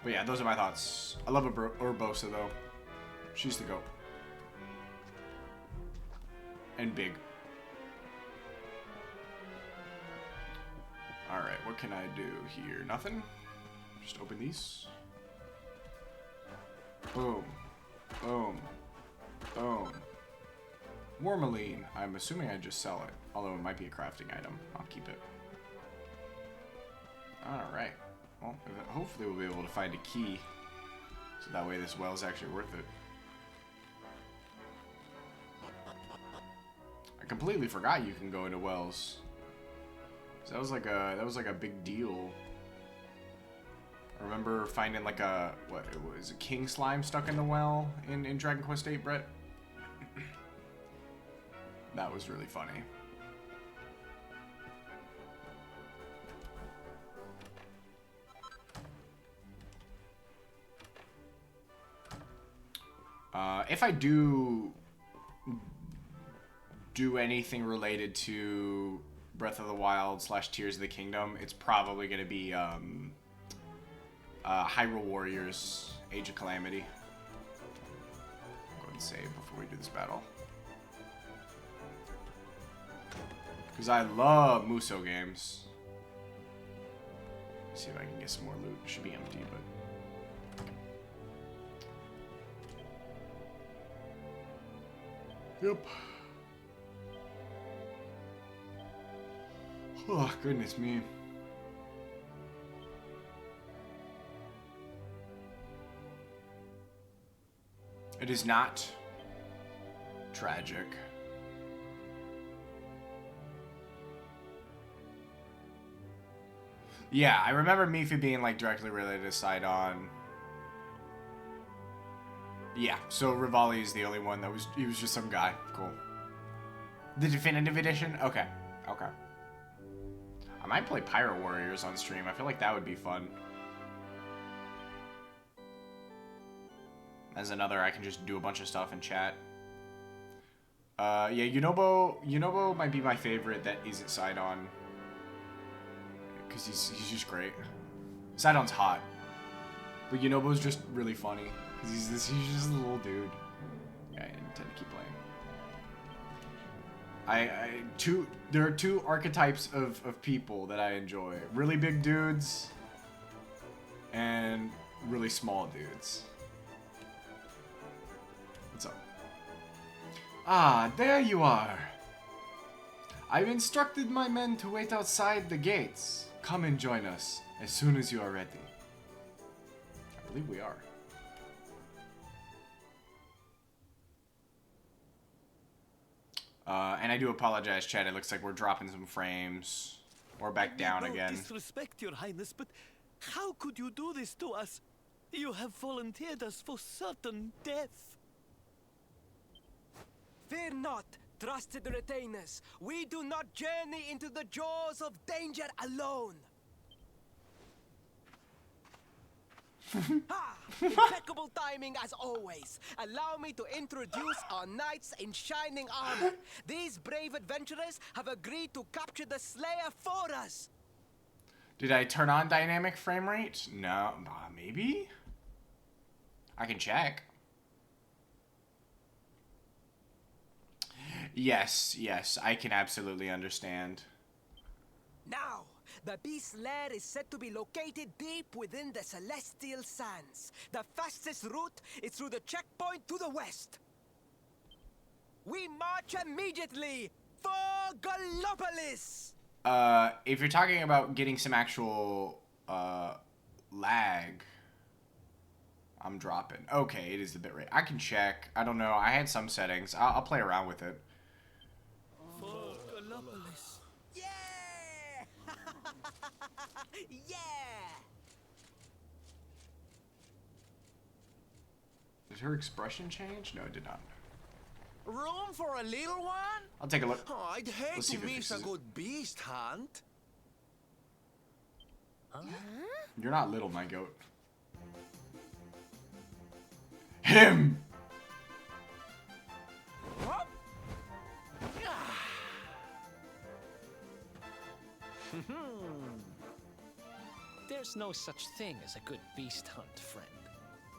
But yeah, those are my thoughts. I love Urbosa though. She's the goat. And big. Alright, what can I do here? Nothing? Just open these. Boom. Boom. Boom. Wormaline. I'm assuming I just sell it, although it might be a crafting item. I'll keep it. Alright. Well, hopefully we'll be able to find a key. So that way this well is actually worth it. I completely forgot you can go into wells. So that was like a big deal. I remember finding like a king slime stuck in the well in Dragon Quest VIII, Brett. That was really funny. If I do anything related to Breath of the Wild / Tears of the Kingdom, it's probably going to be Hyrule Warriors Age of Calamity. Go ahead and save before we do this battle. Because I love Musou games. Let's see if I can get some more loot. It should be empty, but... Yep. Oh, goodness me. It is not tragic. Yeah, I remember Mifi being like directly related to Sidon. Yeah, so Rivali is the only one that was, he was just some guy. Cool. The definitive edition? Okay. Okay. I might play Pyro Warriors on stream. I feel like that would be fun. As another, I can just do a bunch of stuff in chat. Yeah, Yunobo might be my favorite that isn't Sidon. Because he's just great. Sidon's hot. But Yunobo's just really funny. Because he's just a little dude. Yeah, I intend to keep playing. There are two archetypes of people that I enjoy. Really big dudes. And really small dudes. What's up? Ah, there you are. I've instructed my men to wait outside the gates. Come and join us as soon as you are ready. I believe we are. And I do apologize, chat. It looks like we're dropping some frames. Or back down again. Disrespect, Your Highness, but how could you do this to us? You have volunteered us for certain death. Fear not, trusted retainers. We do not journey into the jaws of danger alone. Ha! Impeccable timing as always. Allow me to introduce our knights in shining armor. These brave adventurers have agreed to capture the Slayer for us. Did I turn on dynamic frame rate? No, maybe? I can check. Yes, I can absolutely understand. Now, the Beast Lair is said to be located deep within the Celestial Sands. The fastest route is through the checkpoint to the west. We march immediately for Gallopolis! If you're talking about getting some actual, lag, I'm dropping. Okay, it is the bitrate. I can check. I don't know. I had some settings. I'll play around with it. For Gallopolis. Yeah! Yeah! Did her expression change? No, it did not. Room for a little one? I'll take a look. Oh, I'd hate Let's see to if it miss a fixes it. good beast hunt. You're not little, my goat. Him! There's no such thing as a good beast hunt, friend.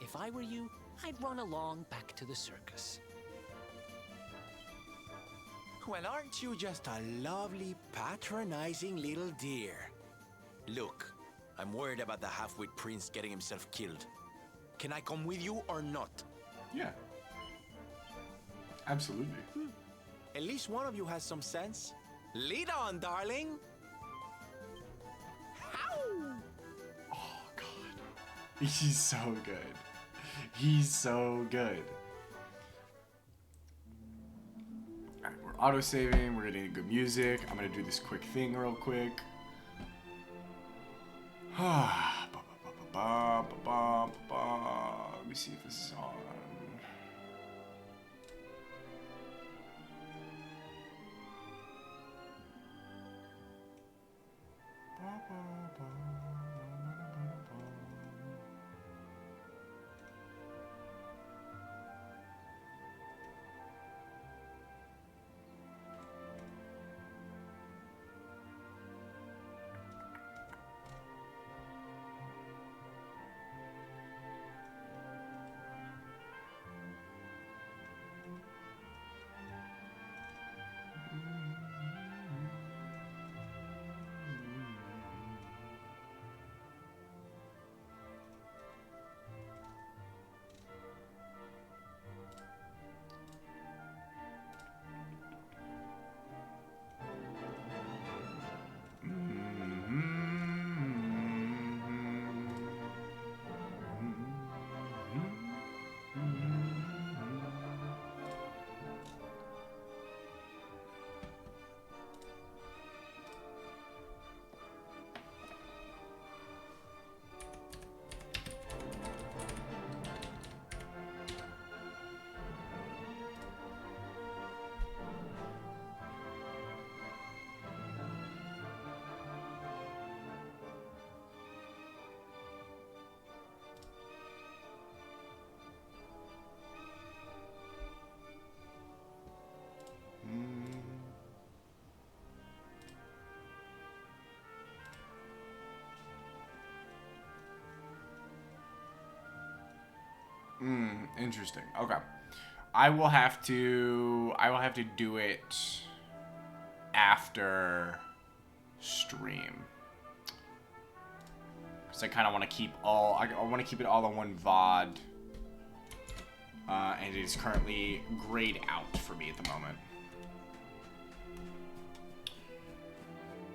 If I were you, I'd run along back to the circus. Well, aren't you just a lovely, patronizing little dear? Look, I'm worried about the half-wit prince getting himself killed. Can I come with you or not? Yeah. Absolutely. At least one of you has some sense. Lead on, darling. Oh, God. He's so good. He's so good. Alright, we're auto-saving. We're getting good music. I'm going to do this quick thing real quick. Let me see if this is on. Interesting. Okay. I will have to do it after stream. Cuz I kind of want to keep I want to keep it all on one VOD. And it is currently grayed out for me at the moment.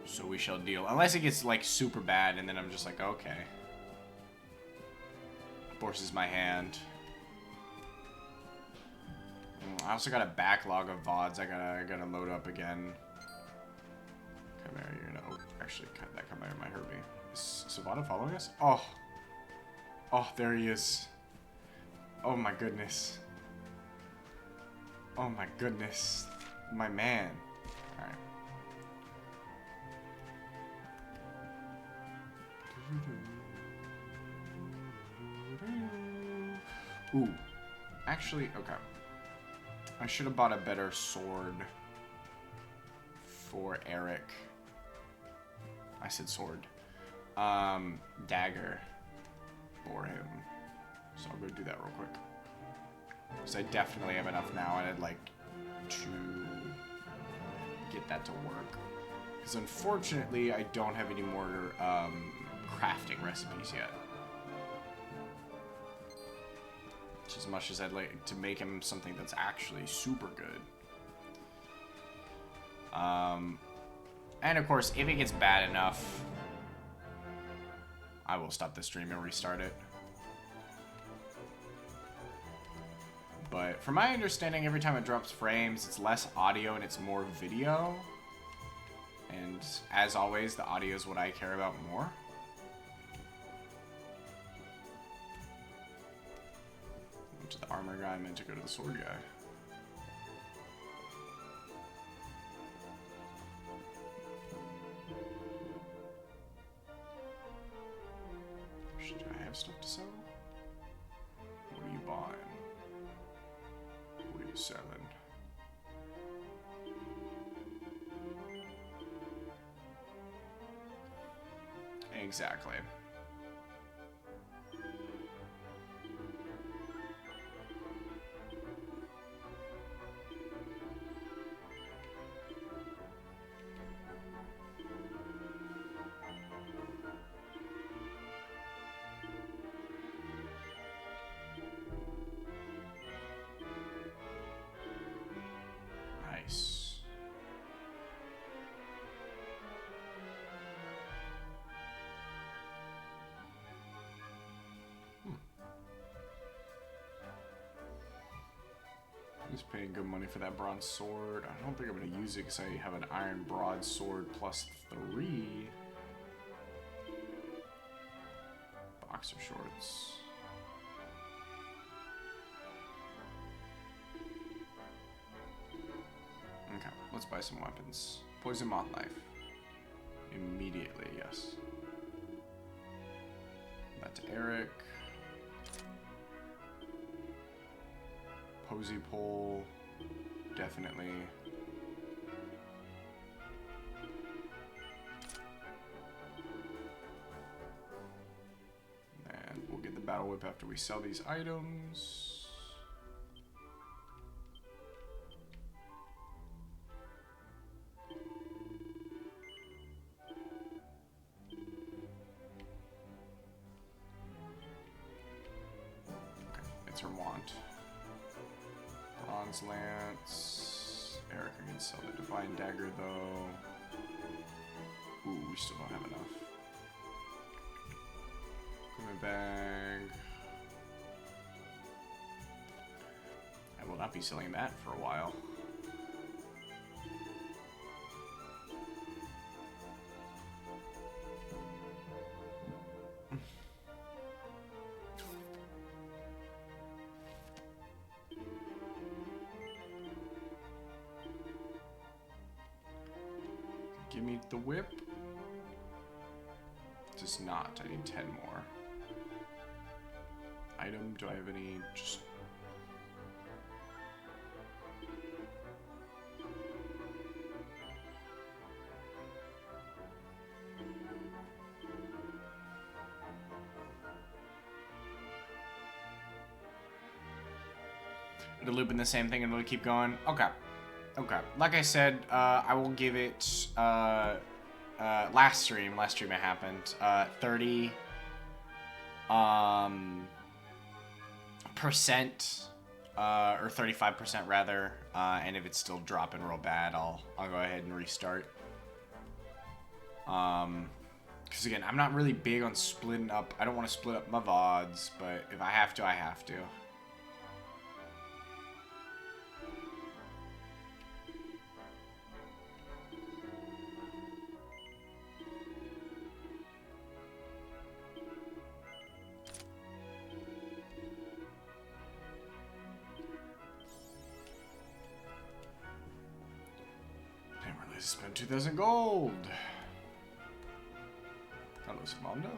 So we shall deal. Unless it gets like super bad and then I'm just like, okay. Forces my hand. I also got a backlog of VODs I gotta load up again. Come here, you're gonna... Oh, actually, that come here might hurt me. Is Sylvando following us? Oh. Oh, there he is. Oh my goodness. Oh my goodness. My man. Alright. Ooh. Actually, okay. I should have bought a better sword for Eric. I said sword. Dagger for him. So I'll go do that real quick. Because I definitely have enough now, and I'd like to get that to work. Because unfortunately, I don't have any more crafting recipes yet. As much as I'd like to make him something that's actually super good. And of course, if it gets bad enough, I will stop the stream and restart it. But from my understanding, every time it drops frames, it's less audio and it's more video. And as always, the audio is what I care about more. To the armor guy, I meant to go to the sword guy. Should I have stuff to sell? What are you buying? What are you selling? Exactly. Nice. is paying good money for that bronze sword. I don't think I'm going to use it because I have an iron broadsword +3. Boxer shorts. Okay, let's buy some weapons. Poison moth knife. Immediately, yes. That to Eric. Posy pole. Definitely. And we'll get the battle whip after we sell these items. It's her wand. Bronze lance. Eric, I can sell the divine dagger though. Ooh, we still don't have enough. Equipment bag. I will not be selling that for a while. Give me the whip. Does not. I need 10 more. Item, do I have any? Just... It'll loop in the same thing and it'll keep going? Okay. Okay. Like I said, I will give it, last stream it happened, 30, percent, or 35% rather, and if it's still dropping real bad, I'll go ahead and restart. Because again, I'm not really big on splitting up, I don't want to split up my VODs, but if I have to, I have to. Spend 2,000 gold. Hello, Sylvando.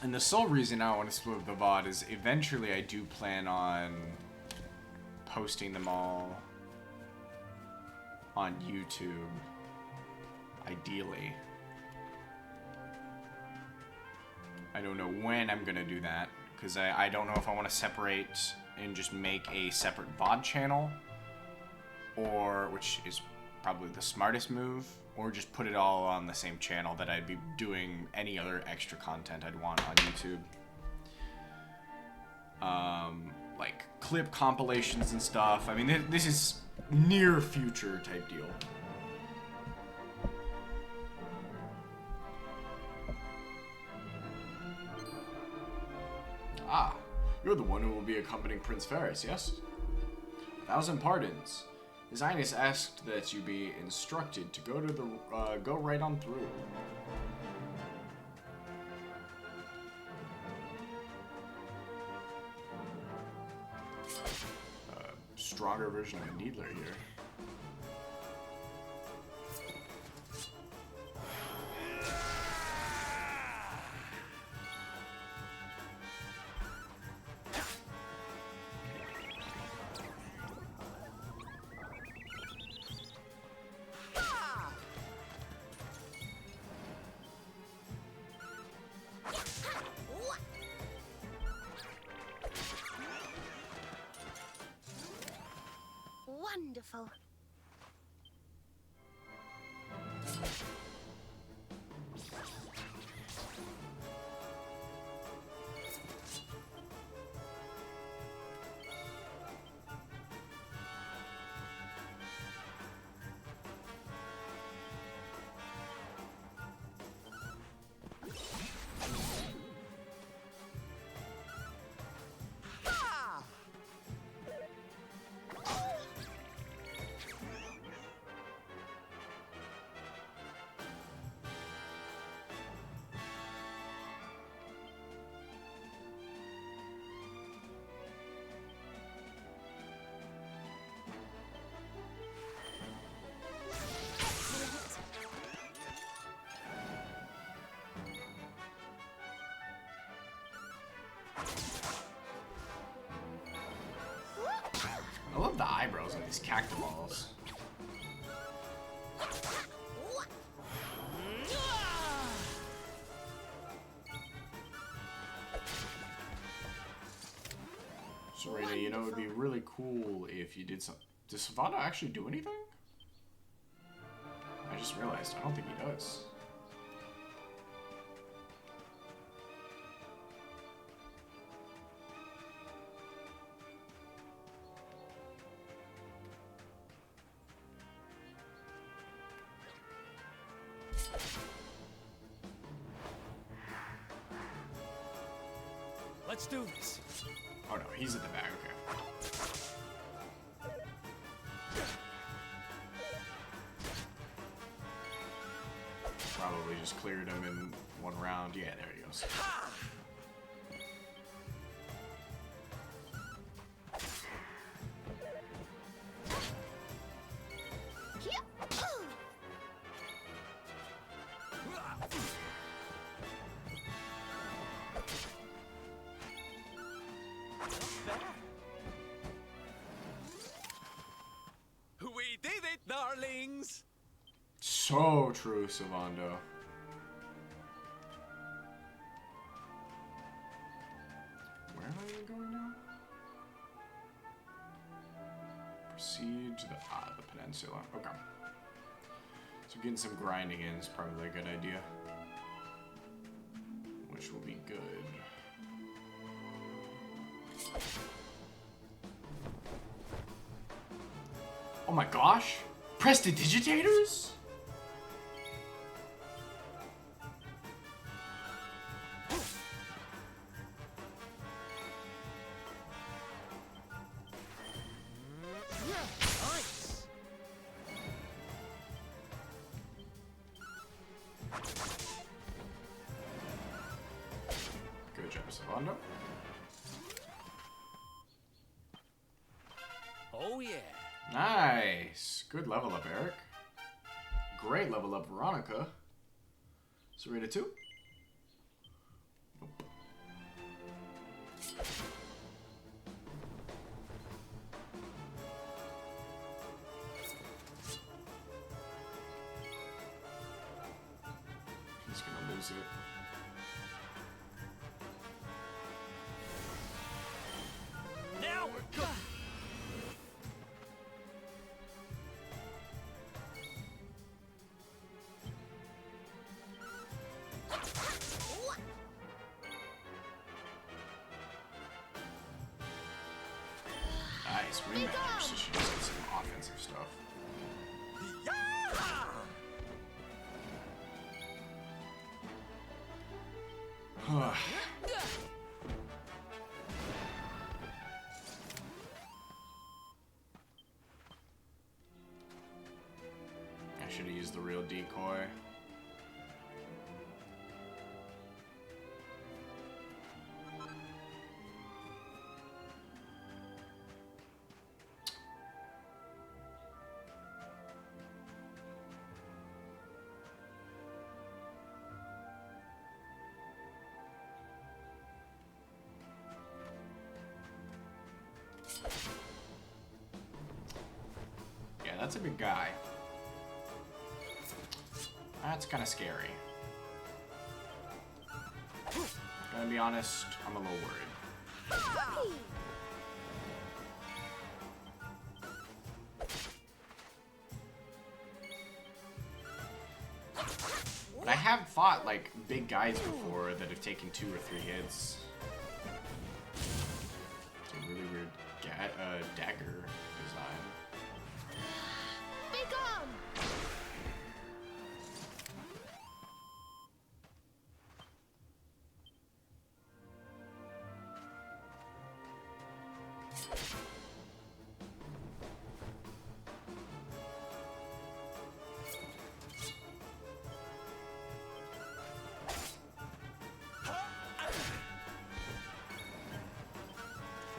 And the sole reason I want to split up the VOD is eventually I do plan on posting them all on YouTube, ideally. I don't know when I'm going to do that, because I don't know if I want to separate and just make a separate VOD channel, or, which is probably the smartest move, or just put it all on the same channel that I'd be doing any other extra content I'd want on YouTube. Like clip compilations and stuff. I mean, this is near future type deal. Ah, you're the one who will be accompanying Prince Ferris, yes? 1,000 pardons. His Highness asked that you be instructed to go to the go right on through. Stronger version of a needler here. wonderful. I love the eyebrows on these cacti balls. Serena, you know, it would be really cool if you did something. Does Sylvando actually do anything? I just realized, I don't think he does. Let's do this. Oh no, he's at the back, okay. Probably just cleared him in one round. Yeah, there he goes. We did it, darlings! So true, Sylvando. Where am I even going now? Proceed to the peninsula. Okay. So getting some grinding in is probably a good idea. Which will be good. Oh my gosh! Prestidigitators? Nice. Good job, Sylvando. Oh yeah. Nice. Good level up, Eric. Great level up, Veronica. So rated 2? Nope. He's gonna lose it. Now we're good. Nice wingman. So she just gets some offensive stuff. I should have used the real decoy. Yeah, that's a big guy. That's kind of scary. Gonna be honest, I'm a little worried. But I have fought like big guys before that have taken 2 or 3 hits. It's a really weird dagger design. Be gone!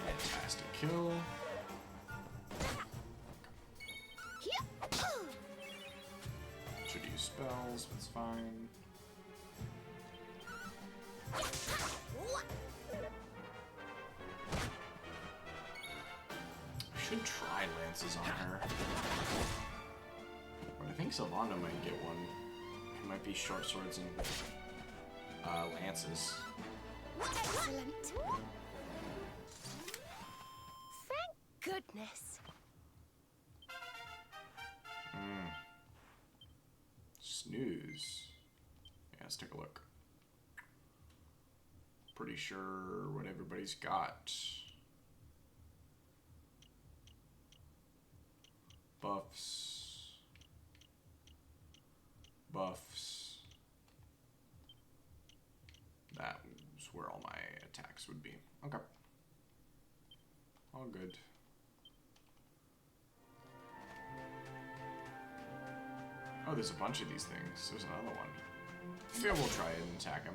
Fantastic kill. Should use spells, that's fine. Should try lances on her. But I think Sylvando might get one. It might be short swords and lances. Excellent. Thank goodness. Snooze. Yeah, let's take a look. Pretty sure what everybody's got. Buffs. Buffs. That was where all my attacks would be. Okay. All good. Oh, there's a bunch of these things. There's another one. Maybe I will try and attack him.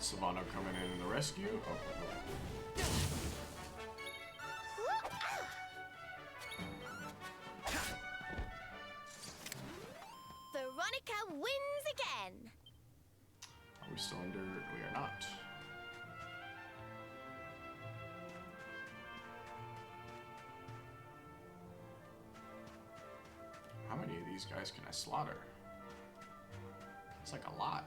Sylvando coming in the rescue. Oh. Veronica wins again. Are we still under? We are not. How many of these guys can I slaughter? It's like a lot.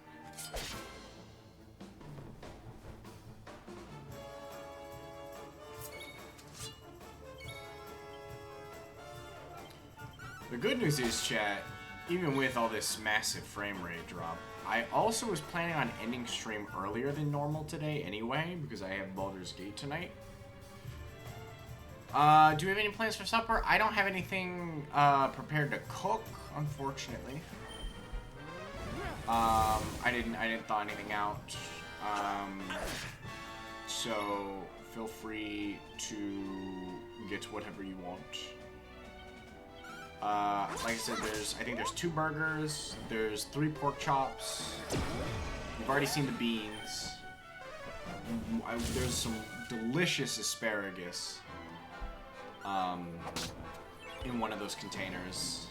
The good news is, chat, even with all this massive frame rate drop, I also was planning on ending stream earlier than normal today anyway, because I have Baldur's Gate tonight. Do we have any plans for supper? I don't have anything prepared to cook, unfortunately. I didn't thaw anything out. So feel free to get whatever you want. Like I said, I think there's 2 burgers, there's 3 pork chops, you've already seen the beans, there's some delicious asparagus, in one of those containers.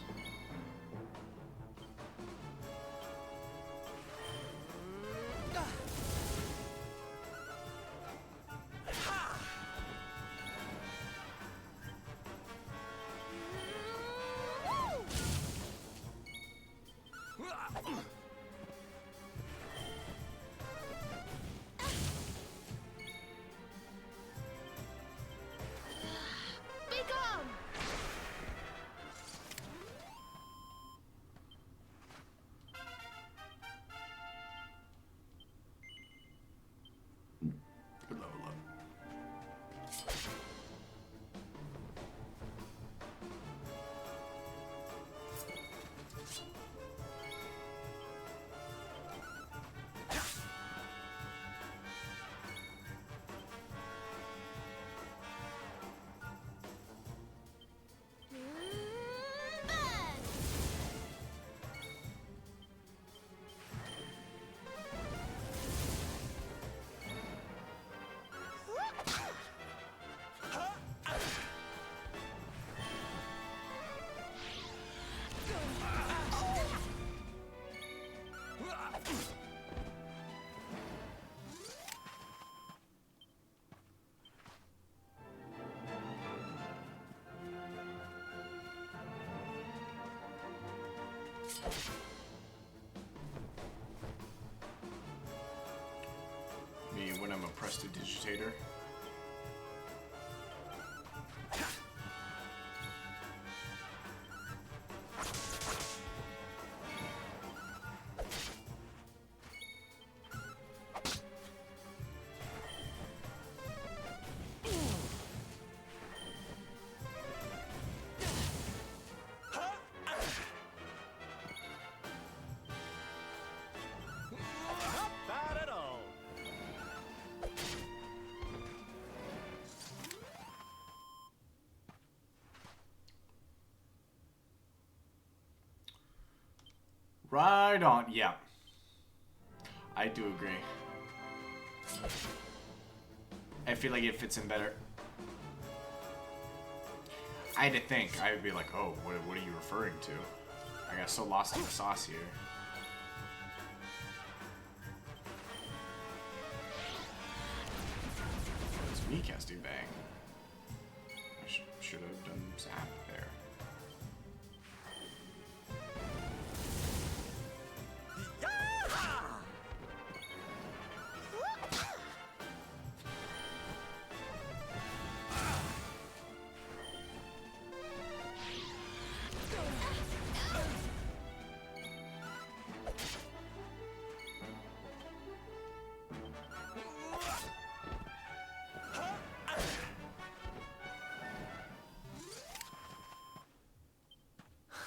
Me when I'm a prestidigitator. Not at all. Right on. Yeah. I do agree. I feel like it fits in better. I had to think. I would be like, oh, what are you referring to? I got so lost in the sauce here. It's me casting Bang. I should have done Zap there.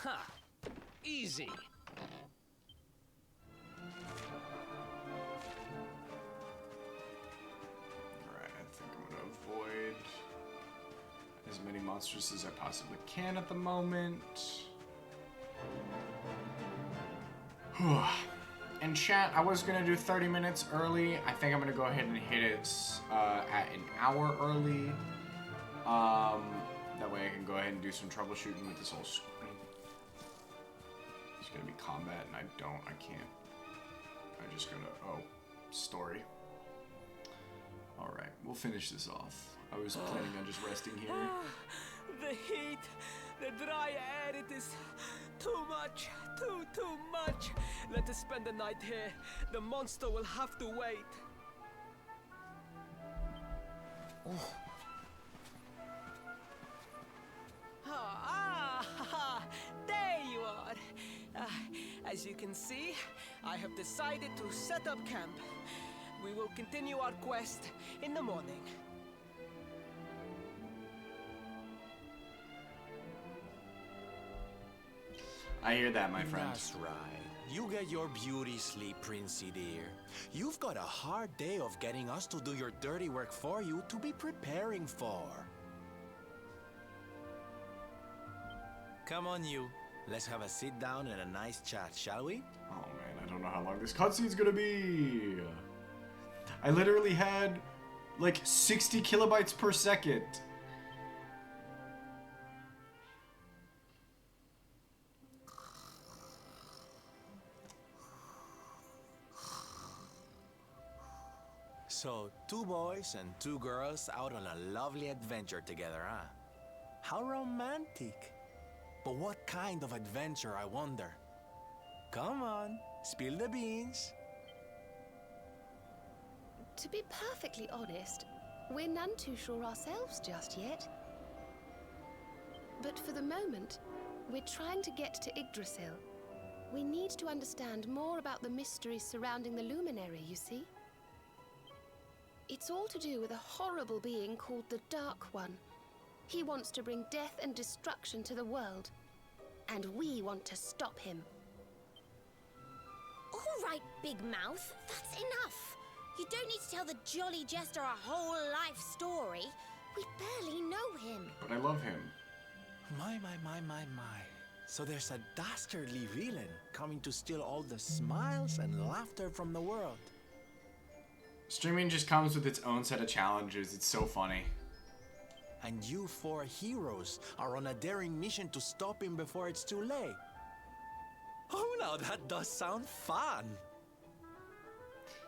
Ha! Easy. Alright, I think I'm gonna avoid as many monsters as I possibly can at the moment. And chat, I was gonna do 30 minutes early. I think I'm gonna go ahead and hit it at an hour early. That way I can go ahead and do some troubleshooting with this whole screen. It's gonna be combat, and I can't. I just gotta, oh, story. Alright, we'll finish this off. I was planning on just resting here. The heat, the dry air, it is too much, too much. Let us spend the night here. The monster will have to wait. There you are. As you can see, I have decided to set up camp. We will continue our quest in the morning. I hear that, my friend. That's right. You get your beauty sleep, Princey dear. You've got a hard day of getting us to do your dirty work for you to be preparing for. Come on, you. Let's have a sit down and a nice chat, shall we? Oh man, I don't know how long this cutscene's gonna be. I literally had like 60 kilobytes per second. So, 2 boys and 2 girls out on a lovely adventure together, huh? How romantic. But what kind of adventure, I wonder? Come on, spill the beans. To be perfectly honest, we're none too sure ourselves just yet. But for the moment, we're trying to get to Yggdrasil. We need to understand more about the mysteries surrounding the luminary, you see? It's all to do with a horrible being called the Dark One. He wants to bring death and destruction to the world. And we want to stop him. All right, Big Mouth, that's enough. You don't need to tell the Jolly Jester a whole life story. We barely know him. But I love him. My. So there's a dastardly villain coming to steal all the smiles and laughter from the world. Streaming just comes with its own set of challenges. It's so funny. And you 4 heroes are on a daring mission to stop him before it's too late. Oh, now that does sound fun.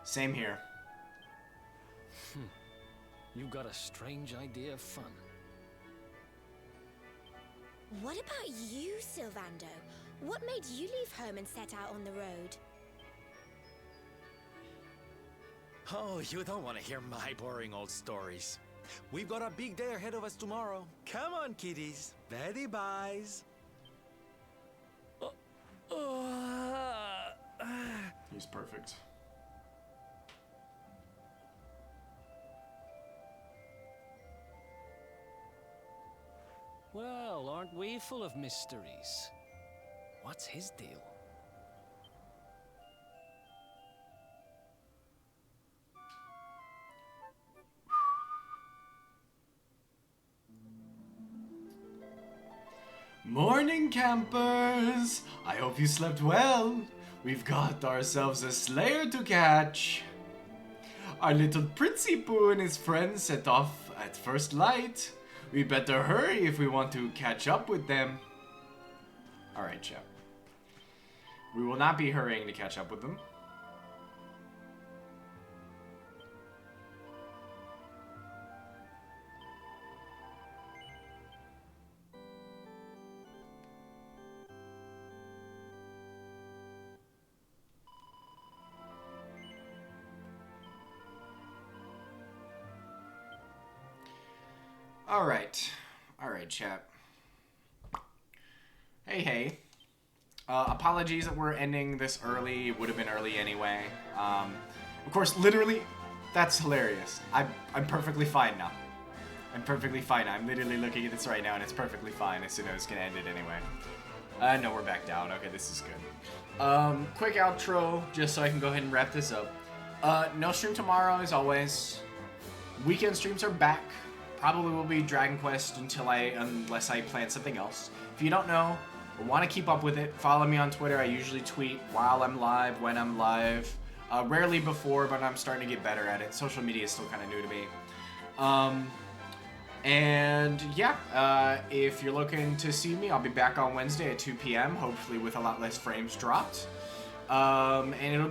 Same here. You've got a strange idea of fun. What about you, Sylvando? What made you leave home and set out on the road? Oh, you don't want to hear my boring old stories. We've got a big day ahead of us tomorrow. Come on, kiddies. Betty buys. He's perfect. Well, aren't we full of mysteries? What's his deal? Morning, campers! I hope you slept well. We've got ourselves a slayer to catch. Our little Princey Pooh and his friends set off at first light. We better hurry if we want to catch up with them. Alright, chap. We will not be hurrying to catch up with them. Alright, chap. Hey. Apologies that we're ending this early. It would have been early anyway. Of course, literally, that's hilarious. I'm perfectly fine now. I'm perfectly fine. I'm literally looking at this right now, and it's perfectly fine. As soon as it's gonna end it anyway. No, we're back down. Okay, this is good. Quick outro, just so I can go ahead and wrap this up. No stream tomorrow, as always. Weekend streams are back. Probably will be Dragon Quest unless I plan something else. If you don't know or want to keep up with it, follow me on Twitter. I usually tweet while I'm live, when I'm live. Rarely before, but I'm starting to get better at it. Social media is still kind of new to me. And yeah, if you're looking to see me, I'll be back on Wednesday at 2 p.m., hopefully with a lot less frames dropped. And it'll be